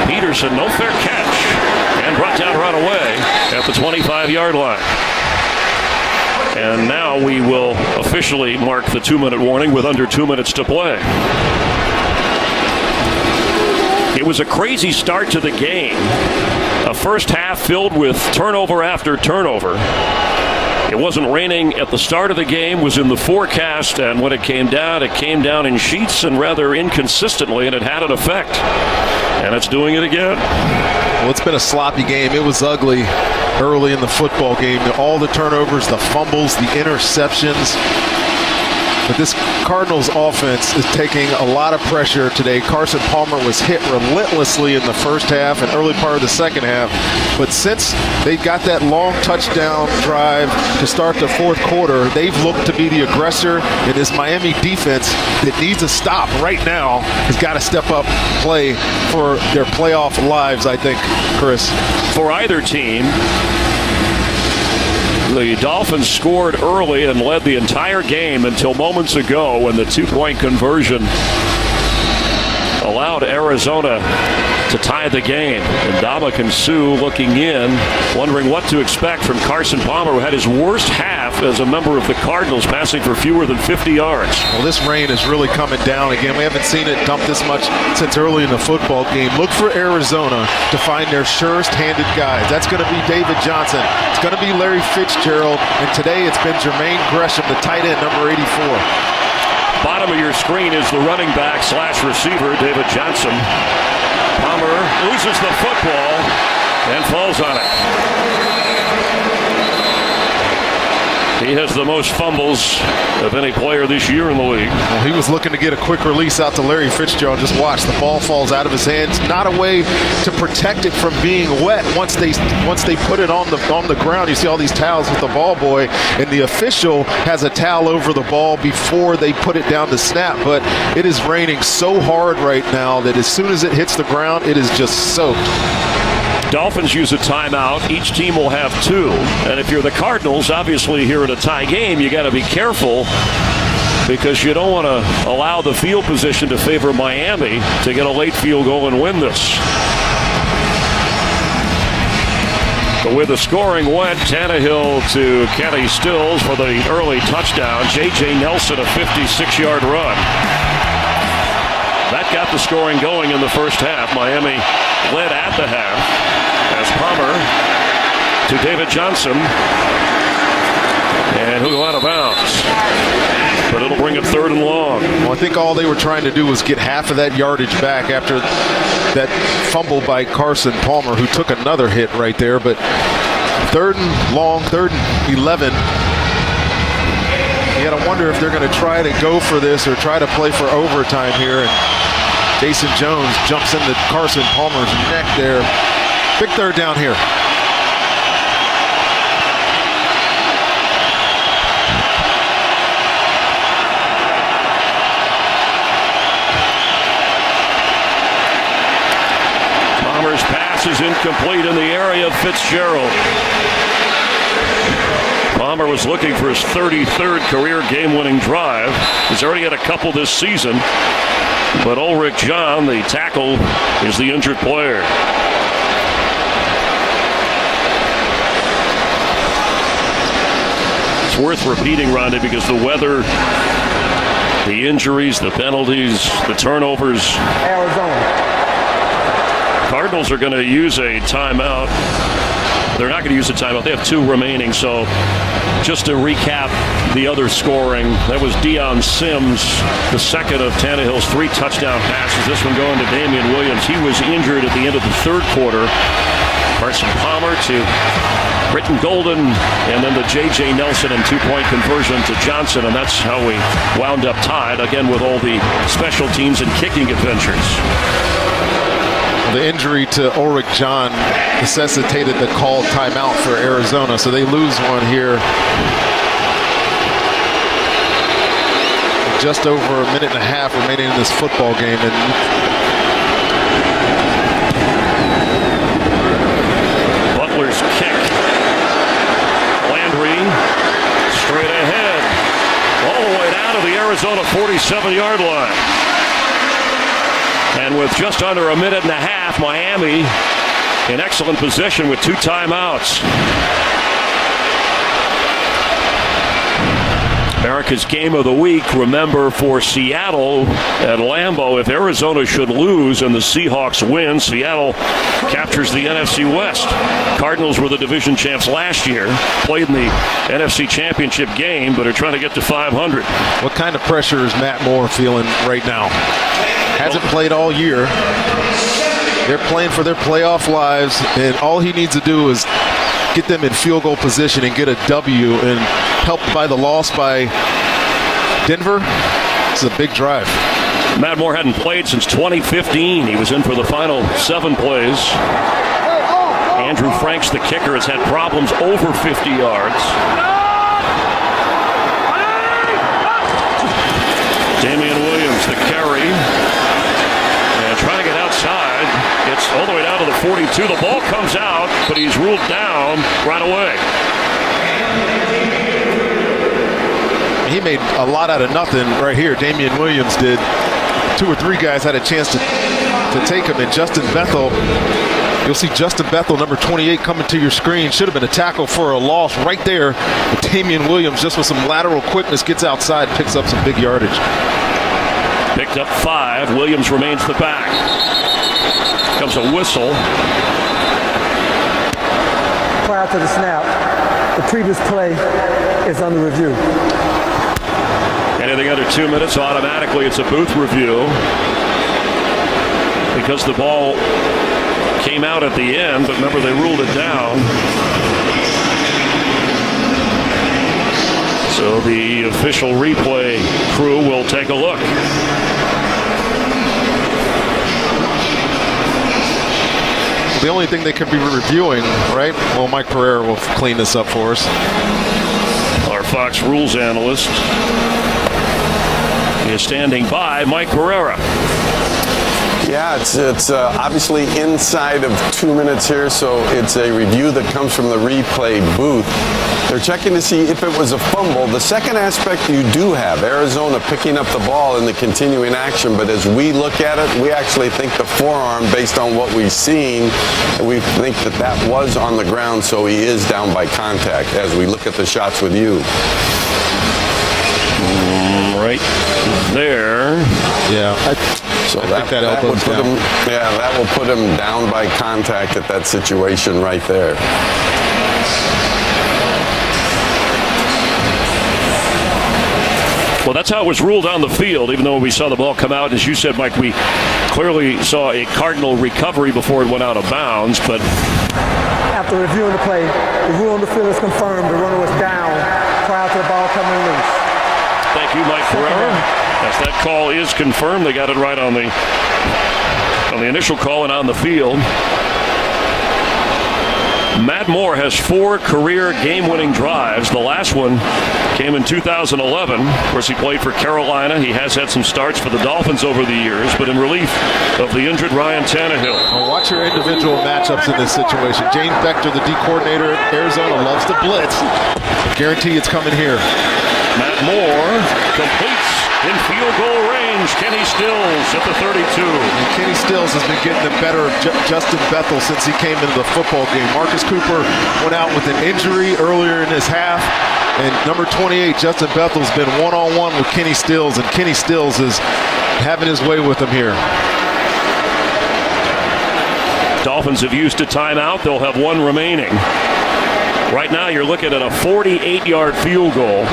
Peterson, no fair catch, and brought down right away at the 25-yard line. And now we will officially mark the 2-minute warning with under 2 minutes to play. It was a crazy start to the game. A first half filled with turnover after turnover. It wasn't raining at the start of the game, was in the forecast, and when it came down in sheets and rather inconsistently, and it had an effect. And it's doing it again. Well, it's been a sloppy game. It was ugly early in the football game. All the turnovers, the fumbles, the interceptions. But this Cardinals offense is taking a lot of pressure today. Carson Palmer was hit relentlessly in the first half and early part of the second half. But since they got that long touchdown drive to start the fourth quarter, they've looked to be the aggressor. And this Miami defense that needs a stop right now has got to step up, play for their playoff lives, I think, Chris. For either team, the Dolphins scored early and led the entire game until moments ago when the 2-point conversion allowed Arizona to tie the game. And Ndamukong Suh looking in, wondering what to expect from Carson Palmer, who had his worst half as a member of the Cardinals, passing for fewer than 50 yards. Well, this rain is really coming down again. We haven't seen it dump this much since early in the football game. Look for Arizona to find their surest-handed guys. That's going to be David Johnson. It's going to be Larry Fitzgerald. And today it's been Jermaine Gresham, the tight end, number 84. Bottom of your screen is the running back / receiver, David Johnson. Palmer loses the football and falls on it. He has the most fumbles of any player this year in the league. Well, he was looking to get a quick release out to Larry Fitzgerald. Just watch, the ball falls out of his hands. Not a way to protect it from being wet once they put it on the ground. You see all these towels with the ball boy, and the official has a towel over the ball before they put it down to snap. But it is raining so hard right now that as soon as it hits the ground, it is just soaked. Dolphins use a timeout. Each team will have 2. And if you're the Cardinals, obviously here in a tie game, you got to be careful because you don't want to allow the field position to favor Miami to get a late field goal and win this. But with the scoring went, Tannehill to Kenny Stills for the early touchdown. J.J. Nelson, a 56-yard run. That got the scoring going in the first half. Miami led at the half as Palmer to David Johnson, and who out of bounds. But it'll bring it 3rd and long. Well, I think all they were trying to do was get half of that yardage back after that fumble by Carson Palmer, who took another hit right there. But 3rd and long, 3rd and 11. You got to wonder if they're going to try to go for this or try to play for overtime here. And Jason Jones jumps into Carson Palmer's neck there. Big 3rd down here. Palmer's pass is incomplete in the area of Fitzgerald. Palmer was looking for his 33rd career game-winning drive. He's already had a couple this season. But Ulrich John, the tackle, is the injured player. It's worth repeating, Rondé, because the weather, the injuries, the penalties, the turnovers. Arizona. Cardinals are going to use a timeout. They're not going to use a timeout. They have 2 remaining. So just to recap the other scoring, that was Deion Sims, the second of Tannehill's 3 touchdown passes. This one going to Damian Williams. He was injured at the end of the 3rd quarter. Carson Palmer to Britton Golden, and then the J.J. Nelson and 2-point conversion to Johnson, and that's how we wound up tied, again with all the special teams and kicking adventures. The injury to Ulrich John necessitated the call timeout for Arizona, so they lose one here. just over a minute and a half remaining in this football game. And Butler's kick. Landry straight ahead. All the way down to the Arizona 47-yard line. And with just under a minute and a half, Miami in excellent position with 2 timeouts. America's game of the week, remember, for Seattle at Lambeau. If Arizona should lose and the Seahawks win, Seattle captures the NFC West. Cardinals were the division champs last year, played in the NFC Championship game, but are trying to get to 500. What kind of pressure is Matt Moore feeling right now? Hasn't played all year. They're playing for their playoff lives, and all he needs to do is get them in field goal position and get a W, and helped by the loss by Denver. It's a big drive. Matt Moore hadn't played since 2015. He was in for the final 7 plays. Andrew Franks, the kicker, has had problems over 50 yards. Damian Williams, the carry. And trying to get outside. It's all the way down to the 42. The ball comes out, but he's ruled down right away. He made a lot out of nothing right here. Damian Williams did. 2 or 3 guys had a chance to take him, and Justin Bethel, you'll see Justin Bethel, number 28, coming to your screen. Should have been a tackle for a loss right there. But Damian Williams, just with some lateral quickness, gets outside, picks up some big yardage. Picked up 5. Williams remains the back. Comes a whistle. Prior to the snap, the previous play is under review. Anything under 2 minutes, automatically it's a booth review. Because the ball came out at the end, but remember they ruled it down. So the official replay crew will take a look. The only thing they could be reviewing, right? Well, Mike Pereira will clean this up for us. Our Fox Rules analyst is standing by. Mike Pereira. Yeah, it's obviously inside of 2 minutes here, so it's a review that comes from the replay booth. They're checking to see if it was a fumble. The second aspect you do have, Arizona picking up the ball in the continuing action, but as we look at it, we actually think the forearm, based on what we've seen, we think that that was on the ground, so he is down by contact as we look at the shots with you. Right there. Yeah. So that will put him, that will put him down by contact at that situation right there. Well, that's how it was ruled on the field, even though we saw the ball come out. As you said, Mike, we clearly saw a Cardinal recovery before it went out of bounds. But After reviewing the play, the rule on the field is confirmed. The runner was down prior to the ball coming loose. Thank you, Mike Pereira. As that call is confirmed, they got it right on the initial call and on the field. Matt Moore has 4 career game-winning drives. The last one came in 2011. Of course, he played for Carolina. He has had some starts for the Dolphins over the years, but in relief of the injured Ryan Tannehill. Well, watch your individual matchups in this situation. Jane Bechter, the D coordinator at Arizona, loves to blitz. Guarantee it's coming here. Matt Moore completes in field goal range. Kenny Stills at the 32. And Kenny Stills has been getting the better of Justin Bethel since he came into the football game. Marcus Cooper went out with an injury earlier in this half. And number 28, Justin Bethel's been one-on-one with Kenny Stills, and Kenny Stills is having his way with him here. Dolphins have used a timeout. They'll have 1 remaining. Right now, you're looking at a 48-yard field goal.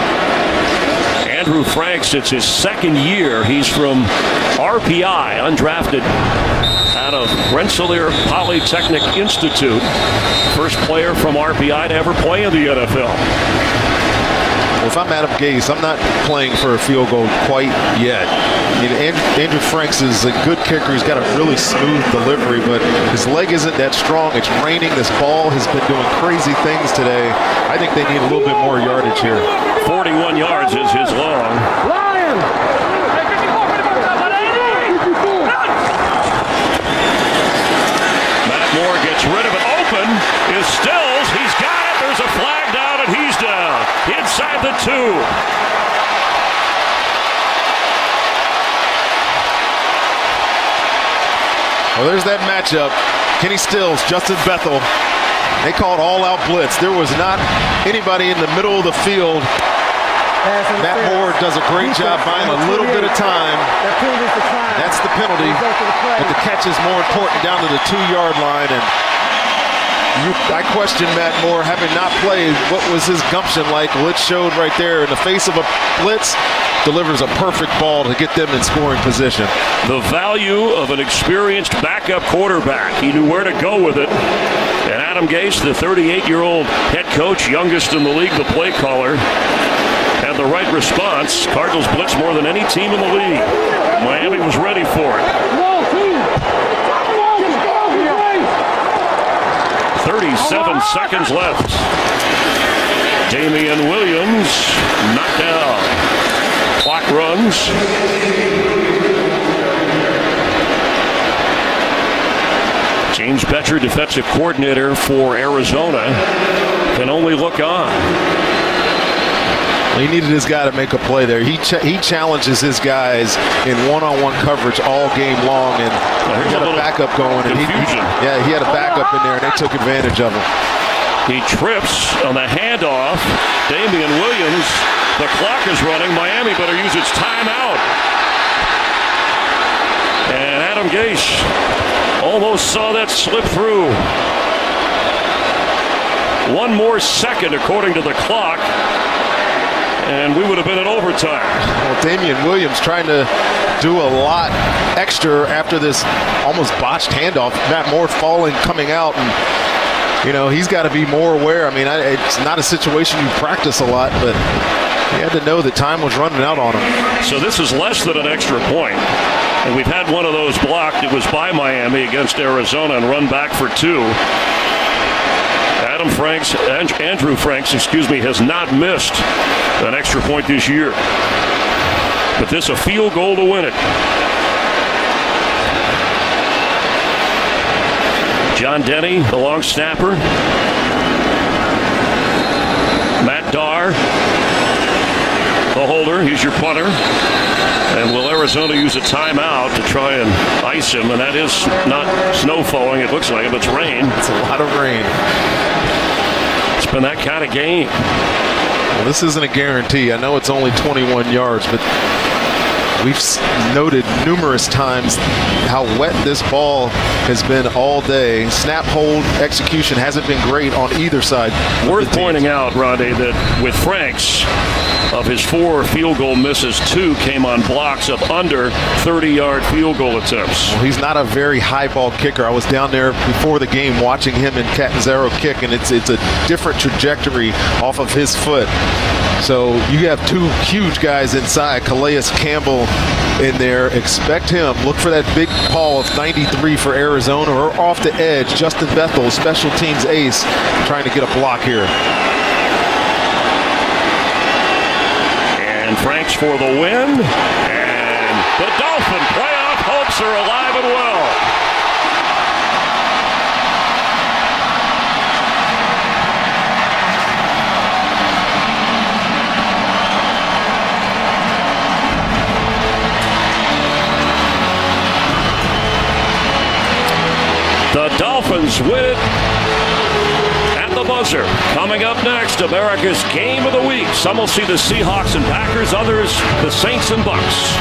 Andrew Franks, it's his 2nd year. He's from RPI, undrafted out of Rensselaer Polytechnic Institute. First player from RPI to ever play in the NFL. Well, if I'm Adam Gase, I'm not playing for a field goal quite yet. Andrew Franks is a good kicker. He's got a really smooth delivery, but his leg isn't that strong. It's raining. This ball has been doing crazy things today. I think they need a little bit more yardage here. 41 yards is his long. Lion! 2. Well, there's that matchup. Kenny Stills, Justin Bethel. They called all-out blitz. There was not anybody in the middle of the field. Matt Moore does a great job buying a little bit of time. That's the penalty. But the catch is more important down to the 2-yard line. And I question Matt Moore, having not played, what was his gumption like? Blitz showed right there in the face of a blitz. Delivers a perfect ball to get them in scoring position. The value of an experienced backup quarterback. He knew where to go with it. And Adam Gase, the 38-year-old head coach, youngest in the league, the play caller, had the right response. Cardinals blitz more than any team in the league. Miami was ready for it. 37 seconds left. Damian Williams knocked down. Clock runs. James Betcher, defensive coordinator for Arizona, can only look on. He needed his guy to make a play there. He challenges his guys in one-on-one coverage all game long, and he got a backup going. And he had a backup in there, and they took advantage of him. He trips on the handoff. Damian Williams. The clock is running. Miami better use its timeout. And Adam Gase almost saw that slip through. One more second, according to the clock, and we would have been in overtime. Well, Damian Williams trying to do a lot extra after this almost botched handoff. Matt Moore falling, coming out, and he's got to be more aware. I mean, it's not a situation you practice a lot, but he had to know that time was running out on him. So this is less than an extra point. And we've had one of those blocked. It was by Miami against Arizona and run back for 2. Andrew Franks, has not missed an extra point this year. But this a field goal to win it. John Denny, the long snapper. Matt Darr, the holder. He's your punter. And will Arizona use a timeout to try and ice him? And that is not snow falling, it looks like it, but it's rain. It's a lot of rain. It's been that kind of game. Well, this isn't a guarantee. I know it's only 21 yards, but we've noted numerous times how wet this ball has been all day. Snap, hold, execution hasn't been great on either side. Worth pointing out, Rondé, that with Franks, of his 4 field goal misses, 2 came on blocks of under 30-yard field goal attempts. Well, he's not a very high ball kicker. I was down there before the game watching him and Catanzaro kick, and it's a different trajectory off of his foot. So you have 2 huge guys inside. Calais Campbell in there. Expect him. Look for that big paw of 93 for Arizona, or off the edge. Justin Bethel, special teams ace, trying to get a block here. And Franks for the win. And the Dolphin playoff hopes are alive and well. The Dolphins win it at the buzzer. Coming up next, America's Game of the Week. Some will see the Seahawks and Packers, others the Saints and Bucks.